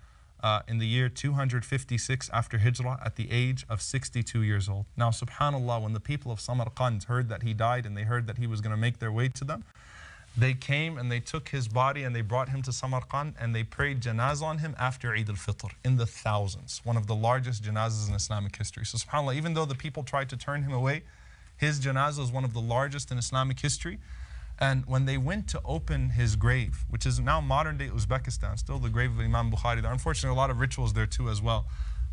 Speaker 1: in the year 256 after Hijrah at the age of 62 years old. Now, subhanAllah, when the people of Samarkand heard that he died and they heard that he was going to make their way to them, they came and they took his body and they brought him to Samarkand and they prayed janazah on him after Eid al-Fitr in the thousands. One of the largest janazahs in Islamic history. So subhanAllah, even though the people tried to turn him away, his janazah is one of the largest in Islamic history. And when they went to open his grave, which is now modern day Uzbekistan, still the grave of Imam Bukhari, there are unfortunately a lot of rituals there too as well.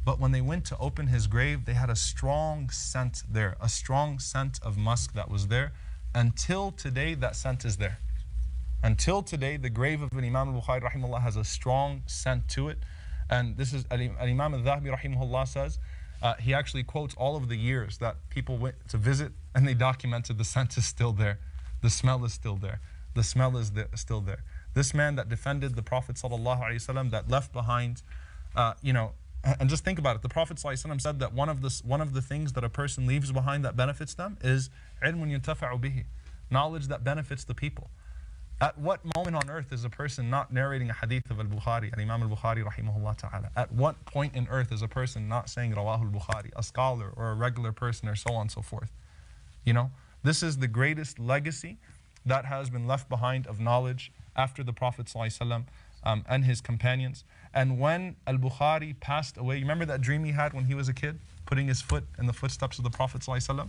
Speaker 1: But when they went to open his grave, they had a strong scent there, a strong scent of musk that was there. Until today, that scent is there. Until today, the grave of Imam Al-Bukhari rahimahullah has a strong scent to it. And this is Imam Al-Dhahabi rahimahullah says, he actually quotes all of the years that people went to visit and they documented the scent is still there. The smell is still there. The smell is still there. This man that defended the Prophet ﷺ, that left behind, and just think about it. The Prophet ﷺ said that one of the things that a person leaves behind that benefits them is ilmun yuntafa'u bihi, knowledge that benefits the people. At what moment on earth is a person not narrating a hadith of Al-Bukhari, Imam Al-Bukhari rahimahullah ta'ala? At what point in earth is a person not saying Rawahu Al-Bukhari, a scholar or a regular person or so on and so forth? You know, this is the greatest legacy that has been left behind of knowledge after the Prophet ﷺ and his companions. And when Al-Bukhari passed away, you remember that dream he had when he was a kid, putting his foot in the footsteps of the Prophet ﷺ?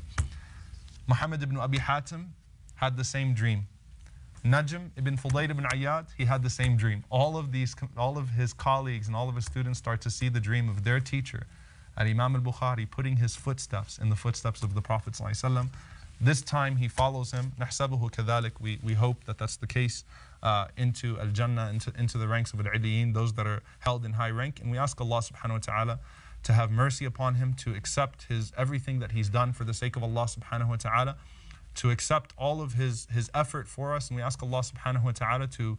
Speaker 1: Muhammad ibn Abi Hatim had the same dream. Najm ibn Fudayl ibn Ayyad, he had the same dream. All of his colleagues and all of his students start to see the dream of their teacher, Imam Al-Bukhari, putting his footsteps in the footsteps of the Prophet ﷺ. This time he follows him. نحسبه كذلك. We hope that that's the case into Al-Jannah, into the ranks of Al-Iliyeen, those that are held in high rank. And we ask Allah subhanahu wa ta'ala to have mercy upon him, to accept everything that he's done for the sake of Allah subhanahu wa ta'ala, to accept all of his effort for us, and we ask Allah subhanahu wa ta'ala to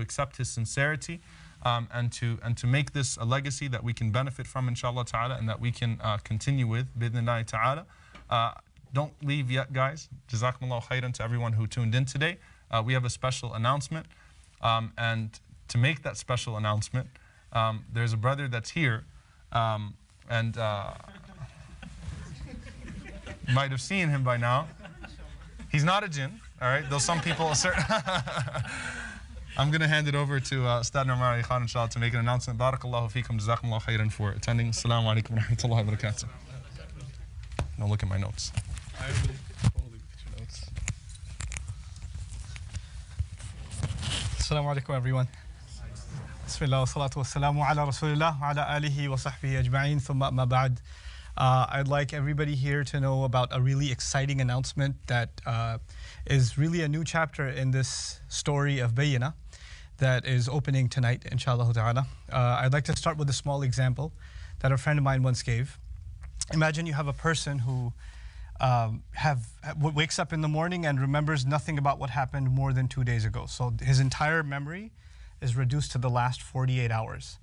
Speaker 1: accept his sincerity and to make this a legacy that we can benefit from, inshallah ta'ala, and that we can continue with, bidhnillahi ta'ala. Don't leave yet, guys. Jazakumullahu khairan to everyone who tuned in today. We have a special announcement, and to make that special announcement, there's a brother that's here, and you might have seen him by now. He's not a jinn, all right? Though some people assert. I'm going to hand it over to Ustad Omar Khan, inshallah, to make an announcement. Barakallahu feekum, jazakumullahu khairan for attending. Assalamu alaikum wa rahmatullahi wa barakatuh. Don't look at my notes.
Speaker 2: I will totally look at your notes. Assalamu alaikum, everyone. Bismillah wa salatu wa salamu ala rasulillah wa ala alihi wa sahbihi ajma'in, thumma amma ba'd. I'd like everybody here to know about a really exciting announcement that is really a new chapter in this story of Bayyinah that is opening tonight, inshallah ta'ala. I'd like to start with a small example that a friend of mine once gave. Imagine you have a person who wakes up in the morning and remembers nothing about what happened more than 2 days ago. So his entire memory is reduced to the last 48 hours.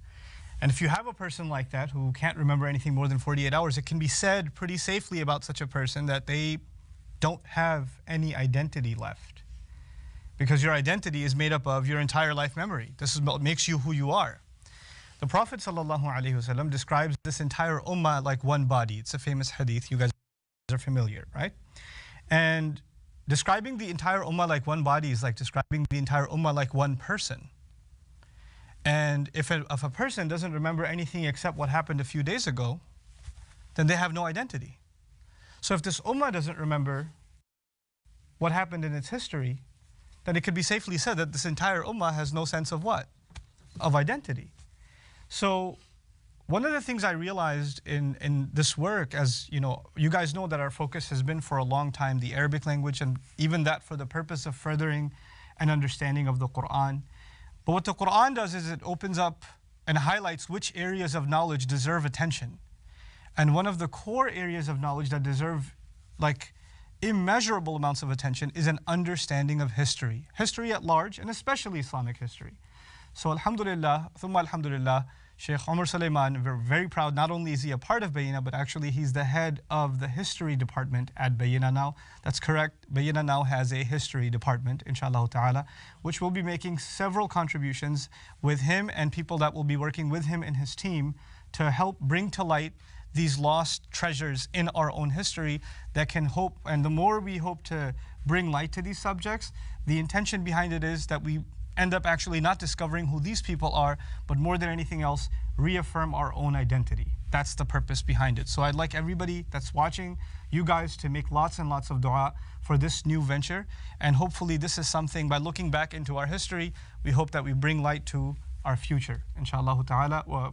Speaker 2: And if you have a person like that who can't remember anything more than 48 hours, it can be said pretty safely about such a person that they don't have any identity left. Because your identity is made up of your entire life memory. This is what makes you who you are. The Prophet ﷺ describes this entire ummah like one body. It's a famous hadith. You guys are familiar, right? And describing the entire ummah like one body is like describing the entire ummah like one person. And if a person doesn't remember anything except what happened a few days ago, then they have no identity. So if this ummah doesn't remember what happened in its history, then it could be safely said that this entire ummah has no sense of what? Of identity. So one of the things I realized in this work, as you guys know that our focus has been for a long time the Arabic language, and even that for the purpose of furthering an understanding of the Quran. But what the Quran does is it opens up and highlights which areas of knowledge deserve attention. And one of the core areas of knowledge that deserve like immeasurable amounts of attention is an understanding of history. History at large, and especially Islamic history. So alhamdulillah, thumma alhamdulillah, Sheikh Omar Suleiman. We're very proud. Not only is he a part of Bayina, but actually he's the head of the history department at Bayina now. That's correct. Bayina now has a history department, inshallah ta'ala, which will be making several contributions with him and people that will be working with him and his team to help bring to light these lost treasures in our own history that can hope, and the more we hope to bring light to these subjects, the intention behind it is that we end up actually not discovering who these people are, but more than anything else, reaffirm our own identity. That's the purpose behind it. So I'd like everybody that's watching, you guys, to make lots and lots of dua for this new venture. And hopefully this is something, by looking back into our history, we hope that we bring light to our future, inshallah ta'ala.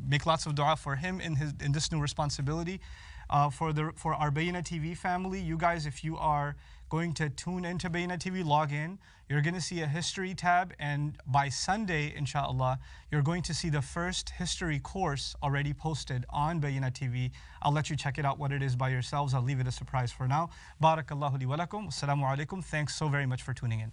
Speaker 2: Make lots of dua for him in this new responsibility. For our Bayina TV family, you guys, if you are going to tune into Bayina TV, log in. You're going to see a history tab, and by Sunday, inshallah, you're going to see the first history course already posted on Bayina TV. I'll let you check it out what it is by yourselves. I'll leave it a surprise for now. Barakallahu li wa lakum. Assalamu alaikum. Thanks so very much for tuning in.